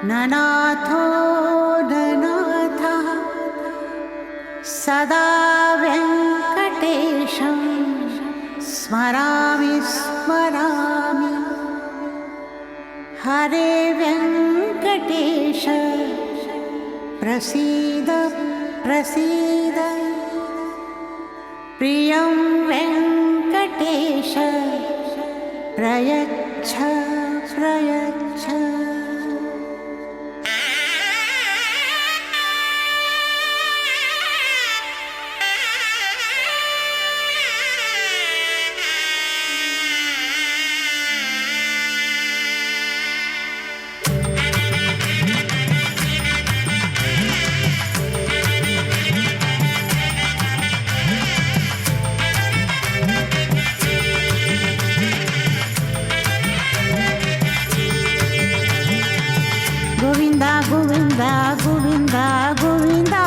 ननाथो ननाथः सदा वेङ्कटेशं स्मरामि स्मरामि। हरे वेङ्कटेश प्रसीद प्रसीद। प्रियं वेङ्कटेश प्रयच्छ प्रयच्छ। गोविंदा गोविंदा गोविंदा गोविंदा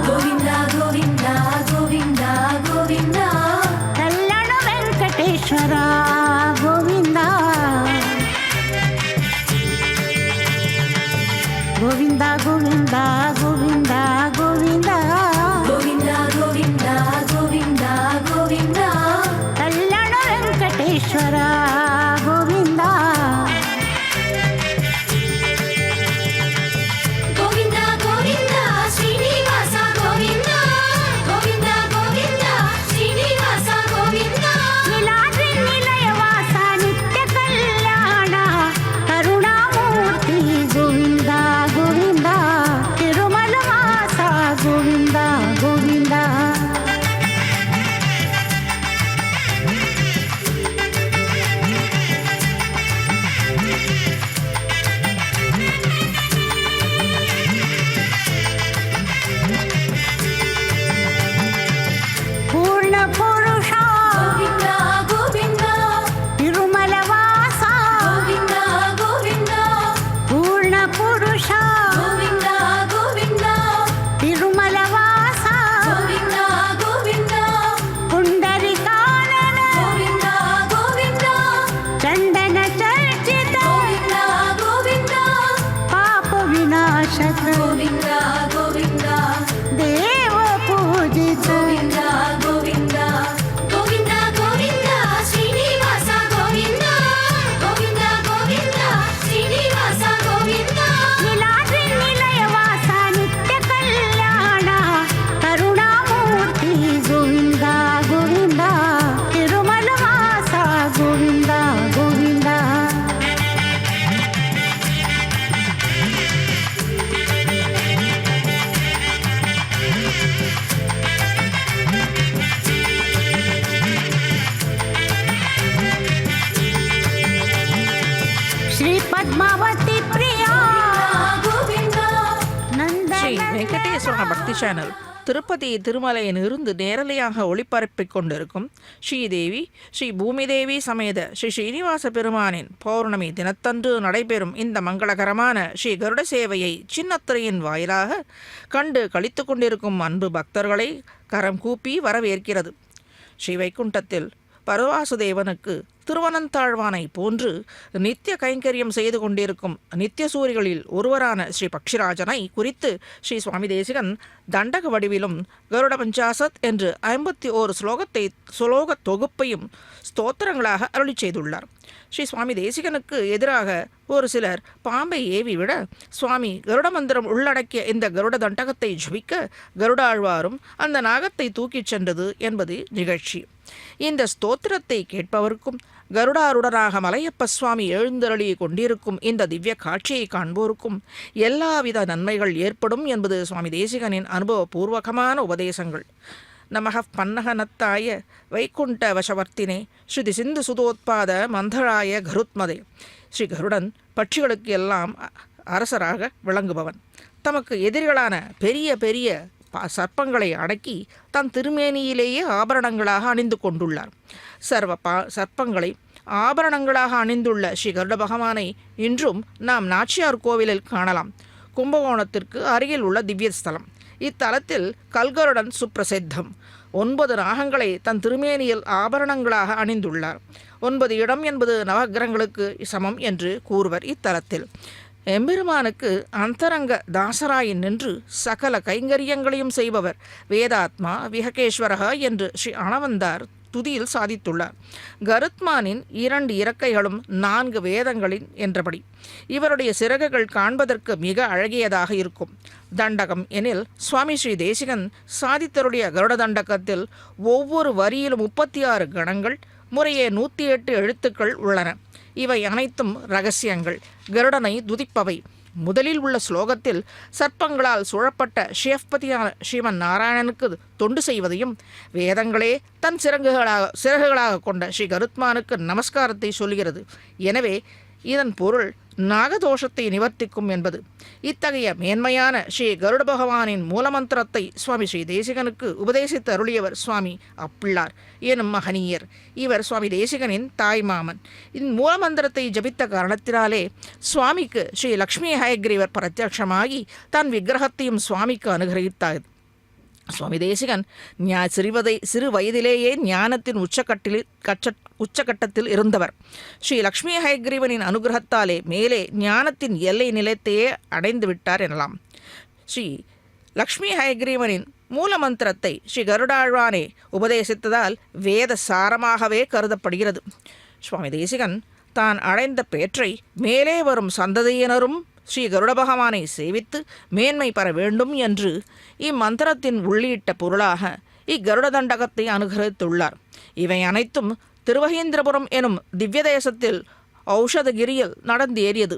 गोविंदा गोविंदा गोविंदा गोविंदा कल्याण वेंकटेश्वर गोविंदा गोविंदा गोविंदा गोविंदा गोविंदा गोविंदा गोविंदा गोविंदा गोविंदा कल्याण वेंकटेश्वर गोविंदा गोविंदा गोविंदा श्रीनिवास गोविंदा गोविंदा गोविंदा श्रीनिवास गोविंदा नीलाद्रि निलयवास नित्य कल्याण करुणामूर्ति गोविंदा गोविंदा तिरुमल वास गोविंदा गोविंदा। पूर्ण पुरुषा गोविंदा गोविंदा तिरुमल वासा गोविंदा गोविंदा पूर्ण पुरुषा गोविंदा गोविंदा तिरुमल वासा गोविंदा गोविंदा पुंडरीकानन गोविंदा गोविंदा चंदन चर्चित गोविंदा गोविंदा पाप विनाशक गोविंदा गोविंदा देव पूजित गोविंदा गोविंदा गोविंदा गोविंदा श्रीनिवास गोविंदा गोविंदा गोविंदा श्रीनिवास गोविंदा नीलाद्रि निलयवास नित्य कल्याण करुणामूर्ति गोविंदा गोविंदा तिरुमल वास गोविंदा गोविंदा। श्री पद्मावती प्रिया गोविंदा ஸ்ரீ नंदन வெங்கடேஸ்வர பக்தி சேனல் திருப்பதி திருமலையின் இருந்து நேரலையாக ஒளிபரப்பிக் கொண்டிருக்கும் ஸ்ரீதேவி ஸ்ரீ பூமிதேவி சமேத ஸ்ரீ ஸ்ரீனிவாச பெருமானின் பௌர்ணமி தினத்தன்று நடைபெறும் இந்த மங்களகரமான ஸ்ரீ கருட சேவையை சின்னத்திரையின் வாயிலாக கண்டு களித்து கொண்டிருக்கும் அன்பு பக்தர்களை கரம் கூப்பி வரவேற்கிறது. ஸ்ரீ வைகுண்டத்தில் பரவாசுதேவனுக்கு திருவனந்தாழ்வானை போன்று நித்திய கைங்கரியம் செய்து கொண்டிருக்கும் நித்தியசூரிகளில் ஒருவரான ஸ்ரீ பக்ஷிராஜனை குறித்து ஸ்ரீ சுவாமி தேசிகன் தண்டக வடிவிலும் கருட பஞ்சாசத் என்று 51 ஸ்லோக தொகுப்பையும் ஸ்தோத்திரங்களாக அருளி செய்துள்ளார். ஸ்ரீ சுவாமி தேசிகனுக்கு எதிராக ஒரு சிலர் பாம்பை ஏவி விட சுவாமி கருட மந்திரம் உள்ளடக்கிய இந்த கருட தண்டகத்தை ஜபிக்க கருடாழ்வாரும் அந்த நாகத்தை தூக்கிச் சென்றது என்பது நிகழ்ச்சி. இந்த ஸ்தோத்திரத்தை கேட்பவருக்கும் கருடாருடனாக மலையப்ப சுவாமி எழுந்தருளி கொண்டிருக்கும் இந்த திவ்ய காட்சியை காண்போருக்கும் எல்லாவித நன்மைகள் ஏற்படும் என்பது சுவாமி தேசிகனின் அனுபவபூர்வகமான உபதேசங்கள். நமக பன்னகனத்தாய வைகுண்ட வசவர்த்தினே ஸ்ருதி சிந்து சுதோத்பாத மந்தராய கருத்மதே. ஸ்ரீ கருடன் பட்சிகளுக்கு எல்லாம் அரசராக விளங்குபவன். தமக்கு எதிரிகளான பெரிய பெரிய சர்ப்பங்களை அடக்கி தன் திருமேனியிலேயே ஆபரணங்களாக அணிந்து கொண்டுள்ளார். சர்ப்பங்களை ஆபரணங்களாக அணிந்துள்ள ஸ்ரீ கருட பகவானை இன்றும் நாம் நாச்சியார் கோவிலில் காணலாம். கும்பகோணத்திற்கு அருகில் உள்ள திவ்யஸ்தலம். இத்தலத்தில் கல்கருடன் சுப்பிரசித்தம். 9 நாகங்களை தன் திருமேனியில் ஆபரணங்களாக அணிந்துள்ளார். 9 இடம் என்பது நவகிரகங்களுக்கு சமம் என்று கூறுவர். இத்தலத்தில் எம்பெருமானுக்கு அந்தரங்க தாசராய் நின்று சகல கைங்கரியங்களையும் செய்பவர் வேதாத்மா விஹகேஸ்வரகா என்று ஸ்ரீ அணவந்தார் துதியில் சாதித்துள்ளார். கருத்மானின் 2 இறக்கைகளும் 4 வேதங்களின் என்றபடி. இவருடைய சிறகுகள் காண்பதற்கு மிக அழகியதாக இருக்கும். தண்டகம் எனில் சுவாமி ஸ்ரீ தேசிகன் சாதித்தருடைய கருட தண்டகத்தில் ஒவ்வொரு வரியிலும் 36 கணங்கள், முறையே 108 எழுத்துக்கள் உள்ளன. இவை அனைத்தும் இரகசியங்கள், கருடனை துதிப்பவை. முதலில் உள்ள ஸ்லோகத்தில் சர்ப்பங்களால் சூழப்பட்ட ஷியப்பதியான ஸ்ரீமன் நாராயணனுக்கு தொண்டு செய்வதையும் வேதங்களே தன் சிறகுகளாக கொண்ட ஸ்ரீ கருத்மானுக்கு நமஸ்காரத்தை சொல்கிறது. எனவே இதன் பொருள் நாகதோஷத்தை நிவர்த்திக்கும் என்பது. இத்தகைய மேன்மையான ஸ்ரீ கருட பகவானின் மூலமந்திரத்தை சுவாமி ஸ்ரீ தேசிகனுக்கு உபதேசித்து அருளியவர் சுவாமி அப்பிள்ளார் எனும் மகனீயர். இவர் சுவாமி தேசிகனின் தாய்மாமன். மூலமந்திரத்தை ஜபித்த காரணத்தினாலே சுவாமிக்கு ஸ்ரீ லக்ஷ்மி ஹயக்ரீவர் பிரத்யட்சமாகி தன் விக்கிரகத்தையும் சுவாமிக்கு அனுகிரகித்தார். சுவாமி தேசிகன் சிறு வயதிலேயே ஞானத்தின் உச்சகட்டத்தில் இருந்தவர். ஸ்ரீ லக்ஷ்மி ஹயக்ரீவனின் அனுகிரகத்தாலே மேலே ஞானத்தின் எல்லை நிலைத்தையே அடைந்து விட்டார் எனலாம். ஸ்ரீ லக்ஷ்மி ஹயக்ரீவனின் மூலமந்திரத்தை ஸ்ரீ கருடாழ்வானே உபதேசித்ததால் வேத சாரமாகவே கருதப்படுகிறது. சுவாமி தேசிகன் தான் அடைந்த பேற்றை மேலே வரும் சந்ததியினரும் ஸ்ரீ கருட பகவானை சேவித்து மேன்மை பெற வேண்டும் என்று இம்மந்திரத்தின் உள்ளிட்ட பொருளாக இக்கருட தண்டகத்தை அனுகிரகித்துள்ளார். இவை அனைத்தும் திருவகீந்திரபுரம் எனும் திவ்ய தேசத்தில் ஔஷதகிரியில் நடந்தேறியது.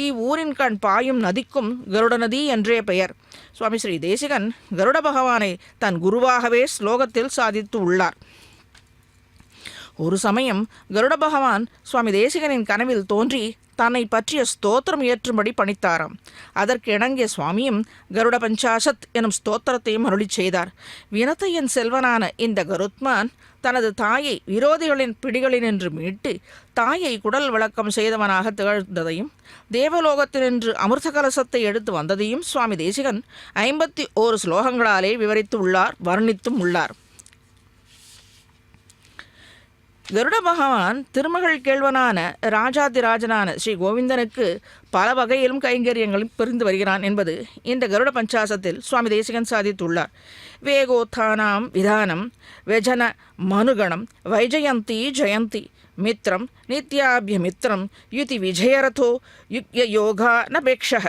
இவ்வூரின் கண் பாயும் நதிக்கும் கருட நதி என்றே பெயர். சுவாமி ஸ்ரீ தேசிகன் கருட பகவானை தன் குருவாகவே ஸ்லோகத்தில் சாதித்து உள்ளார். ஒரு சமயம் கருட பகவான் சுவாமி தேசிகனின் கனவில் தோன்றி தன்னை பற்றிய ஸ்தோத்திரம் ஏற்றும்படி பணித்தாராம். அதற்கு இணங்கிய சுவாமியும் கருட பஞ்சாசத் எனும் ஸ்தோத்திரத்தையும் அருளி செய்தார். வினத்தையின் செல்வனான இந்த கருத்மான் தனது தாயை விரோதிகளின் பிடிகளினின்று மீட்டு தாயை குடல் விளக்கம் செய்தவனாக திகழ்ந்ததையும் தேவலோகத்தினின்று அமிர்த கலசத்தை எடுத்து வந்ததையும் சுவாமி தேசிகன் 51 ஸ்லோகங்களாலே விவரித்து உள்ளார், வர்ணித்தும் உள்ளார். கருட பகவான் திருமகள் கேள்வனான ராஜாதிராஜனான ஸ்ரீ கோவிந்தனுக்கு பல வகையிலும் கைங்கரியங்களும் புரிந்து வருகிறான் என்பது இந்த கருட பஞ்சாசத்தில் சுவாமி தேசிகன் சாதித்துள்ளார். வேகோத்தானாம் விதானம் வெஜன மனுகணம் வைஜயந்தி ஜெயந்தி மித்ரம் நித்யாபியமித்ரம் யுதி விஜயரதோ யுக்ய யோகா நபேக்ஷ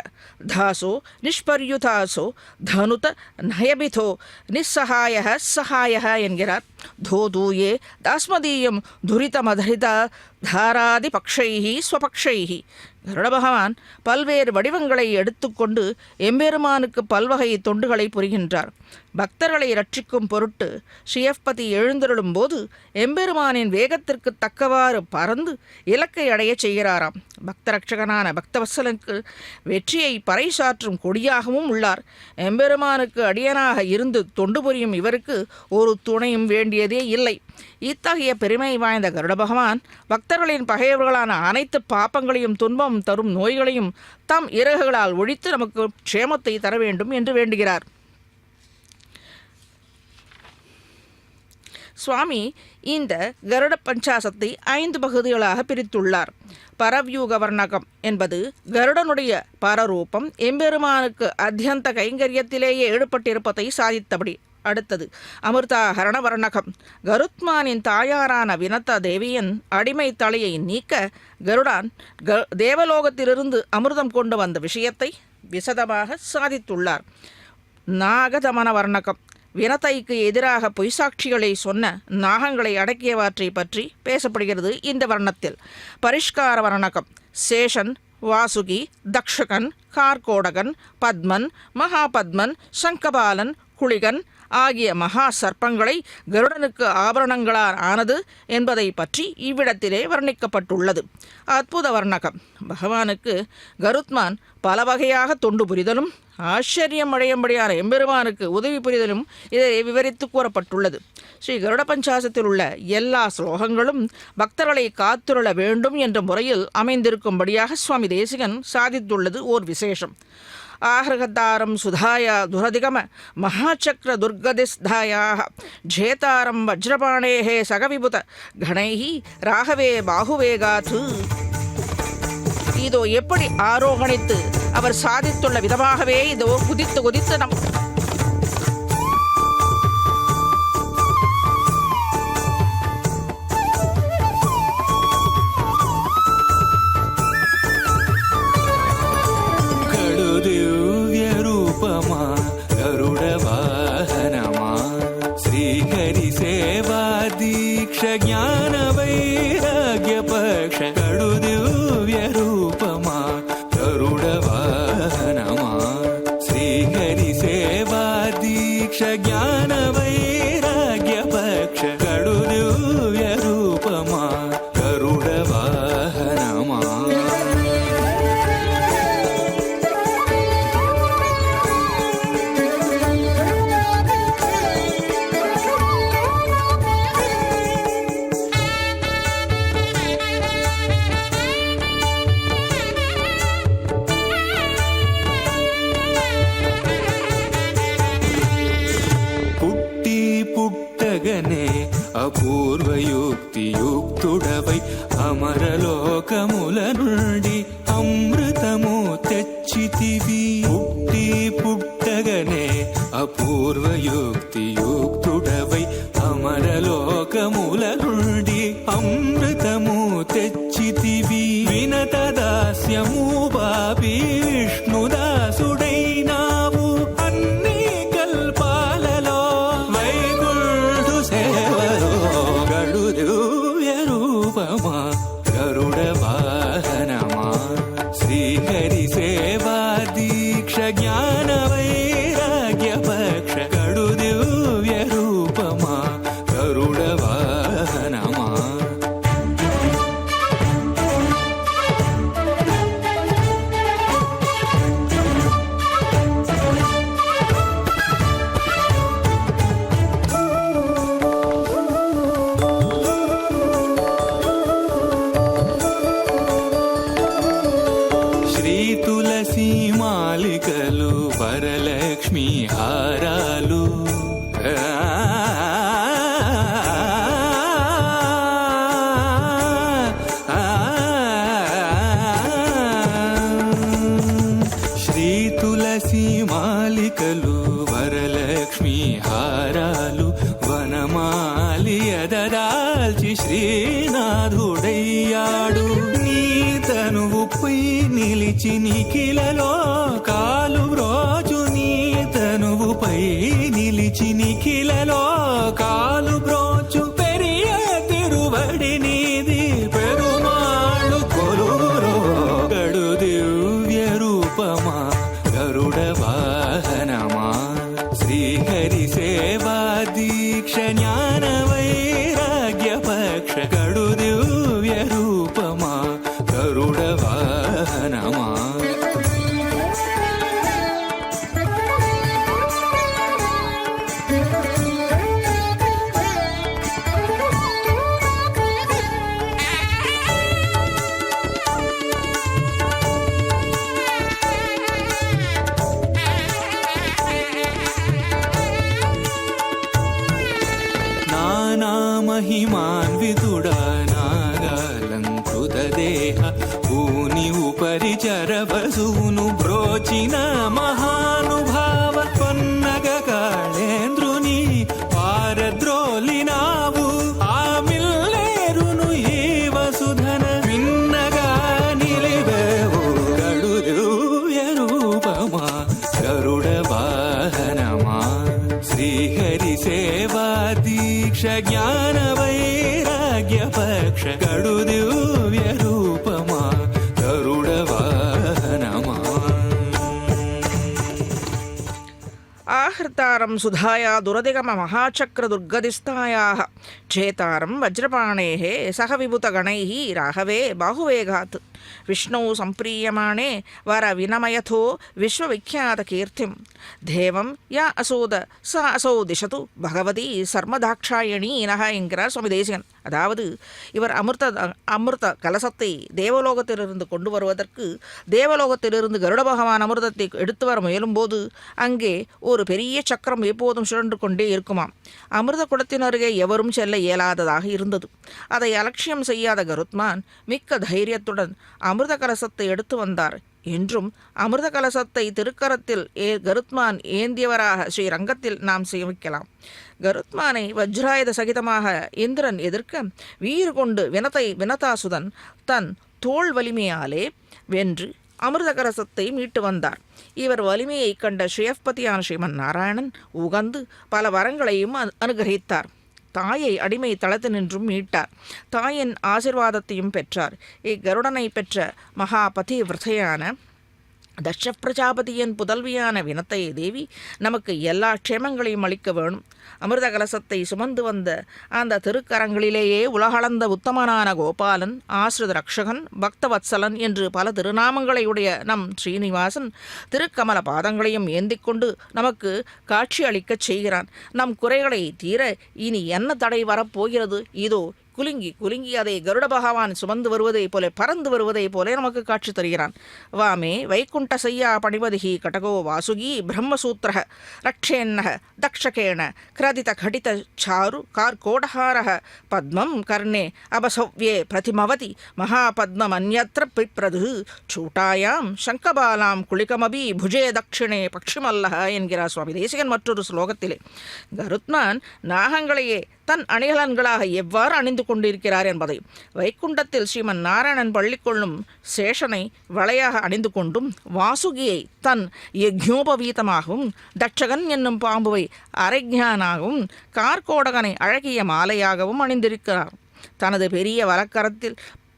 தாசோ நிஷ்பர்யுதாசோ தனுத நயபிதோ நிஸ்ஸகாய சகாய என்கிறார். தோதூயே தாஸ்மதீயம் துரிதமதரித தாராதி பக்ஷைஹி ஸ்வபக்ஷைஹி. கருட பகவான் பல்வேறு வடிவங்களை எடுத்துக்கொண்டு எம்பெருமானுக்கு பல்வகை தொண்டுகளை புரிகின்றார். பக்தர்களை ரட்சிக்கும் பொருட்டு ஸ்ரீயப்பதி எழுந்தருளும் போது எம்பெருமானின் வேகத்திற்கு தக்கவாறு பறந்து இலக்கை அடைய செய்கிறாராம். பக்தரட்சகனான பக்தவத்சலனுக்கு வெற்றியை பறைசாற்றும் கொடியாகவும் உள்ளார். எம்பெருமானுக்கு அடியனாக இருந்து தொண்டு புரியும் இவருக்கு ஒரு துணையும் வேண்டியதே இல்லை. இத்தகைய பெருமை வாய்ந்த கருட பகவான் பக்தர்களின் பகைவர்களான அனைத்து பாப்பங்களையும் துன்பம் தரும் நோய்களையும் தம் இறகுகளால் ஒழித்து நமக்கு க்ஷேமத்தை தர வேண்டும் என்று வேண்டுகிறார். சுவாமி இந்த கருட பஞ்சாசத்தை 5 பகுதிகளாக பிரித்துள்ளார். பரவியூக வர்ணகம் என்பது கருடனுடைய பரரூபம் எம்பெருமானுக்கு அத்தியந்த கைங்கரியத்திலேயே ஈடுபட்டிருப்பதை சாதித்தபடி. அடுத்தது அமிர்தாஹரண வர்ணகம். கருத்மானின் தாயாரான வினதா தேவியின் அடிமை தலையை நீக்க கருடான் தேவலோகத்திலிருந்து அமிர்தம் கொண்டு வந்த விஷயத்தை விசதமாக சாதித்துள்ளார். நாகதமன வர்ணகம். வினதைக்கு எதிராக பொய்சாட்சிகளை சொன்ன நாகங்களை அடக்கியவற்றை பற்றி பேசப்படுகிறது இந்த வர்ணத்தில். பரிஷ்கார வர்ணகம். சேஷன், வாசுகி, தக்ஷகன், கார்கோடகன், பத்மன், மகாபத்மன், சங்கபாலன், குளிகன் ஆகிய மகா சர்ப்பங்களை கருடனுக்கு ஆபரணங்களால் ஆனது என்பதை பற்றி இவ்விடத்திலே வர்ணிக்கப்பட்டுள்ளது. அற்புத வர்ணகம். பகவானுக்கு கருத்மான் பல வகையாக தொண்டு புரிதலும் ஆச்சரியம் அடையும்படியான எம்பெருமானுக்கு உதவி புரிதலும் இதை விவரித்து கூறப்பட்டுள்ளது. ஸ்ரீ கருட பஞ்சாசத்தில் உள்ள எல்லா ஸ்லோகங்களும் பக்தர்களை காத்துருள வேண்டும் என்ற முறையில் அமைந்திருக்கும்படியாக சுவாமி தேசிகன் சாதித்துள்ளது ஓர் விசேஷம். ஆஹ்ரகத்தாரம் சுதாயா துரதிகம மகாச்சக்ர துர்கதிஸ்தாயாக ஜேதாரம் வஜ்ரபாணேஹே சகவிபுத கணைஹி ராகவே பாகுவேகாத்து. இதோ எப்படி ஆரோகணித்து அவர் சாதித்துள்ள விதமாகவே இதோ குதித்து குதித்து நம் జ్ఞాన వైరాగ్య పక్ష కడు దివ్య రూపమా గరుడ వాహనమా శ్రీహరి సేవా దీక్ష జ్ఞాన వైరాగ్య పక్ష కడు దివ్య రూపమా గరుడ వాహనమా అపూర్వయుక్తియుక్తుడవై అమరలోకముల నుండి అమృతము తెచ్చితివి పుట్టి పుట్టగనే అపూర్వయుక్తియుక్తుడవై అమరలోకముల నుండి అమృతము తెచ్చితివి వినత దాస్యము బాబి విష్ణుదాసుడైనావు అన్ని కల్పాలలో వైకుంఠు సేవలో గడు దివ్య రూపమా గరుడ వాహనమా శ్రీహరి సేవా దీక్ష జ్ఞాన వైరాగ్య పక్ష గడు దివ్య రూపమా గరుడ వాహనమా తులసి మాలికలు వరలక్ష్మి హారాలు శ్రీ తులసి మాలికలు వరలక్ష్మి హారాలు వనమాలి ఎదరాల్చి శ్రీనాథుడయ్యాడు నీ తనువుపై నిలిచి నిఖిలలో కాలు బ్రోచు నీ తనువుపై నిలిచి నిఖిలలో కాలు బ్రోచు పెరియ తిరువడి నీది పెరుమాళ్ళు కొలురో గడు దివ్య రూపమా గరుడ వాహనమా శ్రీహరి సేవా దీక్ష జ్ఞాన వైరాగ్య పక్ష గడు దివ్య రూపమా గరుడ వాహనమా మహిమాన్వితుడా నాగాలంకృత దేహ భూని ఉపరి చరవసూను బ్రోచిన మహానుభావ పన్నగ కాళేంద్రుని పారద్రోలినావు ఆ మిల్లేరును ఈ వసుధన మిన్నగా నిలివేవు గడు దివ్య రూపమా గరుడ వాహనమా శ్రీహరి సేవా దీక్ష జ్ఞాన వైరాగ్య పక్ష గడు దివ్య రూపమా గరుడ వాహనమా ఆహృతారం సుధాయా దురదిగమ మహాచక్ర దుర్గదిస్తాయాః చేతారం వజ్రపాణేః సహ విభుతగణైః రాఘవే బాహువేగాత్ విష్ణౌ సంప్రీయమాణే వర వినమయథో విశ్వవిఖ్యాత కీర్తిం தேவம் யா அசோத ச அசோ திசது பகவதி சர்மதாட்சாயணி நக என்கிறார் சுவாமி தேசிகன். அதாவது இவர் அமிர்த கலசத்தை தேவலோகத்திலிருந்து கொண்டு வருவதற்கு தேவலோகத்திலிருந்து கருட பகவான் அமிர்தத்தை எடுத்து வர முயலும்போது அங்கே ஒரு பெரிய சக்கரம் எப்போதும் சுழன்று கொண்டே இருக்குமாம். அமிர்த குடத்தின் அருகே எவரும் செல்ல இயலாததாக இருந்தது. அதை அலட்சியம் செய்யாத கருத்மான் மிக்க தைரியத்துடன் அமிர்த கலசத்தை எடுத்து வந்தார் என்றும் அமிர்த கலசத்தை திருக்கரத்தில் கருத்மான் ஏந்தியவராக ஸ்ரீரங்கத்தில் நாம் சேமிக்கலாம். கருத்மானை வஜ்ராயுத சகிதமாக இந்திரன் எதிர்க்க வீறு கொண்டு வினதாசுதன் தன் தோள் வலிமையாலே வென்று அமிர்த கலசத்தை மீட்டு வந்தார். இவர் வலிமையை கண்ட ஸ்ரீயப்பதியான ஸ்ரீமன் நாராயணன் உகந்து பல வரங்களையும் அனுகிரகித்தார். தாயை அடிமை தளத்து நின்றும் மீட்டார். தாயின் ஆசிர்வாதத்தையும் பெற்றார். இக்கருடனை பெற்ற மகாபதி விரதையான தட்ச பிரஜாபதியின் புதல்வியான வினத்தை தேவி நமக்கு எல்லா க்ஷேமங்களையும் அளிக்க வேணும். அமிர்த கலசத்தை சுமந்து வந்த அந்த திருக்கரங்களிலேயே உலகளந்த உத்தமனான கோபாலன், ஆசிரித ரக்ஷகன், பக்தவத்சலன் என்று பல திருநாமங்களையுடைய நம் ஸ்ரீனிவாசன் திருக்கமல பாதங்களையும் ஏந்திக்கொண்டு நமக்கு காட்சி அளிக்கச் செய்கிறான். நம் குறைகளை தீர இனி என்ன தடை வரப்போகிறது? இதோ குலுங்கி குலுங்கி அதை கருட பகவான் சுமந்து வருவதை போல, பறந்து வருவதை போல நமக்கு காட்சி தருகிறான். வாமே வைகுண்ட சையா பணிபதிகி கடகோ வாசுகி பிரம்மசூத்திர ரக்ஷேன்ன தக்ஷகேண கிரதித கடித சாரு கார்கோடஹார பத்மம் கர்ணே அபசவ்யே பிரதிமவதி மகாபத்மம் அந்யத்ர பிப்ரது சூட்டாயாம் சங்கபாலாம் குளிகமபி புஜே தக்ஷிணே பக்ஷிமல்லஹ என்கிறார் சுவாமி தேசிகன் மற்றொரு ஸ்லோகத்திலே. கருத்மான் நாகங்களையே தன் அணிகலன்களாக எவ்வாறு அணிந்து கொண்டிருக்கிறார் என்பதை, வைகுண்டத்தில் ஸ்ரீமன் நாராயணன் பள்ளி கொள்ளும் சேஷனை வளையாக அணிந்து கொண்டும், வாசுகியை தன் யஜ்ஞோபவீதமாகவும், தட்சகன் என்னும் பாம்புவை அரைஞானாகவும், கார்கோடகனை அழகிய மாலையாகவும் அணிந்திருக்கிறார். தனது பெரிய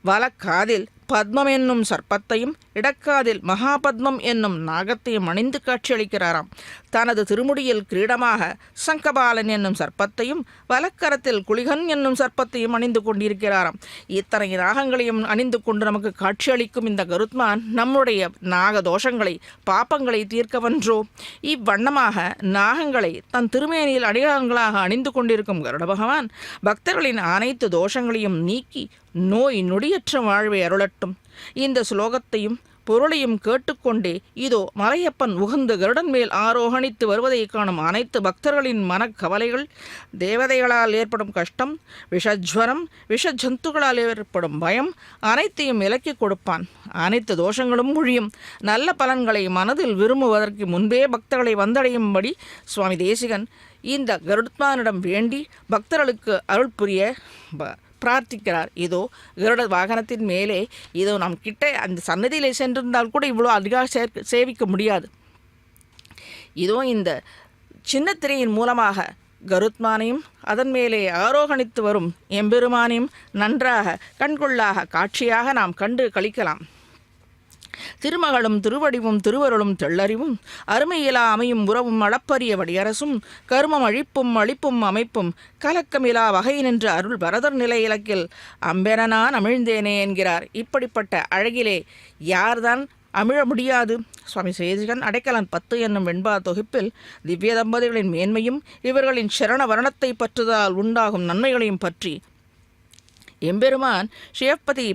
வலக்காதில் பத்மம் என்னும் சர்ப்பத்தையும் இடக்காதில் மகாபத்மம் என்னும் நாகத்தையும் அணிந்து காட்சியளிக்கிறாராம். தனது திருமுடியில் கிரீடமாக சங்கபாலன் என்னும் சர்ப்பத்தையும் வலக்கரத்தில் குளிகன் என்னும் சர்ப்பத்தையும் அணிந்து கொண்டிருக்கிறாராம். இத்தனை நாகங்களையும் அணிந்து கொண்டு நமக்கு காட்சியளிக்கும் இந்த கருத்மான் நம்முடைய நாக தோஷங்களை, பாப்பங்களை தீர்க்கவன்றோ? இவ்வண்ணமாக நாகங்களை தன் திருமேனியில் அடியாளங்களாக அணிந்து கொண்டிருக்கும் கருட பகவான் பக்தர்களின் அனைத்து தோஷங்களையும் நீக்கி நோய் நொடியற்ற வாழ்வை அருளட்டும். இந்த ஸ்லோகத்தையும் பொருளையும் கேட்டுக்கொண்டே இதோ மலையப்பன் உகந்து கருடன் மேல் ஆரோகணித்து வருவதை காணும் அனைத்து பக்தர்களின் மனக்கவலைகள், தேவதைகளால் ஏற்படும் கஷ்டம், விஷஜ்வரம், விஷஜந்துக்களால் ஏற்படும் பயம் அனைத்தையும் விலக்கிக் கொடுப்பான். அனைத்து தோஷங்களும் ஒழியும். நல்ல பலன்களை மனதில் விரும்புவதற்கு முன்பே பக்தர்களை வந்தடையும்படி சுவாமி தேசிகன் இந்த கருத்மானிடம் வேண்டி பக்தர்களுக்கு அருள் புரிய பிரார்த்திக்கிறார். இதோ கருட வாகனத்தின் மேலே இதோ நம் கிட்ட அந்த சன்னதியில் சென்றிருந்தால் கூட இவ்வளோ அதிகாக சேவிக்க முடியாது. இதோ இந்த சின்ன திரையின் மூலமாக கருத்மானையும் அதன் மேலே ஆரோகணித்து வரும் எம்பெருமானையும் நன்றாக கண்கொள்ளாக காட்சியாக நாம் கண்டு கழிக்கலாம். திருமகளும் திருவடிவும் திருவருளும் தெள்ளறிவும் அருமையிலா அமையும் உறவும் அளப்பரிய வடியரசும் கருமம் அழிப்பும் அழிப்பும் அமைப்பும் கலக்கமிலா வகை நின்ற அருள் பரதர் நிலை இலக்கில் அம்பெனனான் அமிழ்ந்தேனே என்கிறார். இப்படிப்பட்ட அழகிலே யார்தான் அமிழ முடியாது? சுவாமி சேதிகன் அடைக்கலன் 10 என்னும் வெண்பா தொகுப்பில் திவ்ய தம்பதிகளின் மேன்மையும் இவர்களின் சரண வரணத்தை பற்றுதலால் உண்டாகும் நன்மைகளையும் பற்றி எம்பெருமான் சிவப்பதி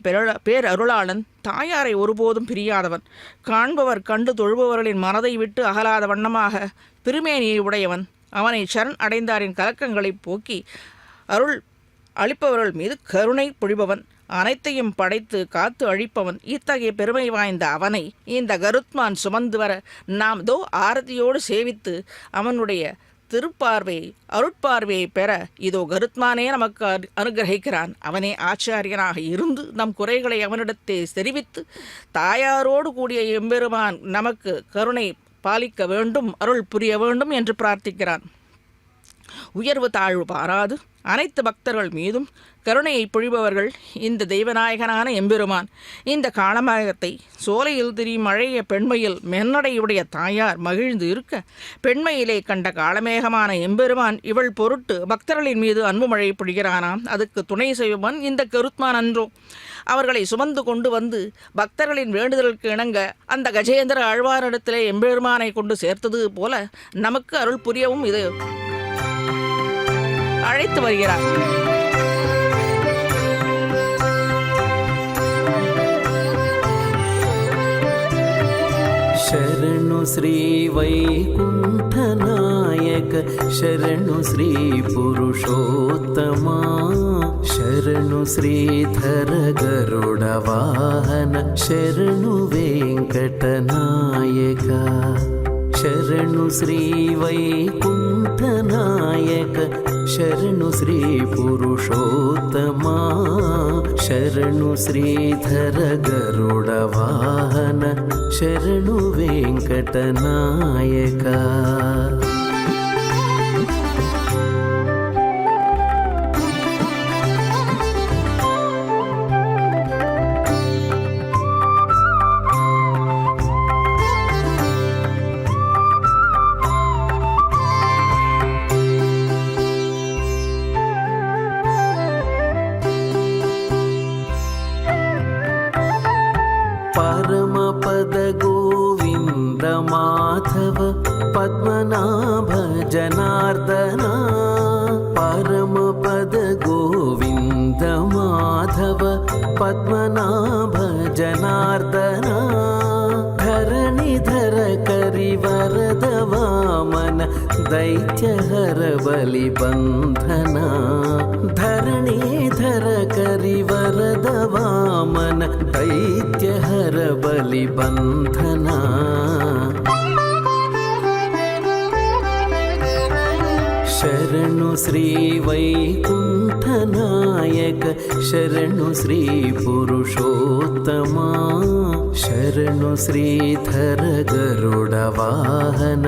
பேரருளாளன், தாயாரை ஒருபோதும் பிரியாதவன், காண்பவர் கண்டு தொழுபவர்களின் மனதை விட்டு அகலாத வண்ணமாக திருமேனியை உடையவன், அவனை சரண் அடைந்தாரின் கலக்கங்களை போக்கி அருள் அளிப்பவர்கள் மீது கருணை பொழிபவன், அனைத்தையும் படைத்து காத்து அழிப்பவன். இத்தகைய பெருமை வாய்ந்த அவனை இந்த கருத்மான் சுமந்து வர நாம் ஆரத்தியோடு சேவித்து அவனுடைய திருப்பார்வை அருட்பார்வையை பெற இதோ கருத்மானே நமக்கு அனுகிரகிக்கிறான். அவனே ஆச்சாரியனாக இருந்து நம் குறைகளை அவனிடத்தே தெரிவித்து தாயாரோடு கூடிய எம்பெருமான் நமக்கு கருணை பாலிக்க வேண்டும், அருள் புரிய வேண்டும் என்று பிரார்த்திக்கிறான். உயர்வு தாழ்வு பாராது அனைத்து பக்தர்கள் மீதும் கருணையை பொழிபவர்கள் இந்த தெய்வநாயகனான எம்பெருமான். இந்த காளமேகத்தை சோலையில் திரியும் அழகிய பெண்மையில் மென்னடையுடைய தாயார் மகிழ்ந்து இருக்க பெண்மையிலே கண்ட காளமேகமான எம்பெருமான் இவள் பொருட்டு பக்தர்களின் மீது அன்பு மழை பொழிகிறானாம். அதுக்கு துணை செய்வன் இந்த கருத்மான் அன்றோ? அவர்களை சுமந்து கொண்டு வந்து பக்தர்களின் வேண்டுதலுக்கு இணங்க அந்த கஜேந்திர ஆழ்வாரிடத்திலே எம்பெருமானை கொண்டு சேர்த்தது போல நமக்கு அருள் புரியவும் இது அழைத்து வருகிறார். ಶರಣು ಶ್ರೀ ವೈಕುಂಠನಾಯಕ, ಶರಣು ಶ್ರೀ ಪುರುಷೋತ್ತಮ, ಶರಣು ಶ್ರೀಧರ ಗರುಡ ವಾಹನ, ಶರಣು ವೆಂಕಟನಾಯಕ ಶರಣು ಶ್ರೀ ವೈಕುಂಠನಾಯಕ ಶರಣು ಶ್ರೀ ಪುರುಷೋತ್ತಮ ಶರಣು ಶ್ರೀಧರ ಗರುಡ ವಾಹನ ಶರಣು ವೆಂಕಟನಾಯಕ. ಪರಮಪದ ಗೋವಿಂದ ಮಾಧವ ಪದ್ಮನಾಭ ಜನಾರ್ದನ ಪರಮಪದ ಗೋವಿಂದ ಮಾಧವ ಪದ್ಮನಾಭ ಜನಾರ್ದನ ಧರಣಿಧರ ಕರಿವರದ ವಾಮನ ದೈತ್ಯಹರ ಬಲಿ ಬಂಧನ ಧರಣಿಧರ ಕರಿವರದ ವಾಮನ ದೈತ್ಯಹರ ಬಲಿ ಬಂಧನ. ಶರಣು ಶ್ರೀ ವೈಕುಂಠನಾಯಕ ಶರಣು ಶ್ರೀ ಪುರುಷೋತ್ತಮ ಶರಣು ಶ್ರೀಧರ ಗರುಡ ವಾಹನ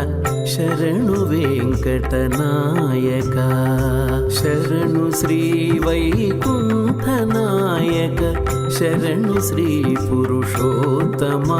ಶರಣು ವೆಂಕಟನಾಯಕ ಶರಣು ಶ್ರೀ ವೈಕುಂಠನಾಯಕ ಶರಣು ಶ್ರೀ ಪುರುಷೋತ್ತಮ.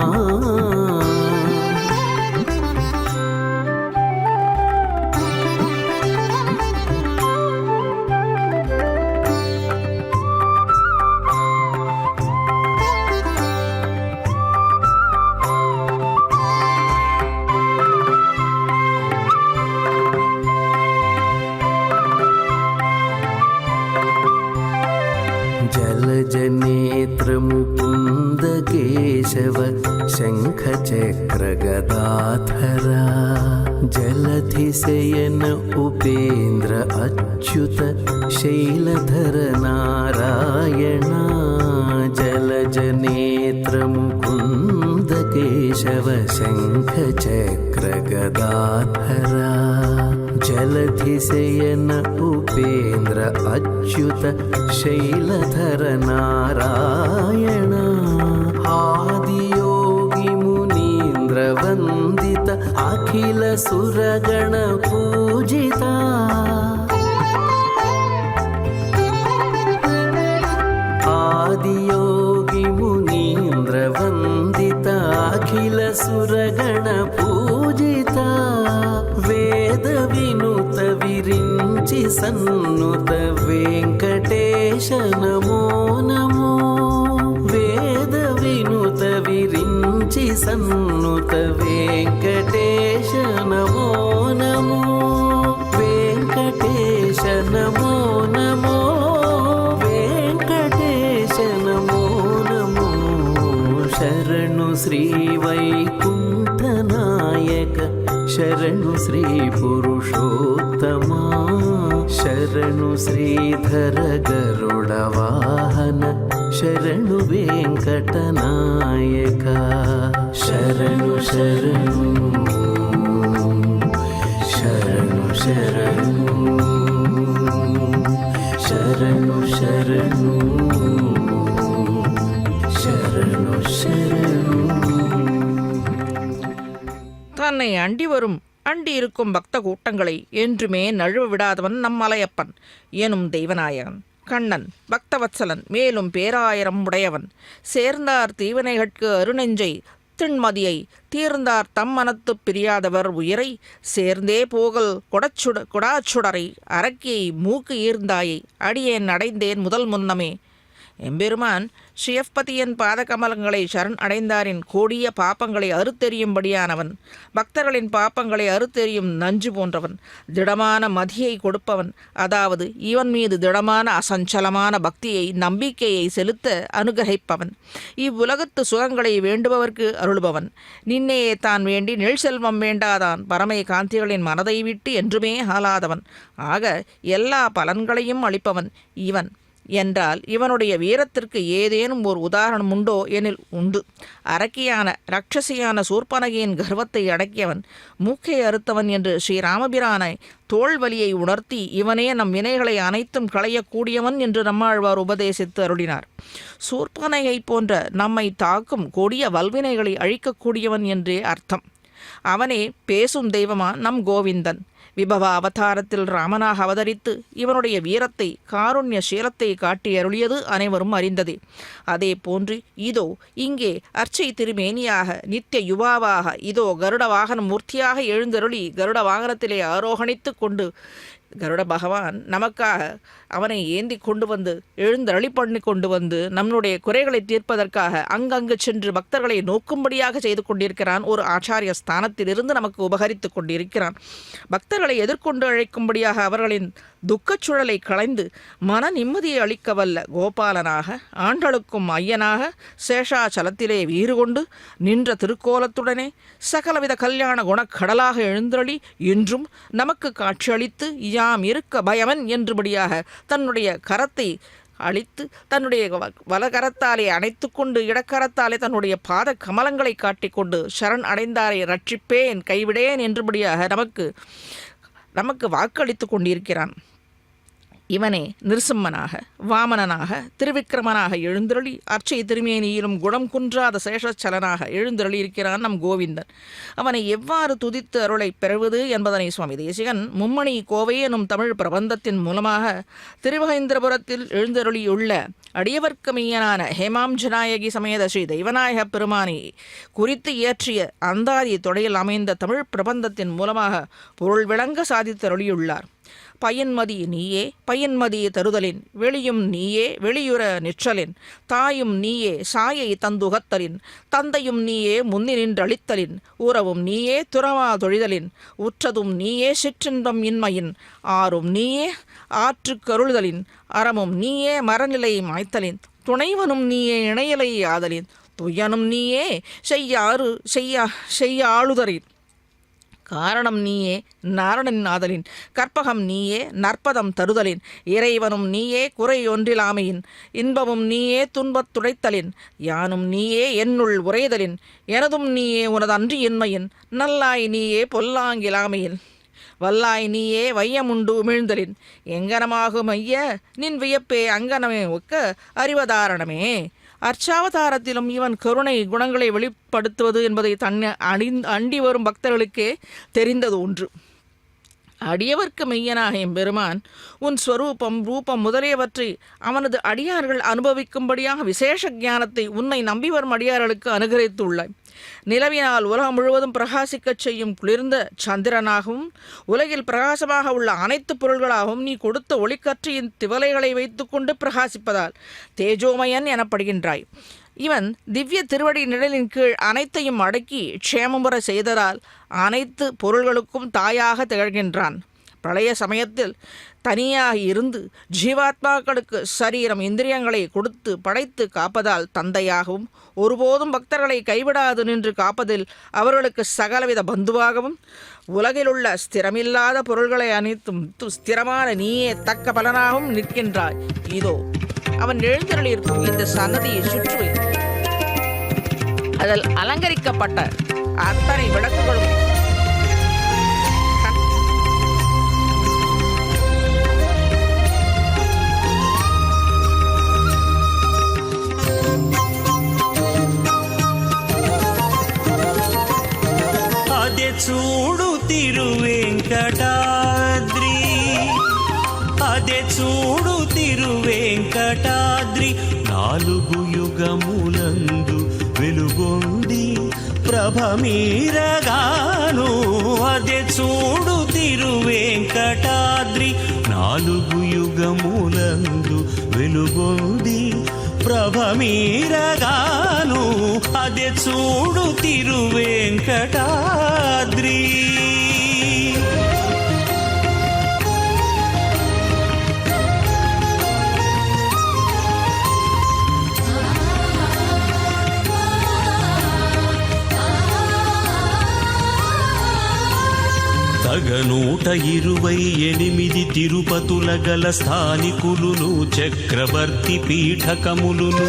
जलजनेत्र मुकुंद केशव शंखचक्र गदाधरा जलधिशयन उपेन्द्र अच्युत शैलधर नारायण जलजनेत्र मुकुंद केशव शंखचक्र गदाधरा जलधिशयन उपेन्द्र अच्युत शैलधर नारायण आदियोगी मुनीन्द्र वंदित अखिल सुरगण पूजिता आदियोगी मुनीन्द्र वंदित अखिल सुरगण पूजिता वेद विनुत विरिंचि सन्नुत वेंकटेश नमो नमो वेद विनुत विरिंचि सन्नुत वेंकटेश नमो नमो वेंकटेश नमो नमो वेंकटेश नमो नमो. शरणु श्री वैकुंठनायक शरणु श्री पुरुषोत्तम शरणु श्रीधर गरुड वाहन शरणु वेंकटनायक शरणु शरणु शरणु शरणु शरणु शरणु शरणु शरणु. தன்னை அண்டி வரும் அண்டி இருக்கும் பக்த கூட்டங்களை என்றுமே நழுவ விடாதவன் நம் மலையப்பன் எனும் தெய்வநாயகன் கண்ணன் பக்தவத்சலன் மேலும் பேராயிரம் உடையவன் சேர்ந்தார் தீவினைகட்கு அருணெஞ்சை திண்மதியை தீர்ந்தார் தம் மனத்து பிரியாதவர் உயிரை சேர்ந்தே போகல் கொடாச்சுடரை அரக்கியை மூக்கு ஈர்ந்தாயை அடியேன் அடைந்தேன் முதல் முன்னமே. எம்பெருமான் ஸ்ரீயப்பதியன் பாதகமலங்களை சரண் அடைந்தாரின் கோடிய பாப்பங்களை அறுத்தெறியும்படியானவன் பக்தர்களின் பாப்பங்களை அறுத்தெறியும் நஞ்சு போன்றவன் திடமான மதியை கொடுப்பவன் அதாவது இவன் மீது திடமான அசஞ்சலமான பக்தியை நம்பிக்கையை செலுத்த அனுகிரகிப்பவன் இவ்வுலகத்து சுகங்களை வேண்டுபவர்க்கு அருள்பவன் நின்னையே தான் வேண்டி நெல் செல்வம் வேண்டாதான் பரமை காந்திகளின் மனதை விட்டு என்றுமே ஆளாதவன் ஆக எல்லா பலன்களையும் அளிப்பவன் இவன் என்றால் இவனுடைய வீரத்திற்கு ஏதேனும் ஒரு உதாரணம் உண்டோ எனில் உண்டு. அரக்கியான இரட்சசியான சூர்பனகையின் கர்வத்தை அடக்கியவன், மூக்கை அறுத்தவன் என்று ஸ்ரீராமபிரானை தோள்வலியை உணர்த்தி இவனே நம் வினைகளை அனைத்தும் களையக்கூடியவன் என்று நம்மாழ்வார் உபதேசித்து அருளினார். சூர்பனகை போன்ற நம்மை தாக்கும் கொடிய வல்வினைகளை அழிக்கக்கூடியவன் என்றே அர்த்தம். அவனே பேசும் தெய்வமா நம் கோவிந்தன். விபவ அவதாரத்தில் ராமனாக அவதரித்து இவனுடைய வீரத்தை காருண்ய சீலத்தை காட்டி அருளியது அனைவரும் அறிந்ததே. அதே போன்று இதோ இங்கே அர்ச்சை திருமேனியாக நித்திய யுவாவாக இதோ கருட வாகன மூர்த்தியாக எழுந்தருளி கருட வாகனத்திலே ஆரோகணித்து கொண்டு கருட பகவான் நமக்காக அவனை ஏந்தி கொண்டு வந்து எழுந்தருளி பண்ணி கொண்டு வந்து நம்முடைய குறைகளை தீர்ப்பதற்காக அங்கங்கு சென்று பக்தர்களை நோக்கும்படியாக செய்து கொண்டிருக்கிறான். ஒரு ஆச்சாரிய ஸ்தானத்திலிருந்து நமக்கு உபகரித்து கொண்டிருக்கிறான். பக்தர்களை எதிர்கொண்டு அழைக்கும்படியாக அவர்களின் துக்கச்சுழலை களைந்து மன நிம்மதியை அளிக்க வல்ல கோபாலனாக ஆண்டளுக்கும் ஐயனாக சேஷாச்சலத்திலே வீறு கொண்டு நின்ற திருக்கோலத்துடனே சகலவித கல்யாண குணக்கடலாக எழுந்தருளி இன்றும் நமக்கு காட்சியளித்து யாம் இருக்க பயமன் என்றுபடியாக தன்னுடைய கரத்தை அழித்து தன்னுடைய வலகரத்தாலே அணைத்து கொண்டு இடக்கரத்தாலே தன்னுடைய பாத கமலங்களை காட்டிக்கொண்டு சரண் அடைந்தாரை ரட்சிப்பேன் கைவிடேன் என்றுபடியாக நமக்கு வாக்களித்து கொண்டிருக்கிறான். இவனே நிருசிம்மனாக வாமனனாக திருவிக்கிரமனாக எழுந்தருளி அர்ச்சை திருமேனியிலும் குணம் குன்றாத சேஷச்சலனாக எழுந்தருளி இருக்கிறான் நம் கோவிந்தன். அவனை எவ்வாறு துதித்து அருளை பெறுவது என்பதனை சுவாமி தேசிகன் மும்மணி கோவை எனும் தமிழ் பிரபந்தத்தின் மூலமாக திருவகேந்திரபுரத்தில் எழுந்தருளியுள்ள அடியவர்க்கமையனான ஹேமாம்ஜநாயகி சமேத ஸ்ரீ தெய்வநாயக பெருமானை குறித்து இயற்றிய அந்தாதி தொடையில் அமைந்த தமிழ் பிரபந்தத்தின் மூலமாக பொருள் விளங்க சாதித்தருளியுள்ளார். பயன்மதி நீயே பயன்மதி தருதலின் வெளியும் நீயே வெளியுற நிற்றலின் தாயும் நீயே சாயை தந்துகத்தலின் தந்தையும் நீயே முன்னி நின்றளித்தலின் உறவும் நீயே துறவா தொழிதலின் உற்றதும் நீயே சிற்றின்பம் இன்மையின் ஆறும் நீயே ஆற்றுக்கருளுதலின் அறமும் நீயே மரநிலை மாய்த்தலின் துணைவனும் நீயே இணையலை ஆதலின் துயனும் நீயே செய்ய ஆளுதலின் காரணம் நீயே நாரணன் ஆதலின் கற்பகம் நீயே நற்பதம் தருதலின் இறைவனும் நீயே குறை ஒன்றிலாமையின் இன்பமும் நீயே துன்பத் துடைத்தலின் யானும் நீயே என்னுள் உரைதலின் எனதும் நீயே உனது அன்றி இன்மையின் நல்லாய் நீயே பொல்லாங்கிலாமையின் வல்லாய் நீயே வையமுண்டு உமிழ்ந்தலின் எங்கனமாகும் ஐய நின் வியப்பே அங்கனமே ஒக்க அறிவதாரணமே. அர்ச்சாவதாரத்திலும் இவன் கருணை குணங்களை வெளிப்படுத்துவது என்பதை தன்னை அண்டி வரும் பக்தர்களுக்கே தெரிந்தது ஒன்று. அடியவர்க்கு மெய்யனாக எம்பெருமான் உன் ஸ்வரூபம் ரூபம் முதலியவற்றை அவனது அடியார்கள் அனுபவிக்கும்படியாக விசேஷ ஞானத்தை உன்னை நம்பி வரும் அடியார்களுக்கு அனுகிரகித்துள்ளாய். நிலவினால் உலகம் முழுவதும் பிரகாசிக்கச் செய்யும் குளிர்ந்த சந்திரனாகவும் உலகில் பிரகாசமாக உள்ள அனைத்து பொருள்களாகவும் நீ கொடுத்த ஒளிக்கற்றியின் திவலைகளை வைத்துக்கொண்டு பிரகாசிப்பதால் தேஜோமயன் எனப்படுகின்றாய். இவன் திவ்ய திருவடி நிழலின் கீழ் அனைத்தையும் அடக்கி க்ஷேமமுற செய்ததால் அனைத்து பொருள்களுக்கும் தாயாக திகழ்கின்றான். பிரளய சமயத்தில் தனியாக இருந்து ஜீவாத்மாக்களுக்கு சரீரம் இந்திரியங்களை கொடுத்து படைத்து காப்பதால் தந்தையாகவும் ஒருபோதும் பக்தர்களை கைவிடாது நின்று காப்பதில் அவர்களுக்கு சகலவித பந்துவாகவும் உலகிலுள்ள ஸ்திரமில்லாத பொருள்களை அனைத்தும் ஸ்திரமான நீயே தக்க பலனாகவும் நிற்கின்றாய். இதோ அவன் எழுந்தருளியிருக்கும் இந்த சன்னதியை சுற்றி அதில் அலங்கரிக்கப்பட்ட அத்தனை விளக்குகளும் అదే చూడు తిరువెంకటాద్రి అదే చూడు తిరువెంకటాద్రి నాలుగు యుగములందు వెలుగొంది ప్రభమీరగాను అదే చూడు తిరువెంకటాద్రి నాలుగు యుగములందు వెలుగొంది ప్రభమీరగాను అదే చూడు తిరువెంకటాద్రి. తగ 128 తిరుపతుల గల స్థానికులును చక్రవర్తి పీఠకములును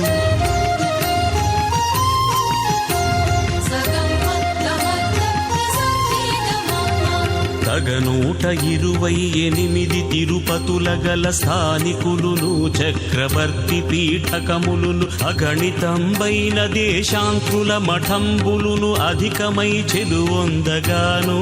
తగ 128 తిరుపతుల గల స్థానికులును చక్రవర్తి పీఠకములును అగణితంబైన దేశాంకుల మఠంబులును అధికమై చెలువొందగాను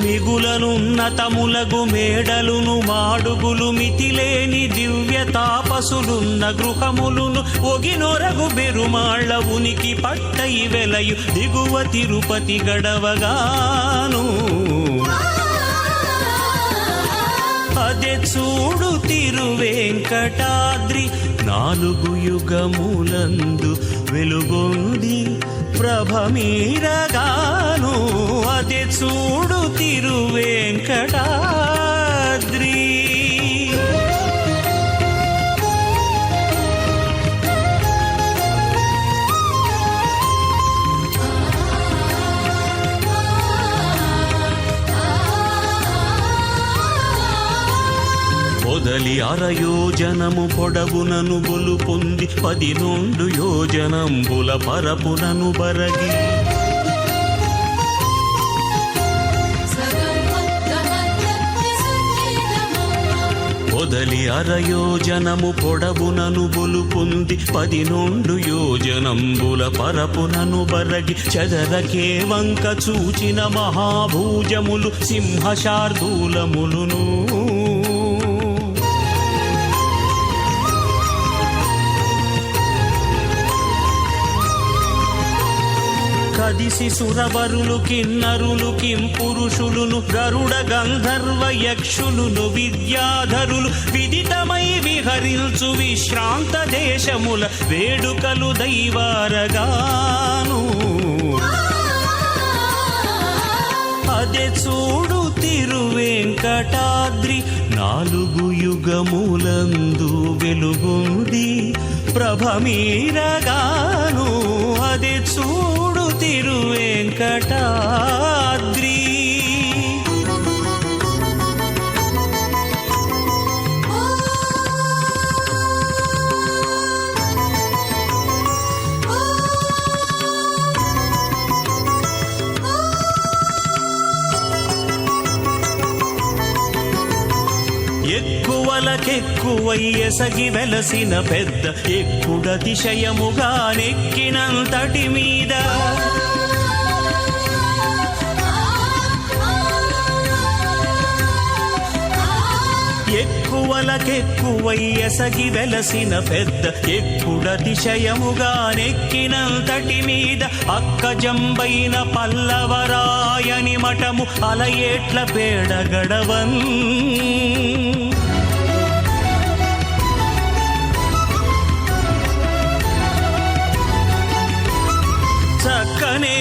మిగులనున్నతములగు మేడలును మాడుగులు మితిలేని దివ్య తాపసులున్న గృహములును ఒగినొరగు బెరుమాళ్ల ఉనికి పట్టై వెలయు దిగువ తిరుపతి గడవగాను అదే చూడు తిరువేంకటాద్రి 4 యుగములందు వెలుగొంది ప్రభమీరగాను అదే చూడు తిరువేంకటాద్రి పొదలి 6 యోజనము పొడవునను బొలు పొంది 12 యోజనంబుల పరపునను బరగి పొదలి 6 యోజనము పొడవునను బొలు పొంది 12 యోజనంబుల పరపునను బరగి చదరకే వంక చూచిన మహాభూజములు సింహశార్దూలములును కదిసి సురవరులు కిన్నరులు కింపురుషులును గరుడ గంధర్వ యక్షులును విద్యాధరులు విదితమై విహరించు విశ్రాంత దేశముల వేడుకలు దైవారగాను అదే చూడు తిరువేంకటాద్రి 4 యుగములందు వెలుగొంది ప్రభమీరగాను అదే చూడు తిరువేంకటాద్రి ఎక్కువలకెక్కువై ఎసగి వెలసిన పెద్ద ఎక్కుడతిశయముగా నెక్కినంతటి మీద ఎక్కువలకెక్కువై ఎసగి వెలసిన పెద్ద ఎక్కుడతిశయముగా నెక్కినంతటి మీద అక్కజంబైన పల్లవరాయని మఠము అలయేట్ల పేడగడవన్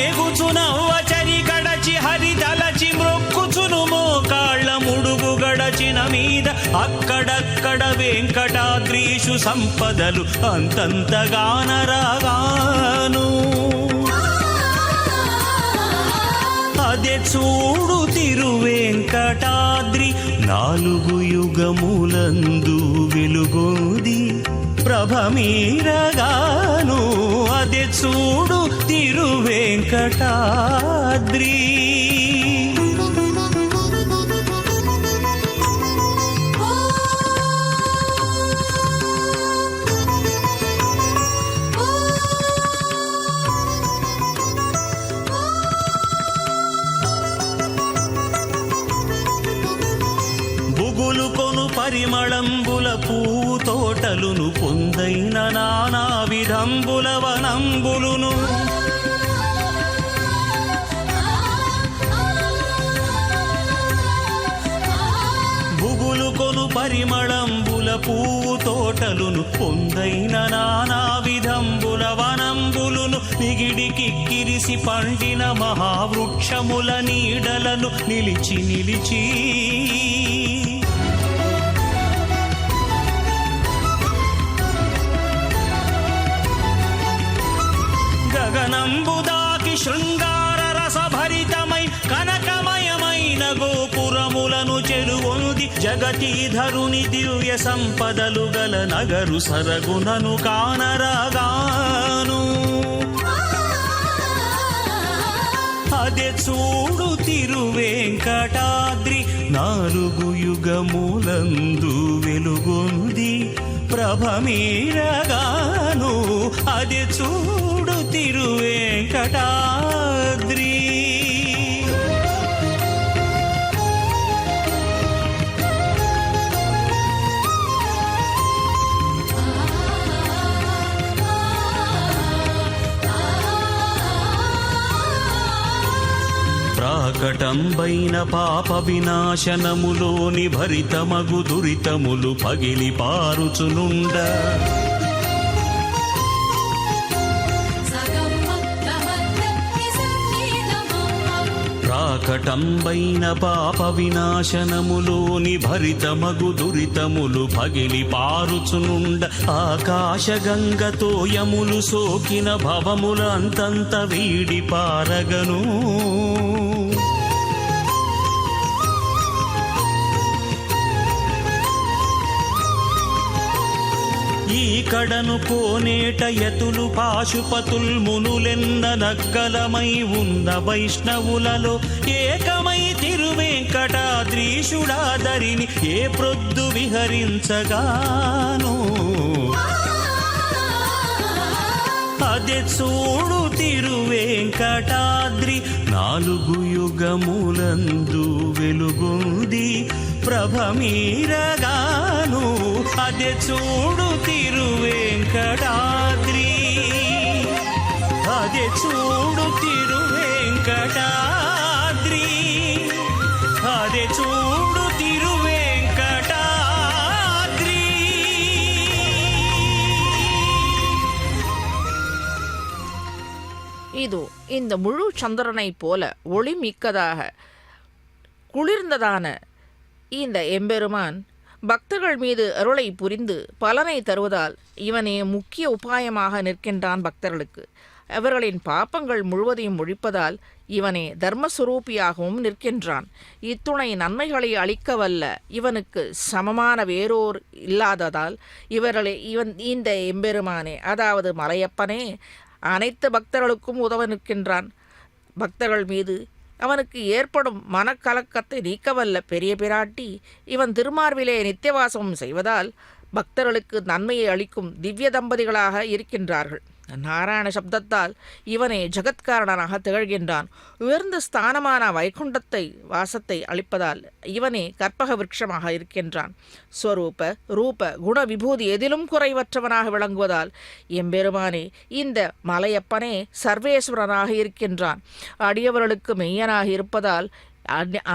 చక్కనేగుచునవ్వచరి గడచి హరిదలచి మ్రొక్కుచును మోకాళ్ళ ముడుగు గడచిన మీద అక్కడక్కడ వెంకటాద్రీషు సంపదలు అంతంతగానరాగాను అదే చూడు తిరువేంకటాద్రి 4 యుగములందు వెలుగొంది ప్రభమీరగాను అదే చూడు తిరువేంకటాద్రి బుగులుకొను పరిమళంబుల పువ్వు తోటలును పొందైన నానా విధంబుల వనంబులును బుగులుకొను పరిమళంబుల పువ్వు తోటలును పొందైన నానా విధంబుల వనంబులును నిగిడికిక్కిరిసి పండిన మహావృక్షముల నీడలను నిలిచి నిలిచి శృంగార రసభరితమై కనకమయమైన గోపురములను చెరువొంది జగతీధరుని దివ్య సంపదలు గల నగరు సరగునను కానరాగాను. అదే చూడు తిరువేంకటాద్రి 4 యుగములందు వెలుగొంది ప్రభమీరగాను. అదే చూడు తిరువేంకటాద్రి. ప్రాకటంబైన పాప వినాశనములోని భరితమగు దురితములు పగిలి పారుచునుండ. ప్రాకటంబైన పాప వినాశనములోని భరితమగు దురితములు పగిలి పారుచునుండ. ఆకాశగంగతో యములు సోకిన భవముల అంతంత వీడి పారగను. ఈ కడను కోనేట యతులు పాశుపతుల్ మునులెన్న నగ్గలమై ఉన్న వైష్ణవులలో ఏకమై తిరువేంకటాద్రీషుడాదరిని ఏ ప్రొద్దు విహరించగాను. అదే చూడు తిరువేంకటాద్రి 4 యుగములందు వెలుగొంది ప్రభమీరగాను. అదే చూడు తిరువేంకటాద్రి. అదే చూడు తిరువేంకటాద్రి. అదే చూడు తిరువేంకటాద్రి. இது இந்த முழு சந்திரனை போல ஒளிமிக்கதாக குளிர்ந்ததான இந்த எம்பெருமான் பக்தர்கள் மீது அருளை புரிந்து பலனை தருவதால் இவனே முக்கிய உபாயமாக நிற்கின்றான் பக்தர்களுக்கு. அவர்களின் பாப்பங்கள் முழுவதையும் ஒழிப்பதால் இவனே தர்மஸ்வரூபியாகவும் நிற்கின்றான். இத்துணை நன்மைகளை அளிக்க வல்ல இவனுக்கு சமமான வேறோர் இல்லாததால் இந்த எம்பெருமானே, அதாவது மலையப்பனே, அனைத்து பக்தர்களுக்கும் உதவ நிற்கின்றான். பக்தர்கள் மீது அவனுக்கு ஏற்படும் மனக்கலக்கத்தை நீக்கவல்ல பெரிய பிராட்டி இவன் திருமார்பிலே நித்தியவாசமும் செய்வதால் பக்தர்களுக்கு நன்மையை அளிக்கும் திவ்ய தம்பதிகளாக இருக்கின்றார்கள். நாராயண சப்தத்தால் இவனே ஜகத்காரணனாக திகழ்கின்றான். உயர்ந்த ஸ்தானமான வைகுண்டத்தை வாசத்தை அளிப்பதால் இவனே கற்பக விருட்சமாக இருக்கின்றான். ஸ்வரூப ரூப குண விபூதி எதிலும் குறைவற்றவனாக விளங்குவதால் எம்பெருமானே இந்த மலையப்பனே சர்வேஸ்வரனாக இருக்கின்றான். அடியவர்களுக்கு மெய்யனாக இருப்பதால்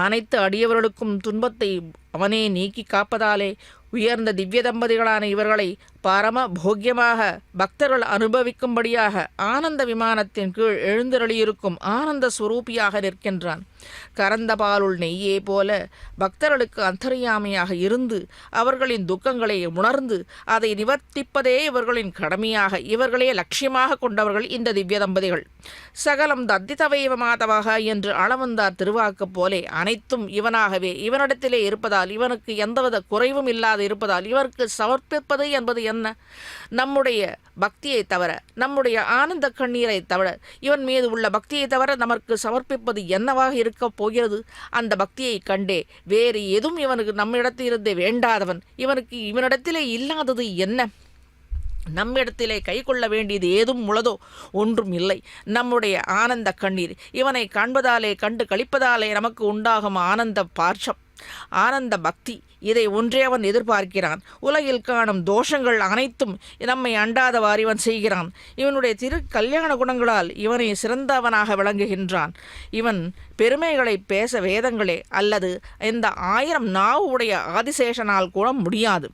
அனைத்து அடியவர்களுக்கும் துன்பத்தை அவனே நீக்கி காப்பதாலே உயர்ந்த திவ்ய தம்பதிகளான இவர்களை பரம போக்கியமாக பக்தர்கள் அனுபவிக்கும்படியாக ஆனந்த விமானத்தின் கீழ் எழுந்தருளியிருக்கும் ஆனந்த ஸ்வரூபியாக நிற்கின்றான். கறந்த பாலுள் நெய்யே போல பக்தர்களுக்கு அந்தர்யாமியாக இருந்து அவர்களின் துக்கங்களை உணர்ந்து அதை நிவர்த்திப்பதே இவர்களின் கடமையாக இவர்களே லட்சியமாக கொண்டவர்கள் இந்த திவ்ய தம்பதிகள். சகலம் தத்திதவைவ மாதவாக என்று அளவந்தார் திருவாக்கு போலே அனைத்தும் இவனாகவே இவனிடத்திலே இருப்பதால் இவனுக்கு எந்தவித குறைவும் இல்லாது இருப்பதால் இவருக்கு சமர்ப்பிப்பது என்பது என்ன? நம்முடைய பக்தியை தவிர, நம்முடைய ஆனந்த கண்ணீரை தவிர, இவன் மீது உள்ள பக்தியை தவிர நமக்கு சமர்ப்பிப்பது என்னவாக இருக்கப் போகிறது? அந்த பக்தியை கண்டே வேறு எதுவும் இவனுக்கு நம்மிடத்திலிருந்தே வேண்டாதவன். இவனிடத்திலே இல்லாதது என்ன? நம்மிடத்திலே கை கொள்ள வேண்டியது ஏதும் உள்ளதோ? ஒன்றும் இல்லை. நம்முடைய ஆனந்த கண்ணீர் இவனை காண்பதாலே கண்டு கழிப்பதாலே நமக்கு உண்டாகும் ஆனந்த பார்ஷம், ஆனந்த பக்தி, இதை ஒன்றே அவன் எதிர்பார்க்கிறான். உலகில் காணும் தோஷங்கள் அனைத்தும் நம்மை அண்டாதவாறு இவன் செய்கிறான். இவனுடைய திரு கல்யாண குணங்களால் இவனை சிறந்தவனாக விளங்குகின்றான். இவன் பெருமைகளை பேச வேதங்களே அல்லது இந்த 1000 நாவு உடைய ஆதிசேஷனால் கூட முடியாது.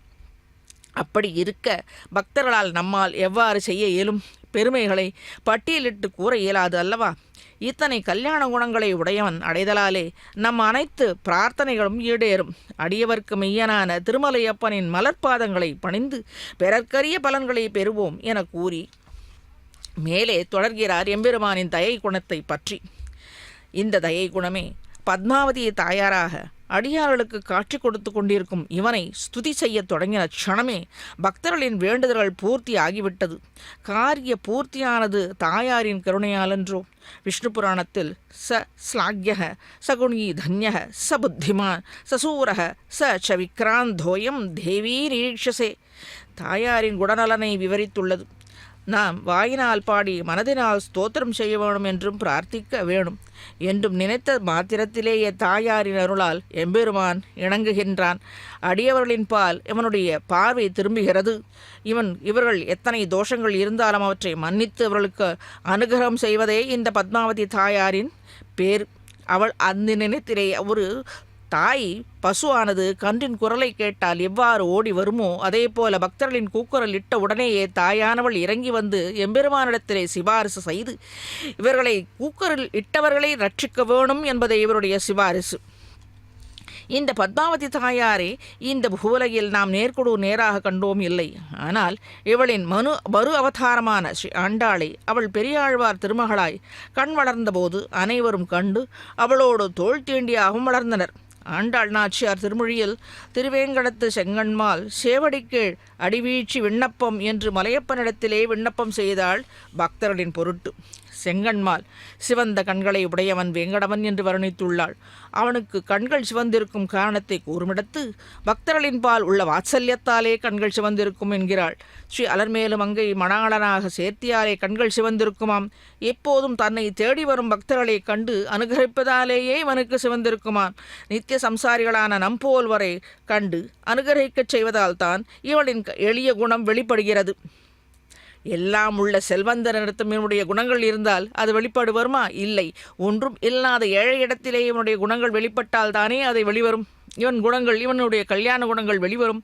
அப்படி இருக்க பக்தர்களால் நம்மால் எவ்வாறு செய்ய இயலும்? பெருமைகளை பட்டியலிட்டு கூற இயலாது அல்லவா? இத்தனை கல்யாண குணங்களை உடையவன் அடைதலாலே நம் அனைத்து பிரார்த்தனைகளும் ஈடேறும். அடியவர்க்கு மெய்யனான திருமலையப்பனின் மலர்பாதங்களை பணிந்து பிறர்க்கரிய பலன்களை பெறுவோம் என கூறி மேலே தொடர்கிறார் எம்பெருமானின் தயை குணத்தை பற்றி. இந்த தயை குணமே பத்மாவதி தாயாராக அடியார்களுக்கு காட்சி கொடுத்து கொண்டிருக்கும் இவனை ஸ்துதி செய்ய தொடங்கின க்ஷணமே பக்தர்களின் வேண்டுதல்கள் பூர்த்தி ஆகிவிட்டது. காரிய பூர்த்தியானது தாயாரின் கருணையாலன்றோ? விஷ்ணு புராணத்தில் ச ஸ்லாக்யக சகுணீ தன்யக ச புத்திமான் சசூரக ச ச விக்ராந்தோயம் தேவீ நிரீட்சசே தாயாரின் குணநலனை விவரித்துள்ளது. நாம் வாயினால் பாடி மனதினால் ஸ்தோத்திரம் செய்ய வேணும் என்றும் பிரார்த்திக்க வேணும் என்றும் நினைத்த மாத்திரத்திலேயே தாயாரின் அருளால் எம்பெருமான் இணங்குகின்றான். அடியவர்களின் பால் இவனுடைய பார்வை திரும்புகிறது. இவர்கள் எத்தனை தோஷங்கள் இருந்தாலும் அவற்றை மன்னித்து அவர்களுக்கு அனுகிரகம் செய்வதே இந்த பத்மாவதி தாயாரின் பேர். அவள் அந்த நினைத்திலே ஒரு தாய் பசுவானது கன்றின் குரலை கேட்டால் எவ்வாறு ஓடி வருமோ அதே போல பக்தர்களின் கூக்குரல் இட்ட உடனேயே தாயானவள் இறங்கி வந்து எம்பெருமானிடத்திலே சிபாரிசு செய்து இவர்களை கூக்குரல் இட்டவர்களை ரட்சிக்க வேணும் என்பதை இவருடைய சிபாரிசு. இந்த பத்மாவதி தாயாரே இந்த பூலகில் நாம் நேராக கண்டோம் இல்லை. ஆனால் இவளின் மறு அவதாரமான ஸ்ரீ ஆண்டாளை அவள் பெரியாழ்வார் திருமகளாய் கண் வளர்ந்தபோது அனைவரும் கண்டு அவளோடு தோள் தீண்டியாகவும் வளர்ந்தனர். ஆண்டாள் நாச்சியார் திருமொழியில் திருவேங்கடத்து செங்கண்மால் சேவடிக்கீழ் அடிவீழ்ச்சி விண்ணப்பம் என்று மலையப்பனிடத்திலே விண்ணப்பம் செய்தாள் பக்தர்களின் பொருட்டு. செங்கண்மால் சிவந்த கண்களை உடையவன் வேங்கடவன் என்று வர்ணித்துள்ளாள். அவனுக்கு கண்கள் சிவந்திருக்கும் காரணத்தை கூறுமிடத்து பக்தர்களின் பால் உள்ள வாத்சல்யத்தாலே கண்கள் சிவந்திருக்கும் என்கிறாள். ஸ்ரீ அலர்மேலு மங்கை மணாளனாக சேர்த்தியாலே கண்கள் சிவந்திருக்குமாம். எப்போதும் தன்னை தேடி வரும் பக்தர்களை கண்டு அனுகிரகிப்பதாலேயே இவனுக்கு சிவந்திருக்குமாம். நித்திய சம்சாரிகளான நம்போல் வரை கண்டு அனுகிரகிக்கச் செய்வதால் தான் இவளின் எளிய குணம் வெளிப்படுகிறது. எல்லாம் உள்ள செல்வந்தனிடத்தும் இவனுடைய குணங்கள் இருந்தால் அது வெளிப்பாடு வருமா? இல்லை. ஒன்றும் இல்லாத ஏழை இடத்திலே இவனுடைய குணங்கள் வெளிப்பட்டால் தானே அதை வெளிவரும். இவனுடைய கல்யாண குணங்கள் வெளிவரும்.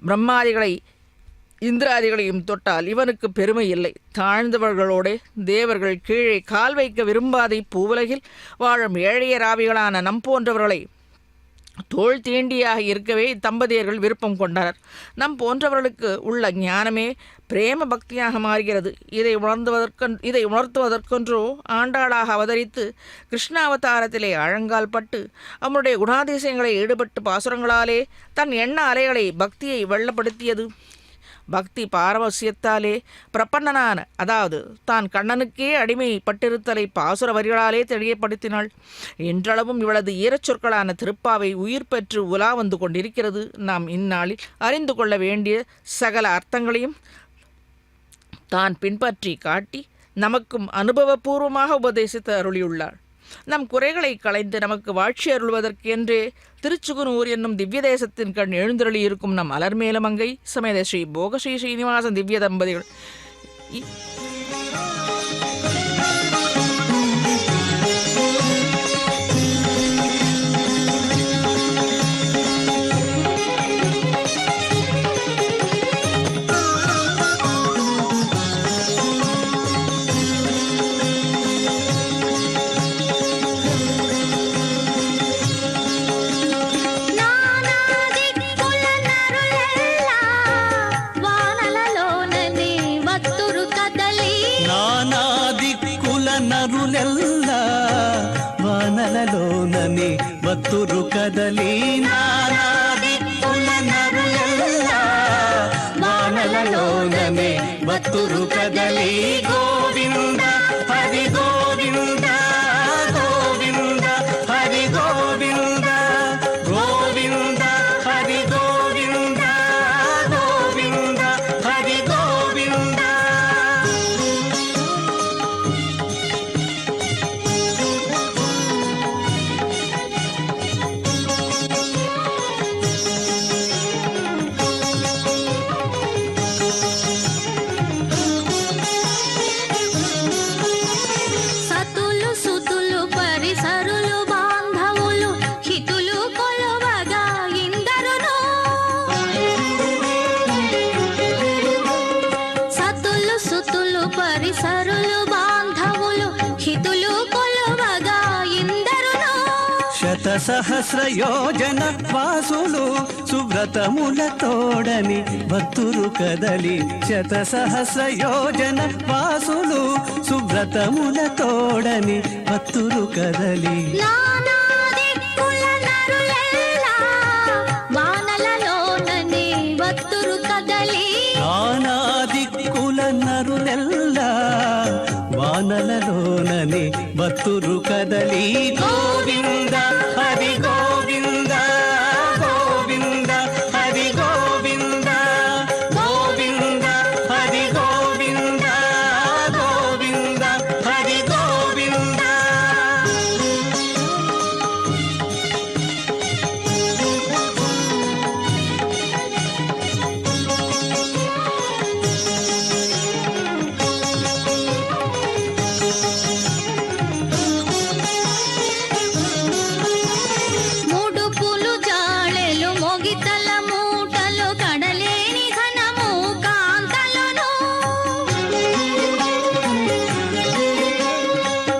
பிரம்மாதிகளை இந்திராதிகளையும் தொட்டால் இவனுக்கு பெருமை இல்லை. தாழ்ந்தவர்களோடு தேவர்கள் கீழே கால் வைக்க விரும்பாதை பூவுலகில் வாழும் ஏழையராவிகளான நம் போன்றவர்களை தோள் தீண்டியாக இருக்கவே தம்பதியர்கள் விருப்பம் கொண்டனர். நம் போன்றவர்களுக்கு உள்ள ஞானமே பிரேம பக்தியாக மாறுகிறது. இதை உணர்த்துவதற்கென்றோ ஆண்டாளாக அவதரித்து கிருஷ்ணாவதாரத்திலே ஆழங்கால் பட்டு அவனுடைய குணாதிசயங்களை ஈடுபட்டு பாசுரங்களாலே தன் எண்ண அலைகளை பக்தியை வெள்ளப்படுத்தியது. பக்தி பாரவசியத்தாலே பிரபன்னனான, அதாவது தான் கண்ணனுக்கே அடிமைப்பட்டிருத்தலை பாசுர வரிகளாலே தெளியப்படுத்தினாள். என்றளவும் இவளது ஈரச்சொற்களான திருப்பாவை உயிர் பெற்று உலா வந்து கொண்டிருக்கிறது. நாம் இந்நாளில் அறிந்து கொள்ள வேண்டிய சகல அர்த்தங்களையும் தான் பின்பற்றி காட்டி நமக்கும் அனுபவபூர்வமாக உபதேசித்து அருளியுள்ளாள். நம் குறைகளை களைந்து நமக்கு வாழ்ச்சி அருள்வதற்கென்றே திருச்சுகுனூர் என்னும் திவ்ய தேசத்தின் கண் எழுந்தருளி இருக்கும் நம் அலர்மேலமங்கை சமேத ஸ்ரீ போகஸ்ரீ ஸ்ரீனிவாசன் திவ்ய தம்பதிகள் వానలలోనని వత్తురు కదలి నానాది కుల నరులెల్ల వానలలోనని వత్తురు కదలి గోవింద హరి గోవింద గోవింద హరి గోవింద గోవింద హరి గోవింద గోవింద హరి గోవింద. శతసహస్రయోజన వాసులు సువ్రతములతోడని భక్తులు కదలి శతసహస్రయోజన వాసులు సువ్రతములతోడని భక్తులు కదలి నానా దిక్కుల నరులెల్లా వానలలోననే వత్తురు కదలి నానా దిక్కుల నరులెల్లా వానలలోనని భక్తులు కదలి గోవింద హరి గోవింద గోవింద హరి గోవింద గోవింద హరి గోవింద గోవింద హరి గోవింద ముడుపులు జాళెలు మొగితల మూటలు కడలేని ఘనము కాంతలను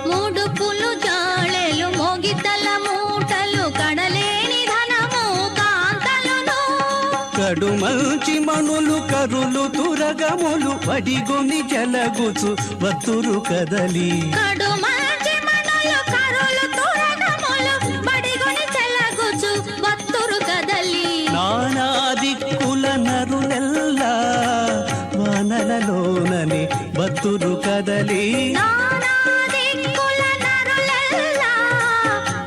ముడుపులు జాళెలు మొగితల మూటలు కడలేని ఘనము కాంతలను కడుమంచి మణులు కరులు తురగములు వడిగొని జలగుచు వత్తురు కదలి కడు మంచి మనలు కరులు తురగములు బడిగొని చెలగుచు వత్తురు కదలి నానా దిక్కుల నరులెల్లా వానలలోనని వత్తురు కదలి నానా దిక్కుల నరులెల్లా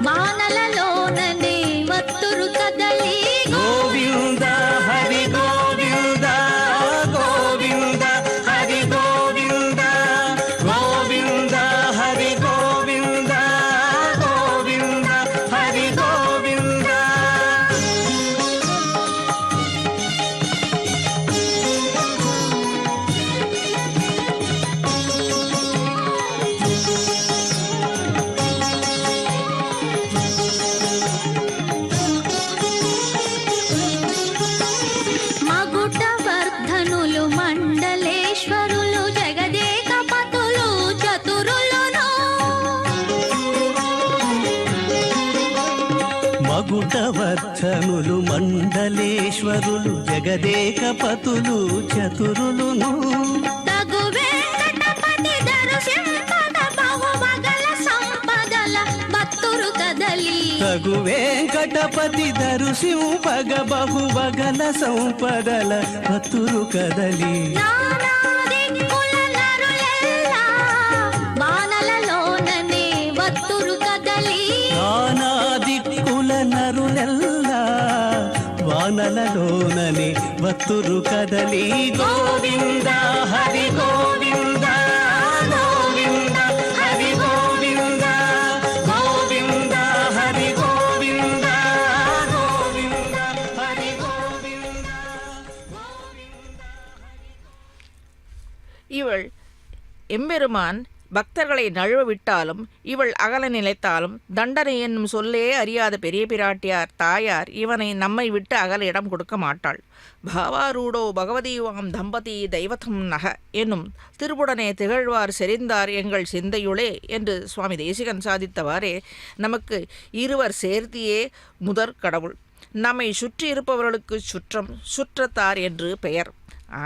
వానలలోననే వత్తురు కదలి గోవింద హరి గోవింద గోవింద హరి గోవింద గోవింద హరి గోవింద గోవింద హరి గోవింద మగుట వర్ధనులు మండలేశ్వరులు జగదేకపతులు చతురులను మగుటవర్ధనులు మండలేశ్వరులు జగదేకపతులు చతురులును తగు వెంకటపతి దర్శింపద బహువగల సంపదల భక్తురు కదలి తగు వెంకటపతి దరుసింపగ బహువగల సంపదల భక్తురు కదలి నానా దిక్కుల నరులెల్లా వానలలోననే వత్తురు కదలి నానా దిక్కుల నరులెల్లా వానలలోనని వత్తురు కదలి గోవింద హరి గోవింద గోవింద హరి గోవింద గోవింద హరి గోవింద గోవింద హరి గోవింద இவள் எம்பெருமான் பக்தர்களை நழுவ விட்டாலும் இவள் அகல நிலைத்தாலும் தண்டனை என்னும் சொல்லே அறியாத பெரிய பிராட்டியார் தாயார் இவனை நம்மை விட்டு அகல இடம் கொடுக்க மாட்டாள். பாவாரூடோ பகவதீவாம் தம்பதி தெய்வத்தம் நக என்னும் திருவுடனே திகழ்வார் செறிந்தார் எங்கள் சிந்தையுளே என்று சுவாமி தேசிகன் சாதித்தவாறே நமக்கு இருவர் சேர்த்தியே முதற் கடவுள். நம்மை சுற்றி இருப்பவர்களுக்கு சுற்றம் சுற்றத்தார் என்று பெயர்.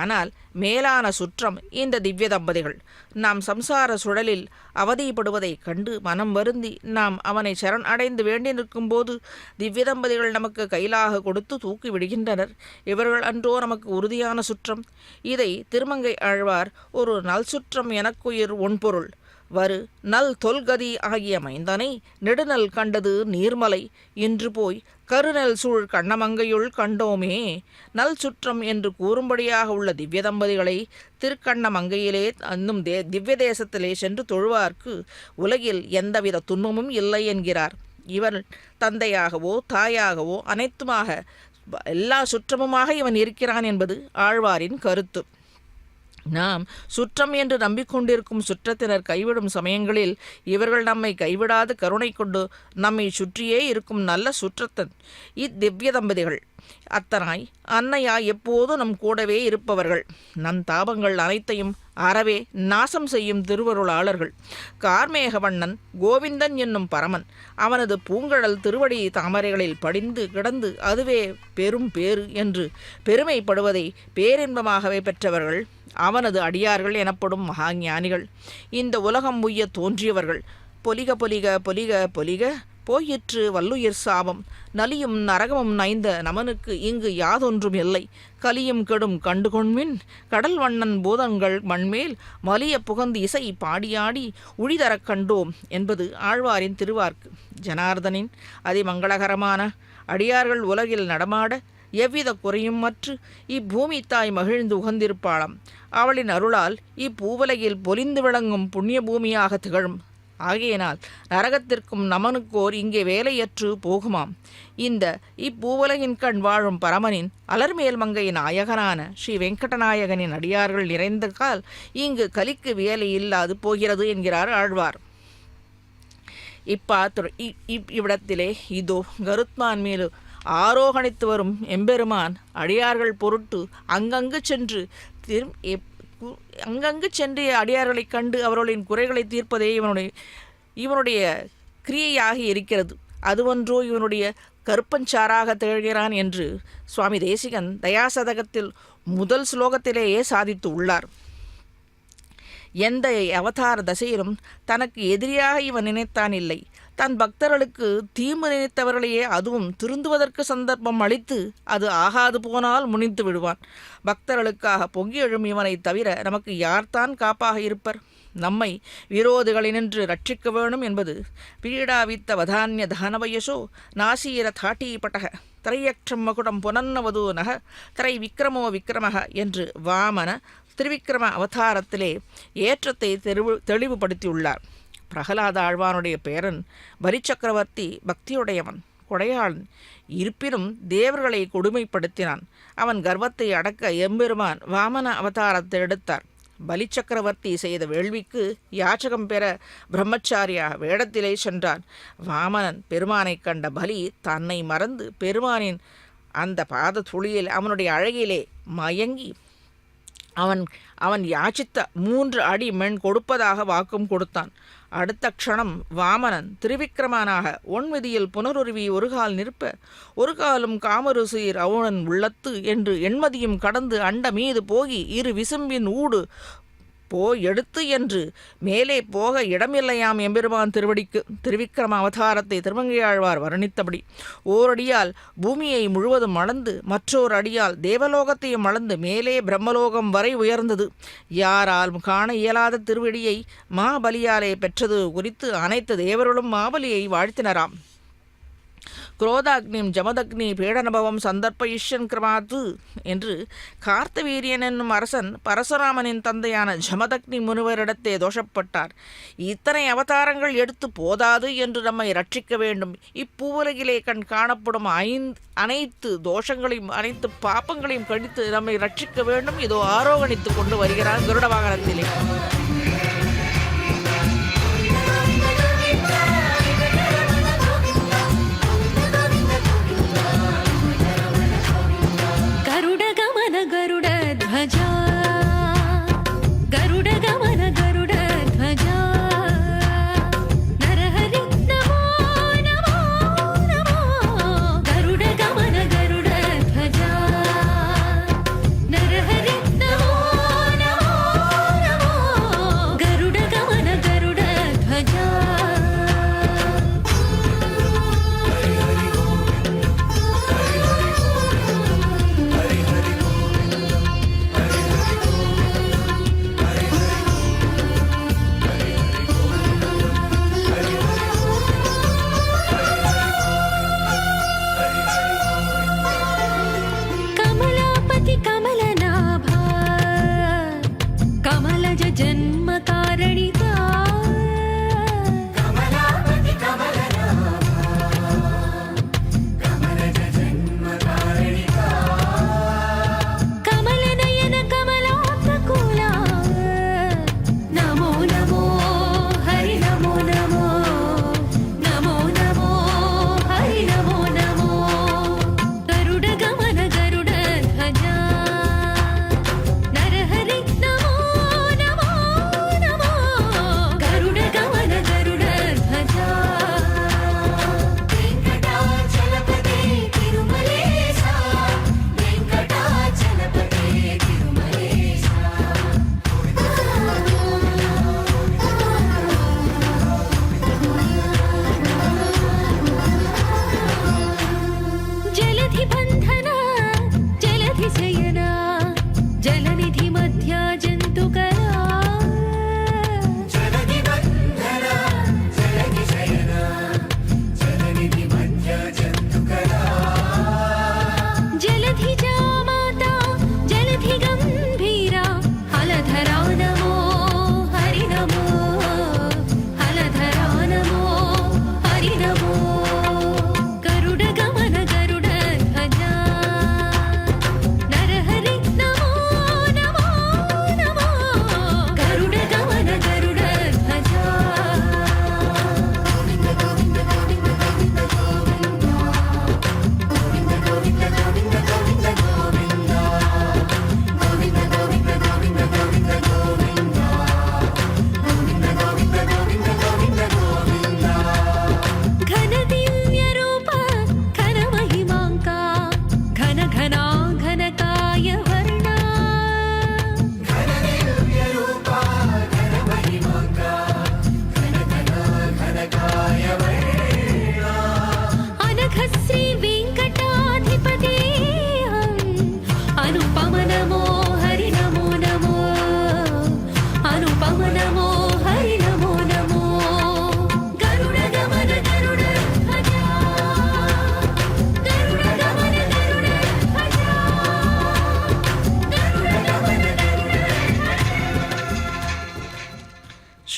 ஆனால் மேலான சுற்றம் இந்த திவ்ய தம்பதிகள். நாம் சம்சார சுழலில் அவதிப்படுவதைக் கண்டு மனம் வருந்தி நாம் அவனை சரண் அடைந்து வேண்டி நிற்கும்போது திவ்ய தம்பதிகள் நமக்கு கையிலாக கொடுத்து தூக்கி விடுகின்றனர். இவர்கள் அன்றோ நமக்கு உறுதியான சுற்றம். இதை திருமங்கை ஆழ்வார் ஒரு நல் சுற்றம் எனக்குயிர் ஒன்பொருள் வரு நல் தொல்கதி ஆகிய மைந்தனை நெடுநல் கண்டது நீர்மலை இன்று போய் கருநெல் சூழ் கண்ணமங்கையுள் கண்டோமே. நல் சுற்றம் என்று கூறும்படியாக உள்ள திவ்ய தம்பதிகளை திருக்கண்ணமங்கையிலே என்னும் திவ்ய தேசத்திலே சென்று தொழுவார்க்கு உலகில் எந்தவித துன்பமும் இல்லை என்கிறார். இவன் தந்தையாகவோ தாயாகவோ அனைத்துமாக எல்லா சுற்றமுமாக இவன் இருக்கிறான் என்பது ஆழ்வாரின் கருத்து. நாம் சுற்றம் என்று நம்பிக்கொண்டிருக்கும் சுற்றத்தினர் கைவிடும் சமயங்களில் இவர்கள் நம்மை கைவிடாது கருணை கொண்டு நம்மை சுற்றியே இருக்கும் நல்ல சுற்றத்தன் இத்திவ்ய தம்பதிகள். அத்தனாய் அன்னையாய் எப்போதும் நம் கூடவே இருப்பவர்கள். நம் தாபங்கள் அனைத்தையும் அறவே நாசம் செய்யும் திருவருளாளர்கள். கார்மேகவண்ணன் கோவிந்தன் என்னும் பரமன் அவனது பூங்கழல் திருவடி தாமரைகளில் படிந்து கிடந்து அதுவே பெரும் பேறு என்று பெருமைப்படுவதை பேரின்பமாகவே பெற்றவர்கள் அவனது அடியார்கள் எனப்படும் மகாஞானிகள். இந்த உலகம் உய்ய தோன்றியவர்கள். பொலிக பொலிக பொலிக பொலிக போயிற்று வல்லுயிர் சாபம், நலியும் நரகமும் நைந்த நமனுக்கு இங்கு யாதொன்றும் இல்லை, கலியும் கெடும் கண்டுகொண்மின் கடல் வண்ணன் பூதங்கள் மண்மேல் மலிய புகந்து இசை பாடியாடி உழிதரக் கண்டோம் என்பது ஆழ்வாரின் திருவார்க்கு. ஜனார்தனின் அதிமங்களகரமான அடியார்கள் உலகில் நடமாட எவ்வித குறையும் மற்று இப்பூமி தாய் மகிழ்ந்து உகந்திருப்பாளாம். அவளின் அருளால் இப்பூவுலகில் பொலிந்து விளங்கும் புண்ணிய பூமியாக திகழும். ஆகையினால் நரகத்திற்கும் நமனுக்கோர் இங்கே வேலையற்று போகுமாம். இந்த இப்பூவுலகின் கண் வாழும் பரமனின் அலர்மேல் மங்கை நாயகனான ஸ்ரீ வெங்கடநாயகனின் அடியார்கள் நிறைந்த கால் இங்கு கலிக்கு வேலை இல்லாது போகிறது என்கிறார் ஆழ்வார். இவ்விடத்திலே இதோ கருத்மான் மேலு ஆரோகணித்து வரும் எம்பெருமான் அடியார்கள் பொருட்டு அங்கங்கு சென்று அடியார்களைக் கண்டு அவர்களின் குறைகளை தீர்ப்பதே இவனுடைய கிரியையாக இருக்கிறது. அதுவன்றோ இவனுடைய கருப்பஞ்சாராக திகழ்கிறான் என்று சுவாமி தேசிகன் தயாசதகத்தில் முதல் ஸ்லோகத்திலேயே சாதித்து உள்ளார். எந்த அவதார தசையிலும் தனக்கு எதிரியாக இவன் நினைத்தான் இல்லை. தன் பக்தர்களுக்கு தீம்பு நினைத்தவர்களையே அதுவும் திருந்துவதற்கு சந்தர்ப்பம் அளித்து அது ஆகாது போனால் முனித்து விடுவான். பக்தர்களுக்காக பொங்கி எழும் இவனை தவிர நமக்கு யார்தான் காப்பாக இருப்பர்? நம்மை விரோதிகளினின்று ரட்சிக்க வேணும் என்பது பீடாவித்த வதான்ய தானவயசோ நாசீர தாட்டீ பட்டக திரையக்ஷம் மகுடம் புனன்னவது நக திரை விக்ரமோ விக்ரமக என்று வாமன திருவிக்கிரம அவதாரத்திலே ஏற்றத்தை தெளிவுபடுத்தியுள்ளார். பிரகலாத ஆழ்வானுடைய பேரன் பலிச்சக்கரவர்த்தி பக்தியுடையவன், கொடையாளன். இருப்பினும் தேவர்களை கொடுமைப்படுத்தினான். அவன் கர்வத்தை அடக்க எம்பெருமான் வாமன அவதாரத்தை எடுத்தார். பலிச்சக்கரவர்த்தி செய்த வேள்விக்கு யாச்சகம் பெற பிரம்மச்சாரியாக வேடத்திலே சென்றான். வாமனன் பெருமானை கண்ட பலி தன்னை மறந்து பெருமானின் அந்த பாத துளியில் அவனுடைய அழகிலே மயங்கி அவன் யாச்சித்த 3 அடி மென் கொடுப்பதாக வாக்கும் கொடுத்தான். அடுத்த க்ஷணம் வாமனன் திருவிக்கிரமனாக ஒன்விதியில் புனருருவி ஒரு கால் நிற்ப ஒரு காலும் காமருசீர் அவுணன் உள்ளத்து என்று எண்மதியும் கடந்து அண்ட மீது போகி இரு விசும்பின் ஊடு எடுத்து என்று மேலே போக இடமில்லையாம் எம்பெருமான் திருவடிக்கு. திருவிக்கிரம அவதாரத்தை திருமங்கையாழ்வார் வர்ணித்தபடி ஓரடியால் பூமியை முழுவதும் அளந்து மற்றொரு அடியால் தேவலோகத்தையும் அளந்து மேலே பிரம்மலோகம் வரை உயர்ந்தது. யாரால் காண இயலாத திருவடியை மாபலியாலே பெற்றது குறித்து அனைத்து தேவர்களும் மாபலியை வாழ்த்தினராம். குரோதாக்னிம் ஜமதக்னி பீடனபவம் சந்தர்ப்பயிஷ்யன் கிரமாத்து என்று கார்த்தவீரியன் என்னும் அரசன் பரசுராமனின் தந்தையான ஜமதக்னி முனிவரிடத்தே தோஷப்பட்டார். இத்தனை அவதாரங்கள் எடுத்து போதாது என்று நம்மை ரட்சிக்க வேண்டும். இப்பூவுலகிலே கண் காணப்படும் அனைத்து தோஷங்களையும் அனைத்து பாப்பங்களையும் கடித்து நம்மை ரட்சிக்க வேண்டும். இதோ ஆரோகணித்து கொண்டு வருகிறார் கருட வாகனத்திலே.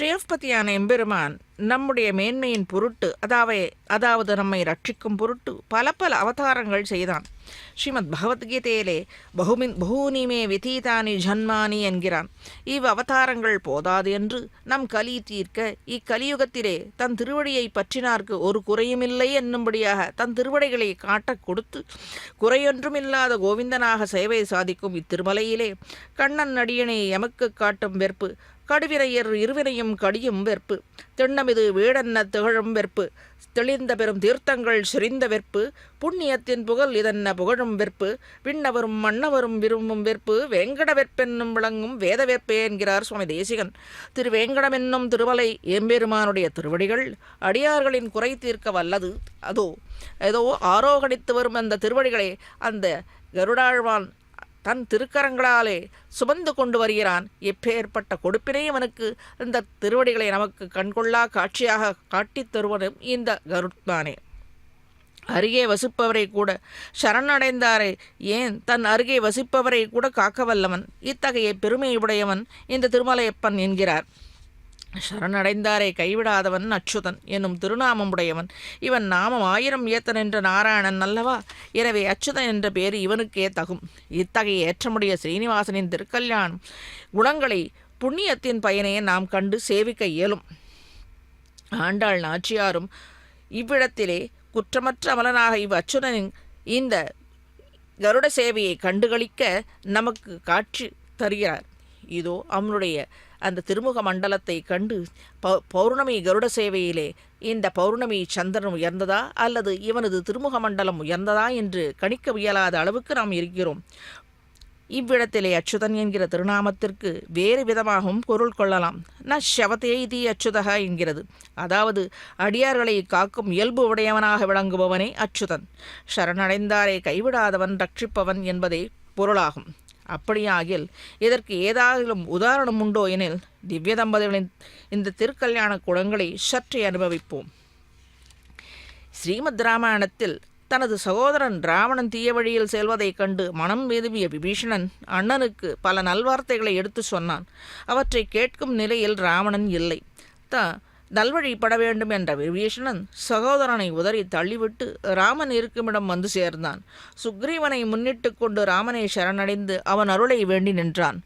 ஸ்ரீயப்பதியான எம்பெருமான் நம்முடைய மேன்மையின் பொருட்டு அதாவது நம்மை ரட்சிக்கும் பொருட்டு பல பல அவதாரங்கள் செய்தான். ஸ்ரீமத் பகவத்கீதையிலே பகூனிமே விதீதானி ஜன்மானி என்கிறான். அவதாரங்கள் போதாது என்று நம் கலி தீர்க்க இக்கலியுகத்திலே தன் திருவடியை பற்றினார்க்கு ஒரு குறையுமில்லை என்னும்படியாக தன் திருவடிகளை காட்டக் கொடுத்து குறையொன்றுமில்லாத கோவிந்தனாக சேவை சாதிக்கும் இத்திருமலையிலே கண்ணன் அடியனை எமக்கு காட்டும் வெற்பு கடுவினையர் இருவினையும் கடியும் வெற்பு திண்ணமிது வீடன்ன திகழும் வெற்பு தெளிந்த பெரும் தீர்த்தங்கள் செறிந்த வெற்பு புண்ணியத்தின் புகழ் இதென்ன புகழும் வெற்பு விண்ணவரும் மன்னவரும் விரும்பும் வெற்பு வேங்கட வெற்பென்னும் விளங்கும் வேத வெற்பே என்கிறார் சுவாமி தேசிகன். திருவேங்கடம் என்னும் திருமலை எம்பெருமானுடைய திருவடிகள் அடியார்களின் குறை தீர்க்க வல்லது. ஏதோ ஆரோகணித்து வரும் அந்த திருவடிகளை அந்த கருடாழ்வான் தன் திருக்கரங்களாலே சுமந்து கொண்டு வருகிறான். எப்பேற்பட்ட கொடுப்பினை அவனுக்கு இந்த திருவடிகளை நமக்கு கண்கொள்ளா காட்சியாக காட்டித் தருவனும் இந்த கருட்பானே. அருகே வசிப்பவரை கூட சரணடைந்தாரை ஏன் தன் அருகே வசிப்பவரை கூட காக்க வல்லவன் இத்தகைய பெருமையுடையவன் இந்த திருமலையப்பன் என்கிறார். சரணடைந்தாரை கைவிடாதவன் அச்சுதன் என்னும் திருநாமம் உடையவன். இவன் நாமம் 1000 ஏத்தன் என்ற நாராயணன் அல்லவா? எனவே அச்சுதன் என்ற பேர் இவனுக்கே தகும். இத்தகைய ஏற்றமுடைய ஸ்ரீனிவாசனின் திருக்கல்யாணம் குணங்களை புண்ணியத்தின் பயனையே நாம் கண்டு சேவிக்க இயலும். ஆண்டாள் நாச்சியாரும் இவ்விடத்திலே குற்றமற்ற அமலனாக அச்சுதனின் இந்த கருட சேவையை கண்டுகளிக்க நமக்கு காட்சி தருகிறார். இதோ அவனுடைய அந்த திருமுக மண்டலத்தை கண்டு பௌர்ணமி கருட சேவையிலே இந்த பௌர்ணமி சந்திரன் உயர்ந்ததா அல்லது இவனது திருமுக மண்டலம் உயர்ந்ததா என்று கணிக்க இயலாத அளவுக்கு நாம் இருக்கிறோம். இவ்விடத்திலே அச்சுதன் என்கிற திருநாமத்திற்கு வேறு விதமாகவும் பொருள் கொள்ளலாம். ஷவதே இது அச்சுதக என்கிறது. அதாவது அடியார்களை காக்கும் இயல்பு உடையவனாக விளங்குபவனே அச்சுதன். சரணடைந்தாரை கைவிடாதவன் ரட்சிப்பவன் என்பதே பொருளாகும். அப்படியாகில் இதற்கு ஏதாலும் உதாரணம் உண்டோ எனில் திவ்ய தம்பதிகளின் இந்த திருக்கல்யாண குணங்களை சற்றே அனுபவிப்போம். ஸ்ரீமத் ராமாயணத்தில் தனது சகோதரன் ராவணன் தீய வழியில் செல்வதைக் கண்டு மனம் விரும்பிய விபீஷணன் அண்ணனுக்கு பல நல்வார்த்தைகளை எடுத்து சொன்னான். அவற்றை கேட்கும் நிலையில் ராவணன் இல்லை. நல்வழிப்பட வேண்டும் என்ற விபீஷணன் சகோதரனை உதறி தள்ளிவிட்டு ராமன் இருக்குமிடம் வந்து சேர்ந்தான். சுக்ரீவனை முன்னிட்டு கொண்டு ராமனை சரணடைந்து அவன் அருளை வேண்டி நின்றான்.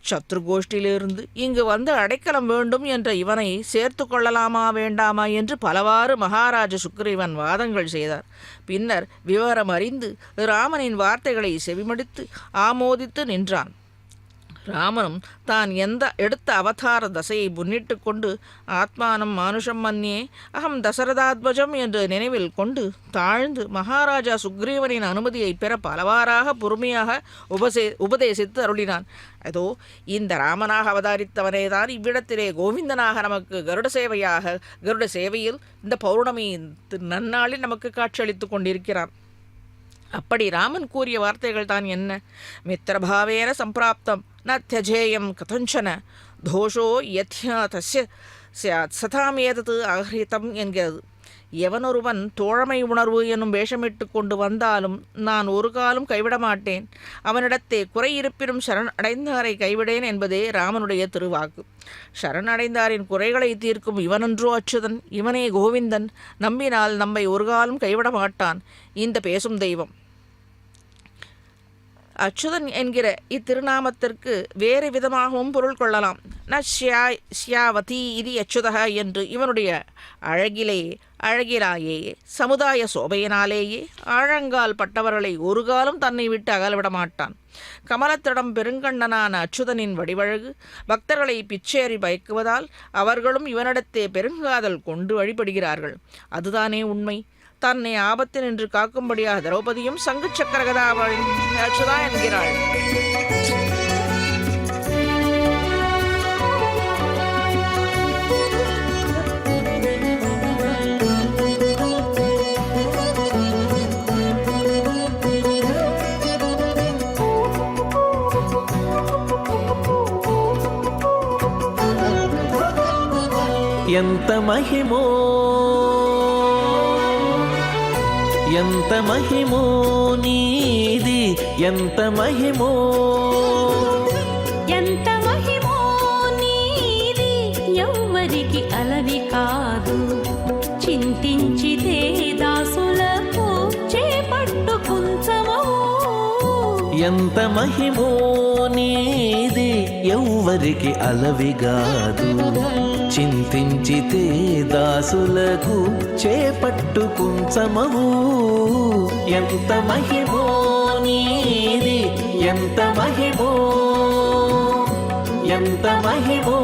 சத்ருகோஷ்டியிலிருந்து இங்கு வந்து அடைக்கலம் வேண்டும் என்ற இவனை சேர்த்து கொள்ளலாமா வேண்டாமா என்று பலவாறு மகாராஜ சுக்ரீவன் வாதங்கள் செய்தார். பின்னர் விவரம் அறிந்து ராமனின் வார்த்தைகளை செவிமடித்து ஆமோதித்து நின்றான். ராமனும் தான் எடுத்த அவதார தசையை முன்னிட்டு கொண்டு ஆத்மானம் மானுஷம் மன்னியே அகம் தசரதாத்மஜம் என்று நினைவில் கொண்டு தாழ்ந்து மகாராஜா சுக்ரீவனின் அனுமதியை பெற பலவாறாக பொறுமையாக உபதேசித்து அருளினான். அதோ இந்த ராமனாக அவதாரித்தவனேதான் இவ்விடத்திலே கோவிந்தனாக நமக்கு கருட சேவையில் இந்த பௌர்ணமி நன்னாளில் நமக்கு காட்சியளித்து கொண்டிருக்கிறான். அப்படி ராமன் கூறிய வார்த்தைகள் தான் என்ன? மித்திரபாவேன சம்பிராப்தம் ந தியஜேயம் கதஞ்சன தோஷோ யத்யா தஸ்ய ஸ்யாத் சதாமேதது ஆஹ்ரிதம் என்கிறது. எவனொருவன் தோழமை உணர்வு என்னும் வேஷமிட்டு கொண்டு வந்தாலும் நான் ஒரு காலம் கைவிட மாட்டேன். அவனிடத்தே குறை இருப்பினும் சரணடைந்தாரை கைவிடேன் என்பதே ராமனுடைய திருவாக்கு. சரணடைந்தாரின் குறைகளை தீர்க்கும் இவனன்றோ அச்சுதன், இவனே கோவிந்தன். நம்பினால் நம்மை ஒரு காலம் கைவிட மாட்டான் இந்த பேசும் தெய்வம். அச்சுதன் என்கிற இத்திருநாமத்திற்கு வேறு விதமாகவும் பொருள் கொள்ளலாம். ஷ்யாவதி இது அச்சுதக என்று இவனுடைய அழகிலாயே சமுதாய சோபையினாலேயே ஆழங்கால் பட்டவர்களை ஒரு காலம் தன்னை விட்டு அகலவிட மாட்டான். கமலத்திடம் பெருங்கண்ணனான அச்சுதனின் வடிவழகு பக்தர்களை பிச்சேறி பயக்குவதால் அவர்களும் இவனிடத்தே பெருங்காதல் கொண்டு வழிபடுகிறார்கள். அதுதானே உண்மை. தன்னை ஆபத்து நின்று காக்கும்படியாக திரௌபதியும் சங்கு சக்கர கதாபாணி அச்சுதா என்கிறாள். ఎంత మహిమో ఎంత మహిమో నీది ఎంత మహిమో ఎంత మహిమో నీది యౌవన ఎవ్వరికి అలవి కాదు. చింతించితే దాసులకు చేపట్టు కుంచమవు. ఎంత మహిమో నీది ఎవ్వరికి అలవిగాదు. చింతించితే దాసులకు చేపట్టు కుంచమవు. ఎంత మహిమో నీది, ఎంత మహిమో, ఎంత మహిమో.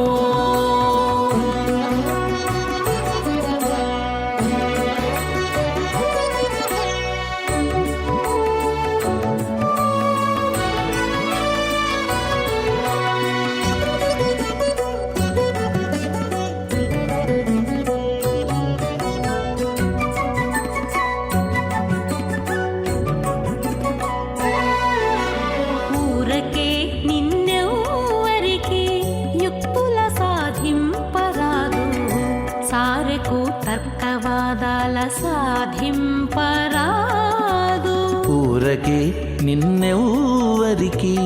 ఊరకే నిన్నెవ్వరికి యుక్తుల సాధింపరాదు. సారెకు తర్కవాదాల సాధింపరాదు. ఊరకే నిన్నెవ్వరికి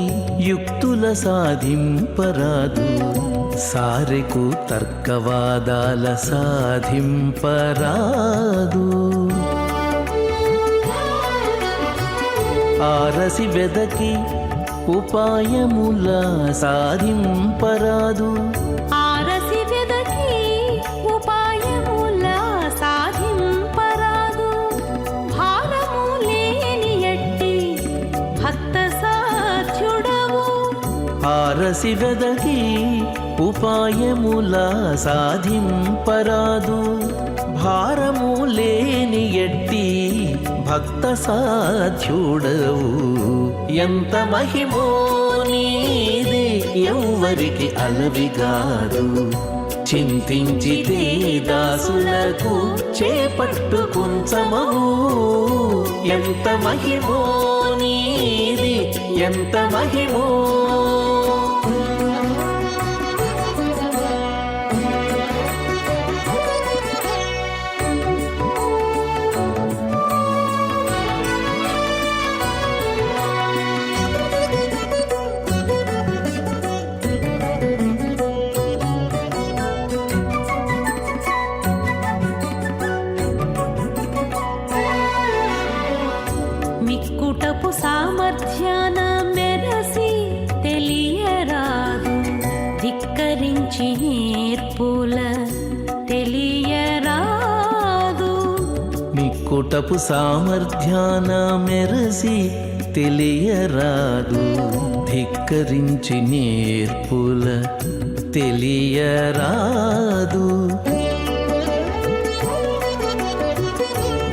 యుక్తుల సాధింపరాదు. సారెకు తర్కవాదాల సాధింపరాదు. ఆరసి వెదకి ఉపాయముల సాధింపరాదు. ఆరసి వెదకి ఉపాయముల సాధింపరాదు. భారము లేని ఎట్టి భక్త సాధ్యుడవు. ఆరసి వెదకి ఉపాయముల సాధింపరాదు. భారము లేని ఎట్టి భక్త సాధ్యుడవు. ఎంత మహిమో నీది ఎవ్వరికి అలవిగాదు. చింతించితే దాసులకు చేపట్టు కుంచమవు. ఎంత మహిమో నీది, ఎంత మహిమో. మిక్కుటపు సామర్థ్యాన మెరసి తెలియరాదు. ధిక్కరించి నేర్పుల తెలియరాదు. మిక్కుటపు సామర్థ్యాన మెరసి తెలియరాదు. ధిక్కరించి నేర్పుల తెలియరాదు.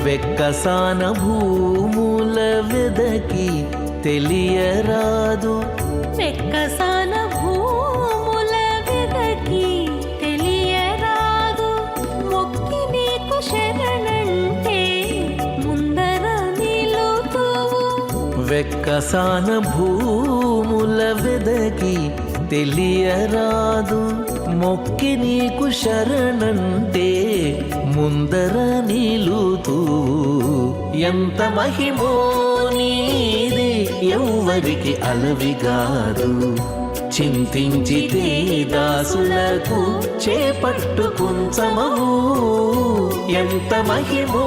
వెక్కసాన భూముల వెదకి తెలియరాదు. వెక్కసాన భూముల వెదకి తెలియరాదు. మొక్కి నీకు శరణంటే ముందర నిలుతువు. వెక్కసాన భూముల వెదకి తెలియరాదు. మొక్కి నీకు శరణంటే ముందర నిలుతూ. ఎంత మహిమో నీది ఎవ్వరికి అలవిగాదు. చింతించితే దాసులకు చేపట్టు కుంచమవు. ఎంత మహిమో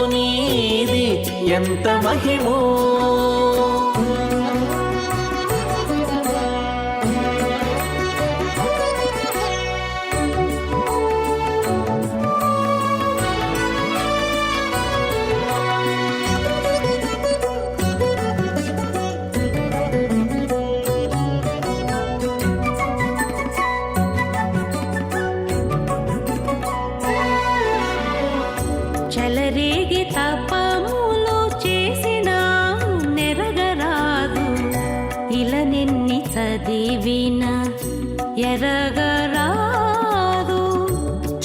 నీది, ఎంత మహిమో. చెలరేగి తపములు చేసిన నెరగరాదు. ఇలా నిన్ని చదివిన ఎరగరాదు.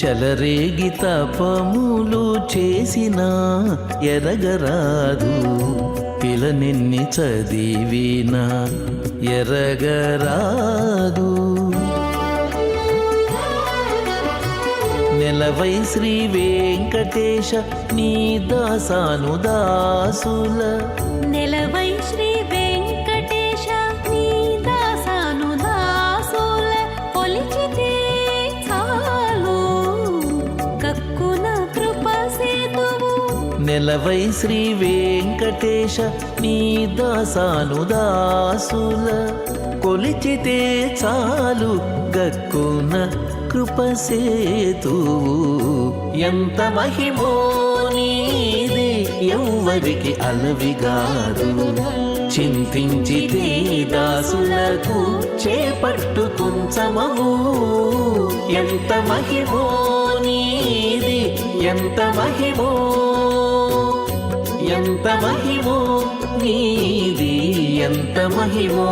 చెలరేగి తపములు చేసిన ఎరగరాదు. ఇలా నిన్ని చదివిన ఎరగరాదు. నెలవై శ్రీ వెంకటేశ నీ దాసాను దాసుల. నెలవై శ్రీ వెంకటేశ నీ దాసాను దాసుల. కొలిచితే చాలు నెలవై శ్రీ వెంకటేశ నీ దాసానుదాసుల కొలిచితే చాలు గక్కున కృపసేతువు ఎంత మహిమో నీది ఎవ్వరికి అలవిగాదు చింతించితే దాసులకు చేపట్టు కుంచమము ఎంత మహిమో నీది ఎంత మహిమో ఎంత మహిమో నీది ఎంత మహిమో.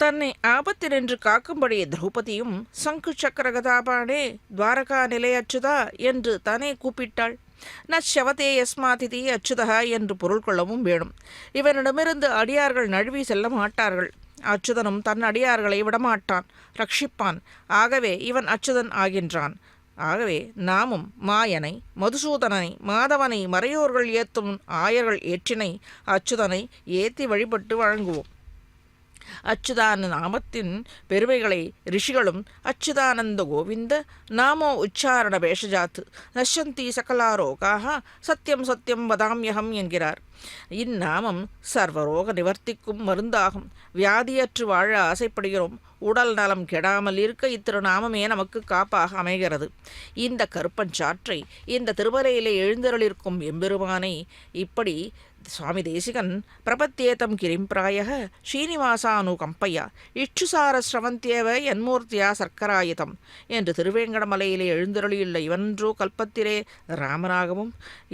தன்னை ஆபத்தினின்று காக்கும்படி திரௌபதியும் சங்கு சக்கர கதாபாடே துவாரகா நிலையச்சுதா என்று தானே கூப்பிட்டாள். நவதே யஸ்மாதிதி அச்சுதா என்று பொருள் கொள்ளவும் வேணும். இவனிடமிருந்து அடியார்கள் நழுவி செல்ல மாட்டார்கள். அச்சுதனும் தன் அடியார்களை விடமாட்டான், ரட்சிப்பான். ஆகவே இவன் அச்சுதன் ஆகின்றான். ஆகவே நாமும் மாயனை, மதுசூதனனை, மாதவனை, மறையோர்கள் ஏத்தும் ஆயர்கள் ஏற்றினை அச்சுதனை ஏத்தி வழிபட்டு வழங்குவோம். அச்சுதான நாமத்தின் பெருமைகளை ரிஷிகளும் அச்சுதானந்த கோவிந்த நாமோ உச்சாரண பேஷஜாத்து நஷ்யந்தி சகலாரோகாக சத்தியம் சத்தியம் வதாமியகம் என்கிறார். இந்நாமம் சர்வரோக நிவர்த்திக்கும் மருந்தாகும். வியாதியற்று வாழ ஆசைப்படுகிறோம். உடல் நலம் கெடாமல் இருக்க இத்திருநாமமே நமக்கு காப்பாக அமைகிறது. இந்த கருப்பஞ்சாற்றை இந்த திருமலையிலே எழுந்தருளிருக்கும் எம்பெருமானை இப்படி சுவாமி தேசிகன் பிரபத்தியேதம் கிரிம் பிராய ஸ்ரீனிவாசானுகம்பையா இச்சுசார ஸ்ரவந்தியவ என்மூர்த்தியா சர்க்கராயுதம் என்று திருவேங்கடமலையிலே எழுந்தருளியுள்ள இவன்றோ கல்பத்திலே ராமனாகவும்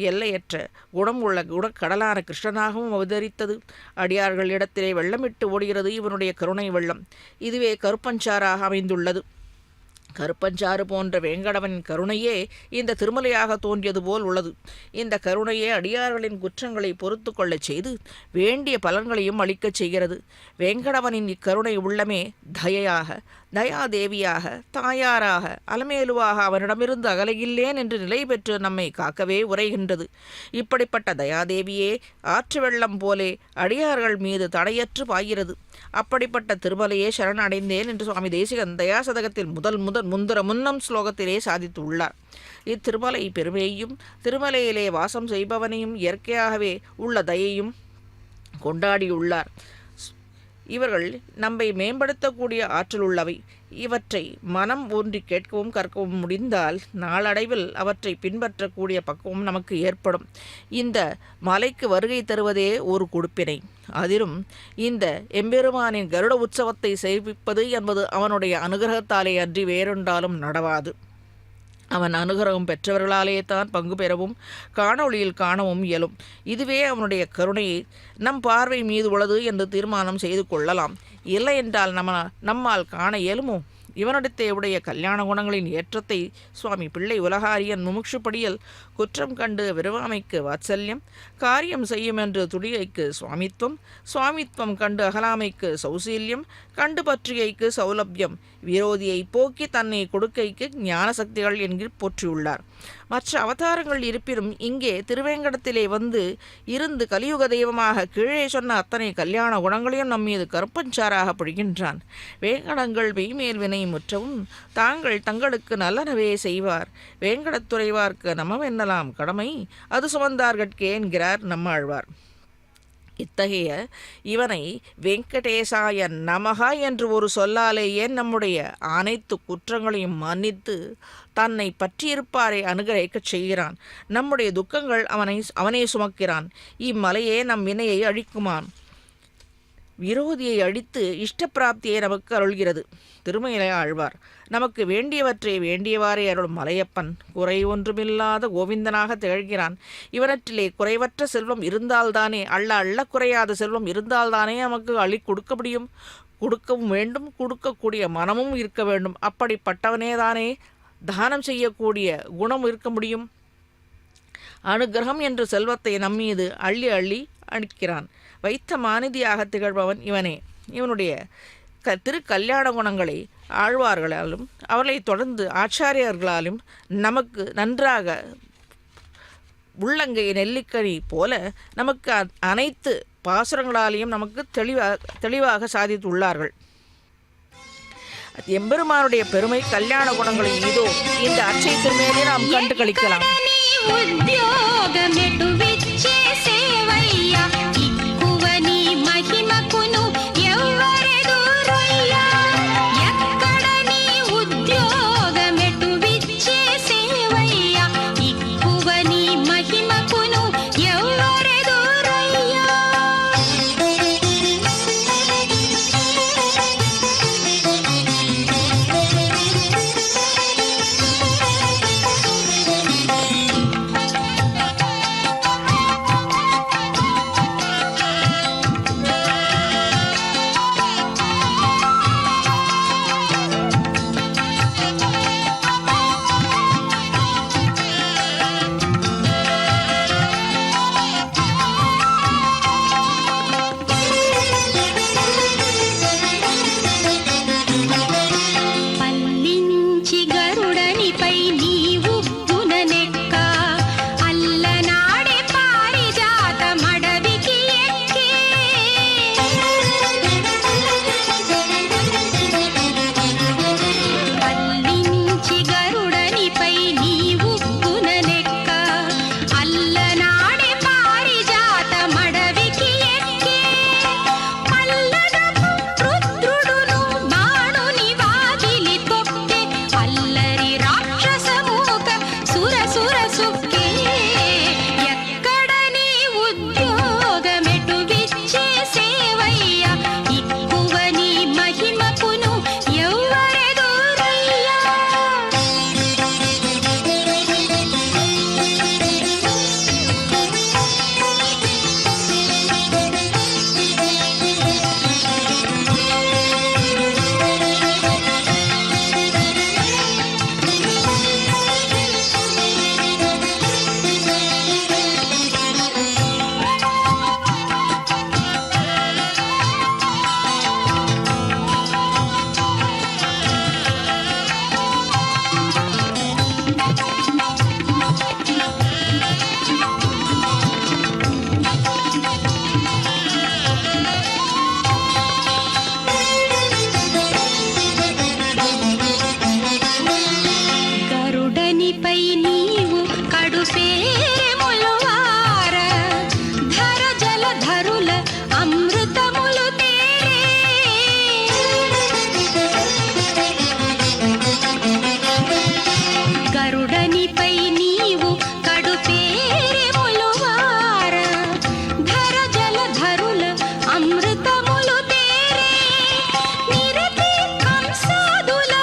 எல்லையற்ற குணம் உள்ள குணக்கடலான கிருஷ்ணனாகவும் அவதரித்தது. அடியார்களிடத்திலே வெள்ளமிட்டு ஓடுகிறது இவனுடைய கருணை வெள்ளம். இதுவே கருப்பஞ்சாறாக அமைந்துள்ளது. கருப்பஞ்சாறு போன்ற வேங்கடவனின் கருணையே இந்த திருமலையாக தோன்றியது போல் உள்ளது. இந்த கருணையே அடியார்களின் குற்றங்களை பொறுத்து கொள்ளச் செய்து வேண்டிய பலன்களையும் அளிக்கச் செய்கிறது. வேங்கடவனின் இக்கருணை உள்ளமே தயையாக, தயாதேவியாக, தாயாராக, அலமேலுவாக அவனிடமிருந்து அகலையில்லேன் என்று நிலை பெற்று நம்மை காக்கவே உரைகின்றது. இப்படிப்பட்ட தயாதேவியே ஆற்று வெள்ளம் போலே அடியார்கள் மீது தடையற்று பாய்கிறது. அப்படிப்பட்ட திருமலையே சரணடைந்தேன் என்று சுவாமி தேசிகன் தயாசதகத்தில் முன்னம் ஸ்லோகத்திலே சாதித்துள்ளார். இத்திருமலை பெருமையையும் திருமலையிலே வாசம் செய்பவனையும் இயற்கையாகவே உள்ள தயையும் கொண்டாடியுள்ளார். இவர்கள் நம்மை மேம்படுத்தக்கூடிய ஆற்றல் உள்ளவை. இவற்றை மனம் ஊன்றி கேட்கவும் கற்கவும் முடிந்தால் நாளடைவில் அவற்றை பின்பற்றக்கூடிய பக்குவம் நமக்கு ஏற்படும். இந்த மலைக்கு வருகை தருவதே ஒரு கொடுப்பினை. அதிலும் இந்த எம்பெருமானின் கருட உற்சவத்தை செய்விப்பது என்பது அவனுடைய அனுகிரகத்தாலே அன்றி வேறொன்றாலும் நடவாது. அவன் அனுகிரகம் பெற்றவர்களாலே தான் பங்கு பெறவும் காணொளியில் காணவும் இயலும். இதுவே அவனுடைய கருணையை நம் பார்வை மீது உள்ளது என்று தீர்மானம் செய்து கொள்ளலாம். இல்லை என்றால் நம்மால் காண இயலுமோ? இவனிடத்தே உடைய கல்யாண குணங்களின் ஏற்றத்தை சுவாமி பிள்ளை உலகாரியன் முமுட்சுப்படியில் குற்றம் கண்டு விருவாமைக்கு வாத்சல்யம், காரியம் செய்யும் என்று துடியைக்கு சுவாமித்வம் கண்டு அகலாமைக்கு சௌசீல்யம், கண்டு பற்றியைக்கு சௌலபியம், விரோதியை போக்கி தன்னை கொடுக்கைக்கு ஞான சக்திகள் என்கிற போற்றியுள்ளார். மற்ற அவதாரங்கள் இருப்பினும் இங்கே திருவேங்கடத்திலே வந்து இருந்து கலியுக தெய்வமாக கீழே சொன்ன அத்தனை கல்யாண குணங்களையும் நம்மீது கருப்பஞ்சாராக பிடிக்கின்றான். வேங்கடங்கள் மெய்மேல் வினை முற்றவும் தாங்கள் தங்களுக்கு நல்லனவே செய்வார். வேங்கடத்துறைவார்க்கு நமவென்னலாம் கடமை அது சுமந்தார்கட்கே என்கிறார் நம்மாழ்வார். இத்தகைய இவனை வெங்கடேசாய நமகா என்று ஒரு சொல்லாலேயே நம்முடைய அனைத்து குற்றங்களையும் மன்னித்து தன்னை பற்றியிருப்பாரை அனுகிரகிக்கச் செய்கிறான். நம்முடைய துக்கங்கள் அவனே சுமக்கிறான். இம்மலையே நம் வினையை அழிக்குமான். விரோதியை அழித்து இஷ்டப்பிராப்தியை நமக்கு அருள்கிறது. திருமலை ஆழ்வார் நமக்கு வேண்டியவற்றை வேண்டியவாறே அருளும் மலையப்பன் குறை ஒன்றுமில்லாத கோவிந்தனாக திகழ்கிறான். இவனற்றிலே குறைவற்ற செல்வம் இருந்தால்தானே, அள்ள குறையாத செல்வம் இருந்தால்தானே நமக்கு அள்ளி கொடுக்க முடியும். கொடுக்கவும் வேண்டும், கொடுக்கக்கூடிய மனமும் இருக்க வேண்டும். அப்படிப்பட்டவனேதானே தானம் செய்யக்கூடிய குணம் இருக்க முடியும். அனுகிரகம் என்று செல்வத்தை நம்மீது அள்ளி அள்ளி அளிக்கிறான். வைத்த மாநிதியாக திகழ்பவன் இவனே. இவனுடைய திருக்கல்யாண குணங்களை ஆழ்வார்களாலும் அவர்களை தொடர்ந்து ஆச்சாரியர்களாலும் நமக்கு நன்றாக உள்ளங்கை நெல்லிக்கனி போல நமக்கு அனைத்து பாசுரங்களாலேயும் நமக்கு தெளிவாக சாதித்துள்ளார்கள். எம்பெருமானுடைய பெருமை கல்யாண குணங்களை இதோ இந்த அச்சை திருமேலே நாம் கண்டு கழிக்கலாம். నీ ఉద్యోగమెటు విచ్చేసేవయ్యా ఎక్కువ నీ మహిమకును ఎవ్వరెదురయ్యా ఎక్కడ నీ ఉద్యోగమెటు విచ్చేసేవయ్యా ఎక్కువ నీ మహిమకును ఎవ్వరెదురయ్యా పల్లించి గరుడనిపై నీవు గుణనెక్క అల్లనాడే పారిజాత మడవికి ఎక్కే పల్లించి గరుడనిపై నీవు గుణనెక్క అల్లనాడే పారిజాత మడవికి ఎక్కే పల్లదపు రుద్రుడును బాణుని వాకిలి తొక్కే అల్లరి రాక్షసమూక సుర సుక్కే ఎక్కడ నీ ఉద్యోగమెటు విచ్చేసేవయ్యా ఎక్కువ నీ మహిమకును ఎవ్వరెదురయ్యా గరుడనిపై నీవు కడుపేములువార ధర జలధరుల అమృతములు తేరే గరుడనిపై నీవు కడుపేములువార ధర జలధరుల అమృతములు తేరే నిరతి కంసాదుల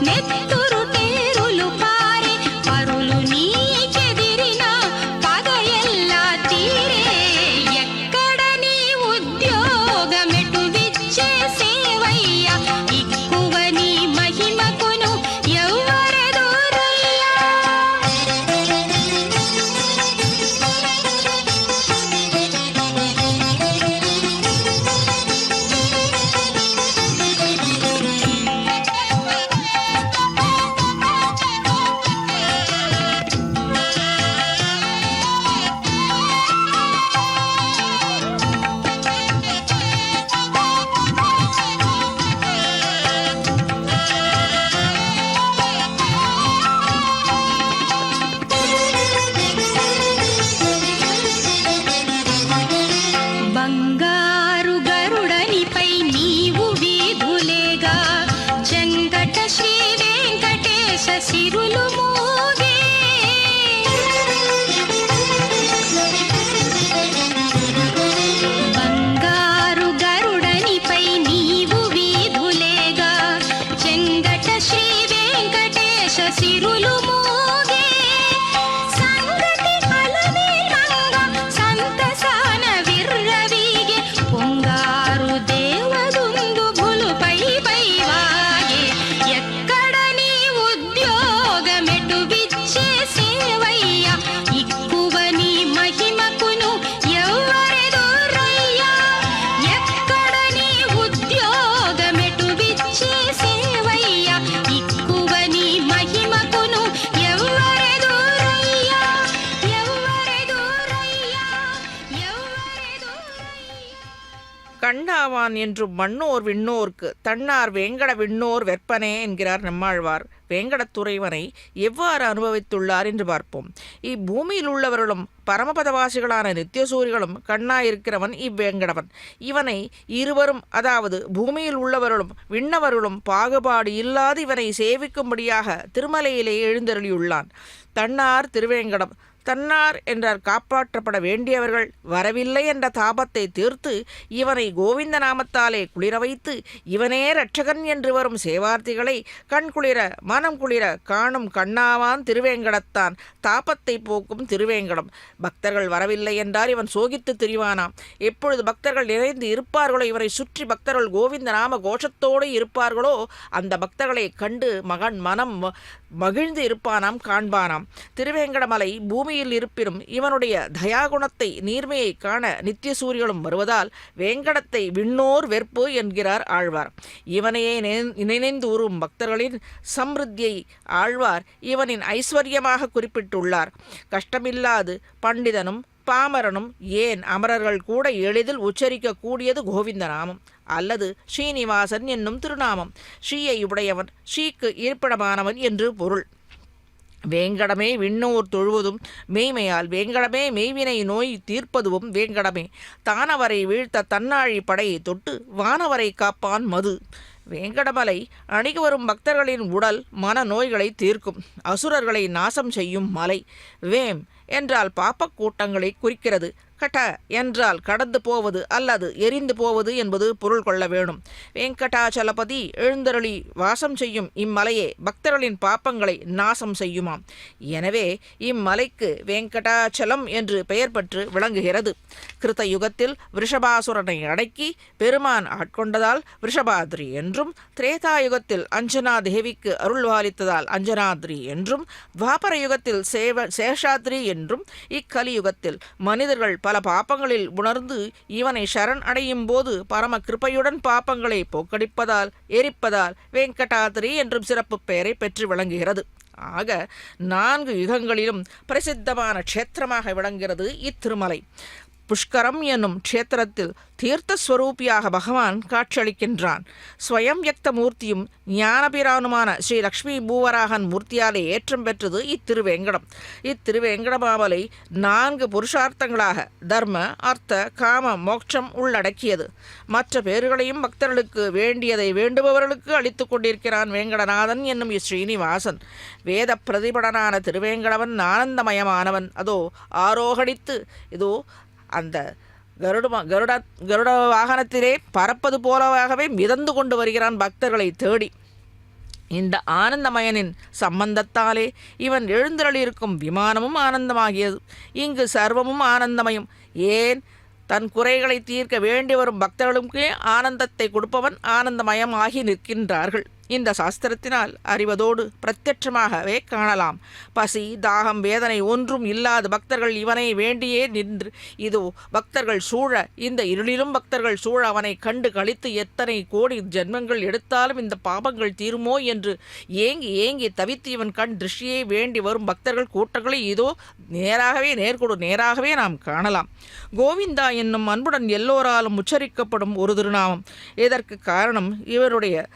నెత్తురు టేరులు పారే పరులు నీకెదిరిన పగయెల్లా తీరే ఎక్కడ నీ ఉద్యోగమెటు విచ్చేసేవయ్యా ఎక్కువ నీ మహిమకును ఎవ్వరెదురయ్యా బంగారు గరుడనిపై నీవు వీధులేగా జంగట శ్రీ వెంకటేశ సిరులు మోగే బంగారు గరుడనిపై నీవు వీధులేగా జంగట శ్రీ వెంకటేశ సిరులు మోగే సంగతి అలమేలంగా సంతసాన విర్రవీగే పొంగారు దేవదుందు భులుపై పై వాగే ఎక్కడ నీ ఉద్యోగమెటు கண்ணாவான் என்றும் மண்ணோர் விண்ணோர்க்கு தன்னார் வேங்கட விண்ணோர் வெற்பனே என்கிறார் நம்மாழ்வார். வேங்கடத்துறைவனை எவ்வாறு அனுபவித்துள்ளார் என்று பார்ப்போம். இப்பூமியில் உள்ளவர்களும் பரமபதவாசிகளான நித்தியசூரிகளும் கண்ணாயிருக்கிறவன் இவ்வேங்கடவன். இவனை இருவரும், அதாவது பூமியில் உள்ளவர்களும் விண்ணவர்களும் பாகுபாடு இல்லாது இவனை சேவிக்கும்படியாக திருமலையிலே எழுந்தருளியுள்ளான். தன்னார் திருவேங்கடம். தன்னார் என்றார் காப்பாற்றப்பட வேண்டியவர்கள் வரவில்லை என்ற தாபத்தை தீர்த்து இவனை கோவிந்த நாமத்தாலே குளிர வைத்து இவனே இரட்சகன் என்று வரும் சேவார்த்திகளை கண் குளிர மனம் குளிர காணும் கண்ணாவான் திருவேங்கடத்தான். தாபத்தை போக்கும் திருவேங்கடம். பக்தர்கள் வரவில்லை என்றால் இவன் சோகித்து திரிவானாம். எப்பொழுது பக்தர்கள் நிறைந்து இருப்பார்களோ, இவரை சுற்றி பக்தர்கள் கோவிந்த நாம கோஷத்தோடு இருப்பார்களோ, அந்த பக்தர்களை கண்டு மனம் மகிழ்ந்து இருப்பானாம், காண்பானாம். திருவேங்கடமலை பூமியில் இருப்பினும் இவனுடைய தயாகுணத்தை நீர்மையை காண நித்தியசூரிகளும் வருவதால் வேங்கடத்தை விண்ணோர் வெற்பு என்கிறார் ஆழ்வார். இவனையே நினைந்து உறும் பக்தர்களின் சம்ருத்தியை ஆழ்வார் இவனின் ஐஸ்வர்யமாக குறிப்பிட்டுள்ளார். கஷ்டமில்லாது பண்டிதனும் பாமரனும் ஏன் அமரர்கள் கூட எளிதில் உச்சரிக்கக்கூடியது கோவிந்த நாமம் அல்லது ஸ்ரீனிவாசன் என்னும் திருநாமம். ஸ்ரீயை உடையவன், ஸ்ரீக்கு இருப்பிடமானவன் என்று பொருள். வேங்கடமே விண்ணோர் தொழுவதும் மெய்மையால் வேங்கடமே மெய்வினை நோய் தீர்ப்பதுவும் வேங்கடமே. தானவரை வீழ்த்த தன்னாழி படையை தொட்டு வானவரை காப்பான் மது. வேங்கடமலை அணுகி வரும் பக்தர்களின் உடல் மன நோய்களை தீர்க்கும், அசுரர்களை நாசம் செய்யும் மலை. வேம் என்றால் பாப்பக் கூட்டங்களை குறிக்கிறது. கட என்றால் கடந்து போவது அல்லது எரிந்து போவது என்பது பொருள் கொள்ள வேணும். வெங்கடாச்சலபதி எழுந்தருளி வாசம் செய்யும் இம்மலையே பக்தர்களின் பாப்பங்களை நாசம் செய்யுமாம். எனவே இம்மலைக்கு வெங்கடாச்சலம் என்று பெயர் பெற்று விளங்குகிறது. கிருத்த யுகத்தில் விஷபாசுரனை அடக்கி பெருமான் ஆட்கொண்டதால் விஷபாத்ரி என்றும், திரேதாயுகத்தில் அஞ்சனா தேவிக்கு அருள்வாளித்ததால் அஞ்சனாத்ரி என்றும், துவாபர யுகத்தில் சேஷாத்ரி என்றும், இக்கலியுகத்தில் மனிதர்கள் பல பாப்பங்களில் உணர்ந்து இவனை சரண் அடையும் போது பரம கிருபையுடன் பாப்பங்களை போக்கடிப்பதால் எரிப்பதால் வெங்கடாத்ரி என்றும் சிறப்பு பெயரை பெற்று விளங்குகிறது. ஆக 4 யுகங்களிலும் பிரசித்தமான க்ஷேத்திரமாக விளங்குகிறது இத்திருமலை. புஷ்கரம் என்னும் க்ஷேத்திரத்தில் தீர்த்தஸ்வரூபியாக பகவான் காட்சியளிக்கின்றான். ஸ்வயம் வியக்த மூர்த்தியும் ஞானபிரானுமான ஸ்ரீ லக்ஷ்மி பூவராகன் மூர்த்தியாலே ஏற்றம் பெற்றது இத்திருவேங்கடம். இத்திருவேங்கடமாமலை 4 புருஷார்த்தங்களாக தர்ம, அர்த்த, காம, மோட்சம் உள்ளடக்கியது. மற்ற பேறுகளையும் பக்தர்களுக்கு வேண்டியதை வேண்டுபவர்களுக்கு அளித்து கொண்டிருக்கிறான் வேங்கடநாதன் என்னும் ஸ்ரீனிவாசன். வேத பிரதிபடனான திருவேங்கடவன் ஆனந்தமயமானவன். அதோ ஆரோகணித்து இதோ அந்த கருட வாகனத்திலே பறப்பது போலவாகவே மிதந்து கொண்டு வருகிறான் பக்தர்களை தேடி. இந்த ஆனந்தமயனின் சம்பந்தத்தாலே இவன் எழுந்தருளியிருக்கும் விமானமும் ஆனந்தமாகியது. இங்கு சர்வமும் ஆனந்தமயம். ஏன் தன் குறைகளை தீர்க்க வேண்டி வரும் பக்தர்களுக்கே ஆனந்தத்தை கொடுப்பவன் ஆனந்தமயம் ஆகி நிற்கின்றார்கள். இந்த சாஸ்திரத்தினால் அறிவதோடு பிரத்யட்சமாகவே காணலாம். பசி, தாகம், வேதனை ஒன்றும் இல்லாத பக்தர்கள் இவனை வேண்டியே நின்று இதோ பக்தர்கள் சூழ, இந்த இருளிலும் பக்தர்கள் சூழ அவனை கண்டு கழித்து எத்தனை கோடி ஜென்மங்கள் எடுத்தாலும் இந்த பாபங்கள் தீருமோ என்று ஏங்கி ஏங்கி தவித்து இவன் கண் திருஷ்டியை வேண்டி வரும் பக்தர்கள் கூட்டங்களை இதோ நேராகவே நாம் காணலாம். கோவிந்தா என்னும் அன்புடன் எல்லோராலும் உச்சரிக்கப்படும் ஒரு திருநாமம். இதற்கு காரணம் இவருடைய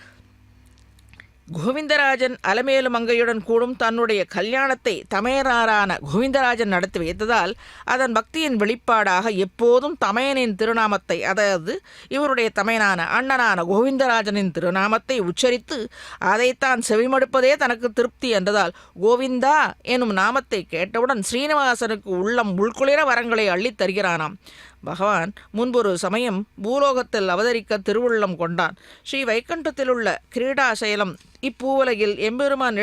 கோவிந்தராஜன் அலமேலு மங்கையுடன் கூடும் தன்னுடைய கல்யாணத்தை தமையனாரான கோவிந்தராஜன் நடத்தி வைத்ததால் அதன் பக்தியின் வெளிப்பாடாக எப்போதும் தமையனின் திருநாமத்தை, அதாவது இவருடைய தமையனான அண்ணனான கோவிந்தராஜனின் திருநாமத்தை உச்சரித்து அதைத்தான் செவிமடுப்பதே தனக்கு திருப்தி என்றதால் கோவிந்தா எனும் நாமத்தை கேட்டவுடன் ஸ்ரீனிவாசனுக்கு உள்ளம் உள்குளிர வரங்களை அள்ளித் தருகிறானாம். பகவான் முன்பொரு சமயம் பூலோகத்தில் அவதரிக்க திருவுள்ளம் கொண்டான். ஸ்ரீ வைகுண்டத்தில் உள்ள கிரீடாசைலம் இப்பூவுலகில் எம்பெருமான்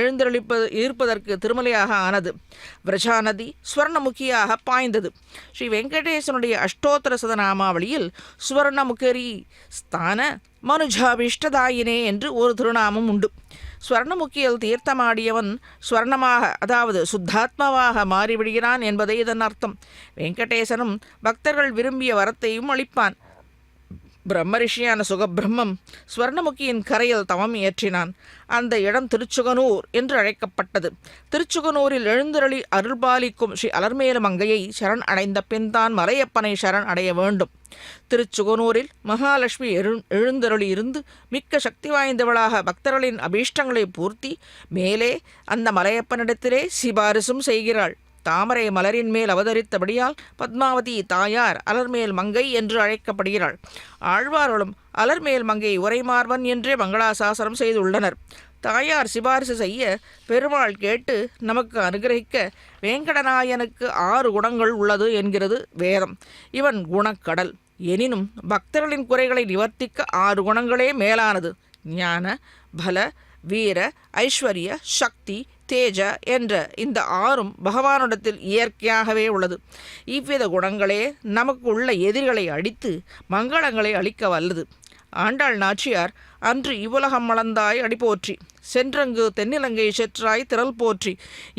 இருப்பதற்கு திருமலையாக ஆனது. விரஜாநதி ஸ்வர்ணமுகியாக பாய்ந்தது. ஸ்ரீ வெங்கடேசனுடைய அஷ்டோத்தர சதநாமாவளியில் சுவர்ணமுகரி ஸ்தான மனுஜாபிஷ்டதாயினே என்று ஒரு திருநாமம் உண்டு. ஸ்வர்ணமுக்கியில் தீர்த்தமாடியவன் ஸ்வர்ணமாக, அதாவது சுத்தாத்மாவாக மாறிவிடுகிறான் என்பதே இதன் அர்த்தம். வெங்கடேசனும் பக்தர்கள் விரும்பிய வரத்தையும் அளிப்பான். பிரம்மரிஷியான சுகபிரம்மம் ஸ்வர்ணமுகியின் கரையில் தவம் இயற்றினான். அந்த இடம் திருச்சுகனூர் என்று அழைக்கப்பட்டது. திருச்சுகனூரில் எழுந்தருளி அருள்பாலிக்கும் ஸ்ரீ அலர்மேலு மங்கையை சரண் அடைந்த பின்தான் மலையப்பனை சரண் அடைய வேண்டும். திருச்சுகனூரில் மகாலட்சுமி எழுந்தருளி இருந்து மிக்க சக்தி வாய்ந்தவளாக பக்தர்களின் அபீஷ்டங்களை பூர்த்தி மேலே அந்த மலையப்பனிடத்திலே சிபாரிசும் செய்கிறாள். தாமரை மலரின் மேல் அவதரித்தபடியால் பத்மாவதி தாயார் அலர்மேல் மங்கை என்று அழைக்கப்படுகிறாள். ஆழ்வார்களும் அலர்மேல் மங்கை உரைமார்வன் என்றே மங்களாசாசனம் செய்துள்ளனர். தாயார் சிபாரிசு செய்ய பெருமாள் கேட்டு நமக்கு அனுகிரகிக்க வேங்கடநாயனுக்கு 6 குணங்கள் உள்ளது என்கிறது வேதம். இவன் குணக்கடல். எனினும் பக்தர்களின் குறைகளை நிவர்த்திக்க 6 குணங்களே மேலானது. ஞான, பல, வீர, ஐஸ்வர்ய, சக்தி, தேஜ என்ற இந்த 6ம் பகவானிடத்தில் இயற்கையாகவே உள்ளது. இவ்வித குணங்களே நமக்கு உள்ள எதிரிகளை அடித்து மங்களங்களை அளிக்க வல்லது. ஆண்டாள் நாச்சியார் அன்று இவ்வுலகம் மலர்ந்தாய் அடி போற்றி, சென்றங்கு தென்னிலங்கை செற்றாய் திரள் போற்றி,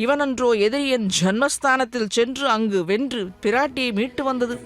இவனன்றோ எதிரியின் ஜன்மஸ்தானத்தில் சென்று அங்கு வென்று பிராட்டியை மீட்டு வந்தது.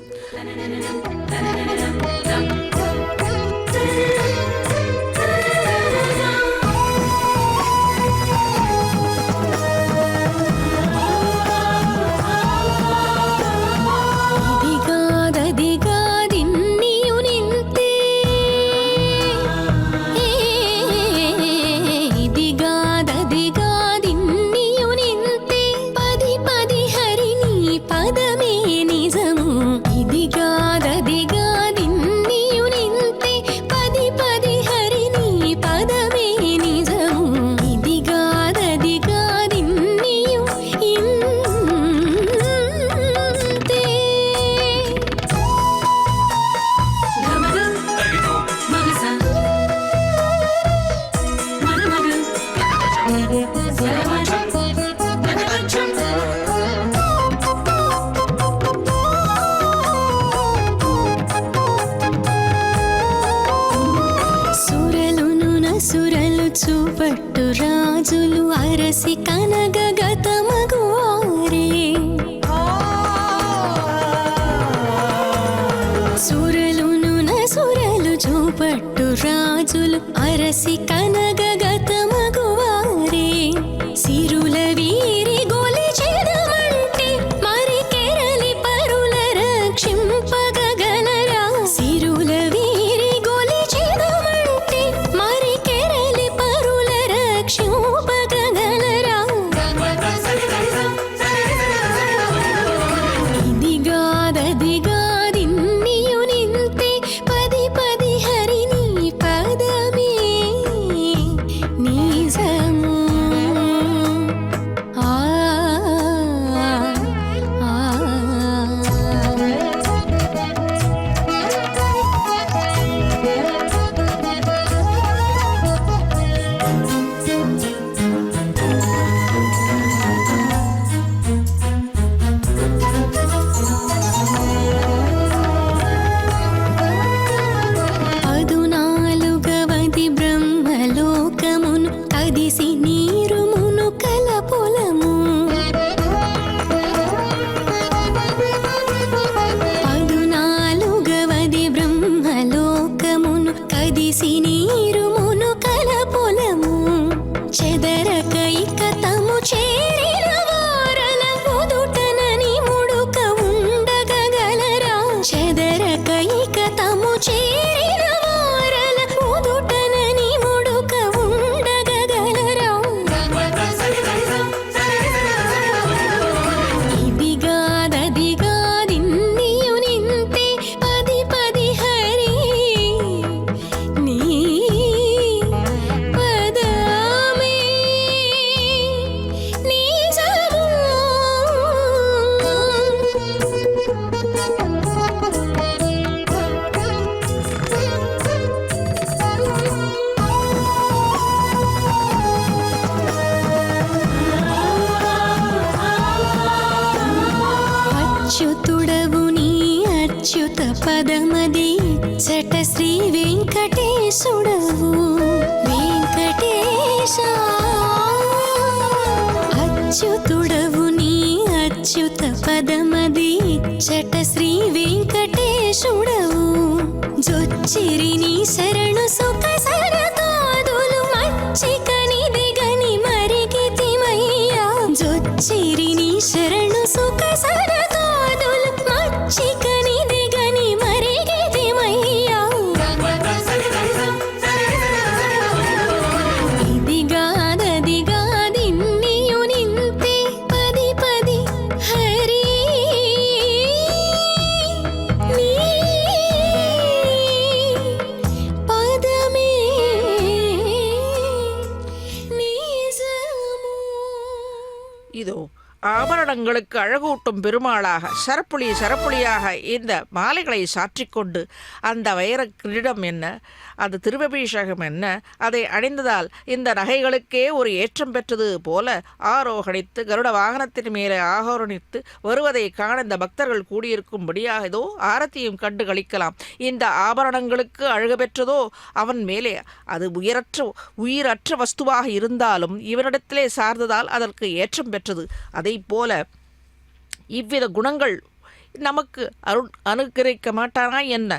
చూపట్టు రాజులు అరసి కనగగత మగువారే సురలును నసురలు చూపట్టు రాజులు అరసి కనగగత మగువారే సిరుల వీరి గోలి చెదమంటే మరి కెరలి పరుల రక్షింపగలరా సిరుల వీరి గోలి చెదమంటే మరి కెరలి పరుల రక్షింపగలరా ఇదిగాదదిగాదిన్నియు నింతే పది పది హరిని పదమే నిజము పదునాలుగవది బ్రహ్మలోకమును కదిసి నీరుమును కలపొలము పదునాలుగవది బ్రహ్మలోకమును కదిసి నీరుమును కలపొలము చెదరకైక తము చేరిన వారల పొదుటనని ముడుక ఉండగలరా చెదరకైక తము చేరిన వారల పొదుటనని ముడుక ఉండగలరా ఇదిగాదదిగాదిన్నియు నింతే పది పది హరి నీ పదమే నిజము అచ్యుతుడవు నీ అచ్యుత పదమది చట శ్రీ వెంకటేశుడవు వెంకటేశ అచ్యుతుడవు నీ అచ్యుత పదమది చట శ్రీ వెంకటేశుడవు జొచ్చ జొచ్చిరి నీ శరణు సుఖ సరదాదులు మచ్చికనిది గని మరిగితిమయ్యా జొచ్చిరి నీ శరణు సుఖ సరదాదులు మచ్చికనిది గని మరిగితిమయ్యా ఇదిగాదదిగాదిన్నియు నింతే పది పది హరి నీ పదమే నిజము. இதோ ஆபரணங்களுக்கு அழகூட்டும் பெருமாளாக சரப்புளியாக இந்த மாலைகளை சாற்றிக்கொண்டு அந்த வைர கிரீடம் என்ன, அந்த திருவபிஷேகம் என்ன, அதை அணிந்ததால் இந்த நகைகளுக்கே ஒரு ஏற்றம் பெற்றது போல ஆரோகணித்து கருட வாகனத்தின் மேலே ஆரோகணித்து வருவதை காண இந்த பக்தர்கள் கூடியிருக்கும்படியாக ஏதோ ஆரத்தியும் கண்டு கழிக்கலாம். இந்த ஆபரணங்களுக்கு அழகு பெற்றதோ அவன் மேலே அது உயிரற்ற வஸ்துவாக இருந்தாலும் இவனிடத்திலே சார்ந்ததால் அதற்கு ஏற்றம் பெற்றது. அதை போல இவ்வித குணங்கள் நமக்கு அனுகிரகிக்க மாட்டானா என்ன?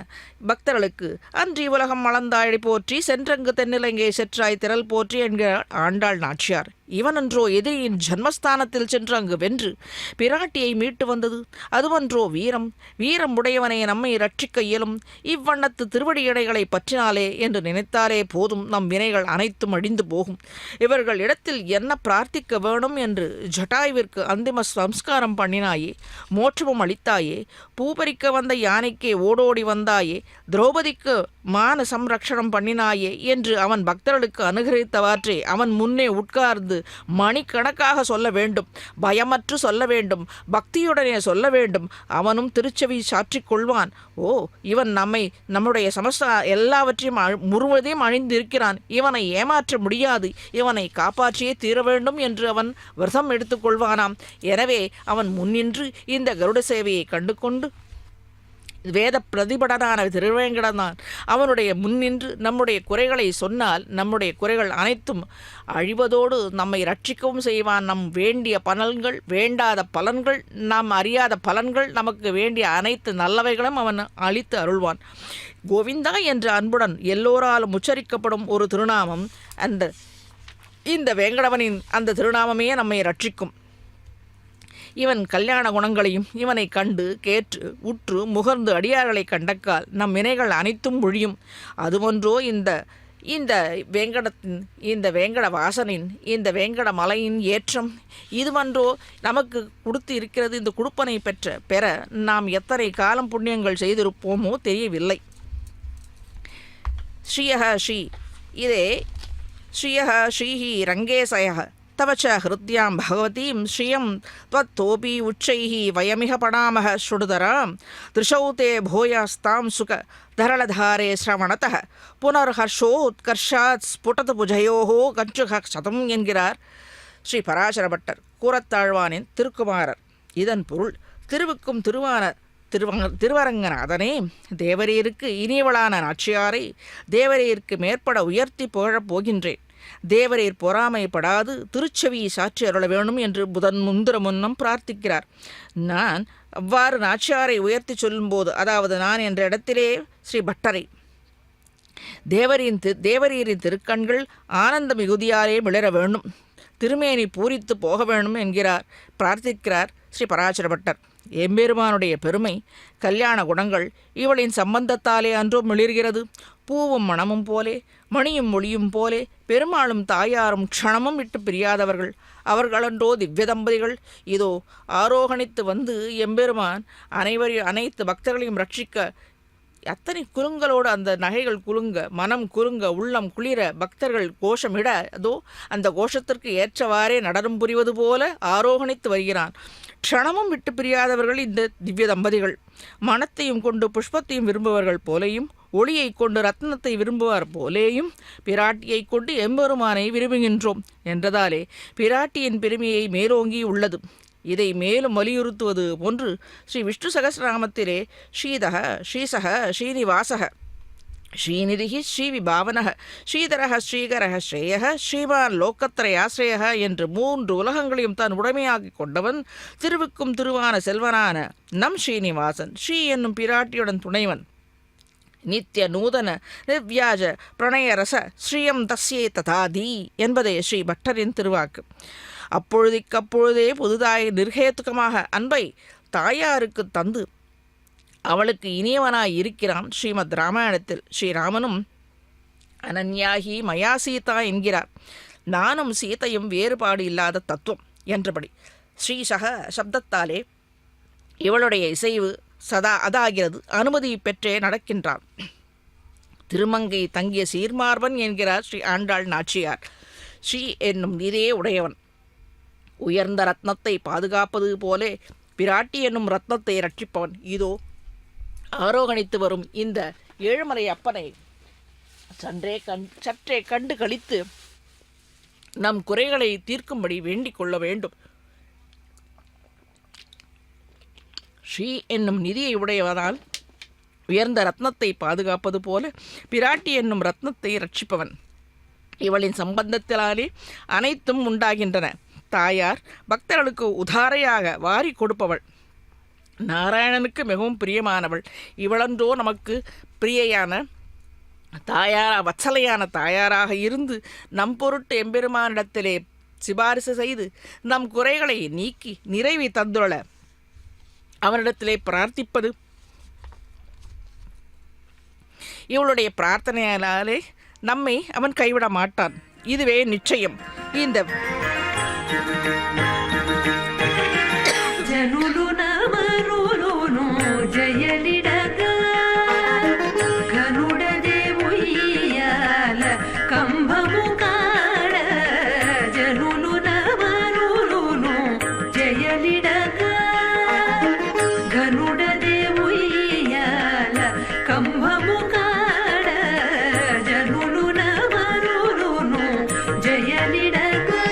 பக்தர்களுக்கு அன்றி உலகம் மலர்ந்தாழி போற்றி சென்றங்கு தென்னிலங்கை செற்றாய் திரள் போற்றி என்கிறார் ஆண்டாள் நாச்சியார். இவனன்றோ எதிரியின் ஜன்மஸ்தானத்தில் சென்று அங்கு வென்று பிராட்டியை மீட்டு வந்தது? அதுவன்றோ வீரம்? வீரம் உடையவனை நம்மை ரட்சிக்க இயலும். இவ்வண்ணத்து திருவடியடைகளை பற்றினாலே என்று நினைத்தாலே போதும், நம் வினைகள் அனைத்தும் அழிந்து போகும். இவர்கள் இடத்தில் என்ன பிரார்த்திக்க வேணும் என்று ஜட்டாயுவிற்கு அந்திம சம்ஸ்காரம் பண்ணினாயே, மோட்சமும் அளித்தாயே, பூபரிக்க வந்த யானைக்கே ஓடோடி வந்தாயே, திரௌபதிக்கு மான சம்ரக்ஷணம் பண்ணினாயே என்று அவன் பக்தர்களுக்கு அனுகிரகித்தவாற்றை அவன் முன்னே உட்கார்ந்து மணிக்கணக்காக சொல்ல வேண்டும். பயமற்று சொல்ல வேண்டும், பக்தியுடனே சொல்ல வேண்டும். அவனும் திருச்செவி சாற்றிக் கொள்வான். ஓ, இவன் நம்முடைய சமஸ்த எல்லாவற்றையும் முழுவதையும் அழிந்திருக்கிறான், இவனை ஏமாற்ற முடியாது, இவனை காப்பாற்றியே தீர வேண்டும் என்று அவன் விரதம் எடுத்துக்கொள்வானாம். எனவே அவன் முன்னின்று இந்த கருட சேவையை கண்டு கொண்டு வேத பிரதிபடனான திருவேங்கடனான் அவனுடைய முன்னின்று நம்முடைய குறைகளை சொன்னால் நம்முடைய குறைகள் அனைத்தும் அழிவதோடு நம்மை ரட்சிக்கவும் செய்வான். நம் வேண்டிய பலன்கள், வேண்டாத பலன்கள், நாம் அறியாத பலன்கள், நமக்கு வேண்டிய அனைத்து நல்லவைகளும் அவன் அளித்து அருள்வான். கோவிந்தா என்ற அன்புடன் எல்லோராலும் உச்சரிக்கப்படும் ஒரு திருநாமம் இந்த வேங்கடவனின் அந்த திருநாமமே நம்மை ரட்சிக்கும். இவன் கல்யாண குணங்களையும் இவனை கண்டு கேட்டு உற்று முகர்ந்து அடியார்களை கண்டக்கால் நம் வினைகள் அனைத்தும் ஒழியும். அதுவொன்றோ இந்த வேங்கட வாசனின் இந்த வேங்கட மலையின் ஏற்றம் இதுவன்றோ நமக்கு கொடுத்து இருக்கிறது. இந்த குடுப்பனை பெற நாம் எத்தனை காலம் புண்ணியங்கள் செய்திருப்போமோ தெரியவில்லை. இதே ஸ்ரீயः ஸ்ரீஹி ரங்கேசயः तव च हृद्यां भगवतीं श्रियं त्वत्तोऽपि उच्चैः वयमिह पणामः श्रुडुधरां दृशौ ते भूयास्तां सुखधरलधारे श्रवणतः पुनर्हर्षोत्कर्षात् स्फुटतु भुजयोः कञ्चुः शतम् என்கிறார் ஸ்ரீ பராசர பட்டர் கூரத்தாழ்வானின் திருக்குமாரர். இதன் பொருள், திருவுக்கும் திருவரங்கநாதனே, தேவரீருக்கு இனியவளான நாச்சியாரை தேவரீருக்கு மேற்பட உயர்த்தி புகழப் போகின்றேன். தேவரீர் பொறாமைப்படாது திருச்செவி சாற்றி அருள வேணும் என்று முன்னம் பிரார்த்திக்கிறார். நான் அவ்வாறு நாச்சியாரை உயர்த்தி சொல்லும்போது, அதாவது நான் என்ற இடத்திலே ஸ்ரீ பட்டரை, தேவரீரின் திருக்கண்கள் ஆனந்த மிகுதியாலே மிளர வேண்டும், திருமேனி பூரித்து போக வேண்டும் என்கிறார், பிரார்த்திக்கிறார் ஸ்ரீ பராசர பட்டர். எம்பெருமானுடைய பெருமை, கல்யாண குணங்கள் இவளின் சம்பந்தத்தாலே அன்றோ மிளிர்கிறது. பூவும் மணமும் போலே, மணியும் மொழியும் போலே, பெருமாளும் தாயாரும் க்ஷணமும் விட்டு பிரியாதவர்கள். அவர்களன்றோ திவ்ய தம்பதிகள். இதோ ஆரோகணித்து வந்து எம்பெருமான் அனைத்து பக்தர்களையும் ரட்சிக்க அத்தனை குலுங்களோடு அந்த நகைகள் குலுங்க, மனம் குலுங்க, உள்ளம் குளிர, பக்தர்கள் கோஷமிட, அதோ அந்த கோஷத்திற்கு ஏற்றவாறே நடனம் புரிவது போல ஆரோகணித்து வருகிறான். க்ஷணமும் விட்டு பிரியாதவர்கள் இந்த திவ்ய தம்பதிகள். மனத்தையும் கொண்டு புஷ்பத்தையும் விரும்புவர்கள் போலேயும், ஒளியை கொண்டு ரத்னத்தை விரும்புவார் போலேயும், பிராட்டியை கொண்டு எம்பெருமானை விரும்புகின்றோம் என்றதாலே பிராட்டியின் பெருமையை மேலோங்கி உள்ளது. இதை மேலும் வலியுறுத்துவது போன்று ஸ்ரீ விஷ்ணு சகஸ்ரநாமத்திலே ஸ்ரீதக, ஸ்ரீசக, ஸ்ரீனிவாசக, ஸ்ரீநிதிஹி, ஸ்ரீவிபாவனக, ஸ்ரீதரக, ஸ்ரீகரக, ஸ்ரேயக, ஸ்ரீமான் லோக்கத்திரயாசிரயக என்று 3 உலகங்களையும் தான் உடைமையாக்கி கொண்டவன், திருவுக்கும் திருவான செல்வனான நம் ஸ்ரீனிவாசன், ஸ்ரீ என்னும் பிராட்டியுடன் துணைவன். நித்திய நூதன நிர்வியாஜ பிரணயரச ஸ்ரீயம் தஸ்யே ததாதி என்பதே ஸ்ரீ பட்டரின் திருவாக்கு. அப்பொழுதைக்கப்பொழுதே புதுதாய் நிர்ஹேத்துகமாக அன்பை தாயாருக்கு தந்து அவளுக்கு இனியவனாய் இருக்கிறான். ஸ்ரீமத் ராமாயணத்தில் ஸ்ரீராமனும் அனன்யாகி மயா சீதா என்கிறார். நானும் சீதையும் வேறுபாடு இல்லாத தத்துவம் என்றபடி ஸ்ரீசக சப்தத்தாலே இவளுடைய இசைவு சதா அதாகிறது. அனுமதி பெற்றே நடக்கின்றான். திருமங்கை தங்கிய சீர்மார்பன் என்கிறார் ஸ்ரீ ஆண்டாள் நாச்சியார். ஸ்ரீ என்னும் நீரே உடையவன். உயர்ந்த ரத்னத்தை பாதுகாப்பது போலே பிராட்டி என்னும் ரத்னத்தை ரட்சிப்பவன். இதோ ஆரோகணித்து வரும் இந்த ஏழுமலை அப்பனை சற்றே கண்டு கழித்து நம் குறைகளை தீர்க்கும்படி வேண்டிக் கொள்ள வேண்டும். ஸ்ரீ என்னும் நிதியை உடையவனால் உயர்ந்த ரத்னத்தை பாதுகாப்பது போல பிராட்டி என்னும் ரத்னத்தை ரட்சிப்பவன். இவளின் சம்பந்தத்தினாலே அனைத்தும் உண்டாகின்றன. தாயார் பக்தர்களுக்கு உதாரையாக வாரி கொடுப்பவள். நாராயணனுக்கு மிகவும் பிரியமானவள். இவளன்றோ நமக்கு பிரியையான வத்சலையான தாயாராக இருந்து நம் பொருட்டு எம்பெருமானிடத்திலே சிபாரிசு செய்து நம் குறைகளை நீக்கி நிறைவை தந்துள்ள அவனிடத்திலே பிரார்த்திப்பது. இவளுடைய பிரார்த்தனையாலே நம்மை அவன் கைவிட மாட்டான். இதுவே நிச்சயம். இந்த జనులు నమరులును జయలిడగా గనుడదే ఉయ్యాల కంభము కాడ జనులు నమరులును జయలిడగా గనుడదే ఉయ్యాల కంభము కాడ జనులు నమరులును జయలిడగా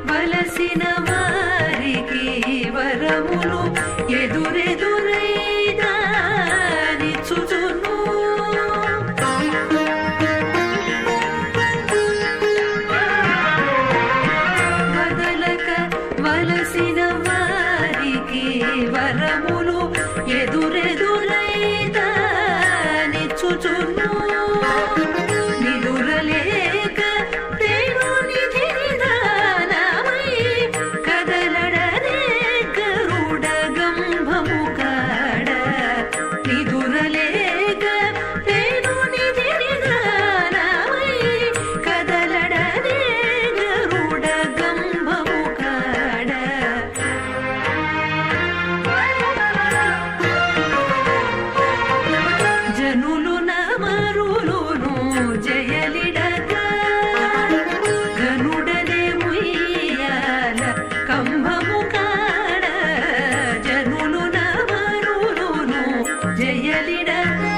వలసిన వారికి వరములు ఎదురెదురైదానిచ్చుచును. వదలక వలసిన వారికి వరములు ఎదురెదురైదానిచ్చుచును. నిదురలేక తేను నిధినిదానమై కదలడనే గరుడ గంభము కాడ. నిదురలేక తేను నిధినిదానమై కదలడనే గరుడ గంభము కాడ. జనులు నమరులును జయలిడగా గనుడదే ముయ్యాల కంభము కాడ. జనులు నమరులును జయలిడగా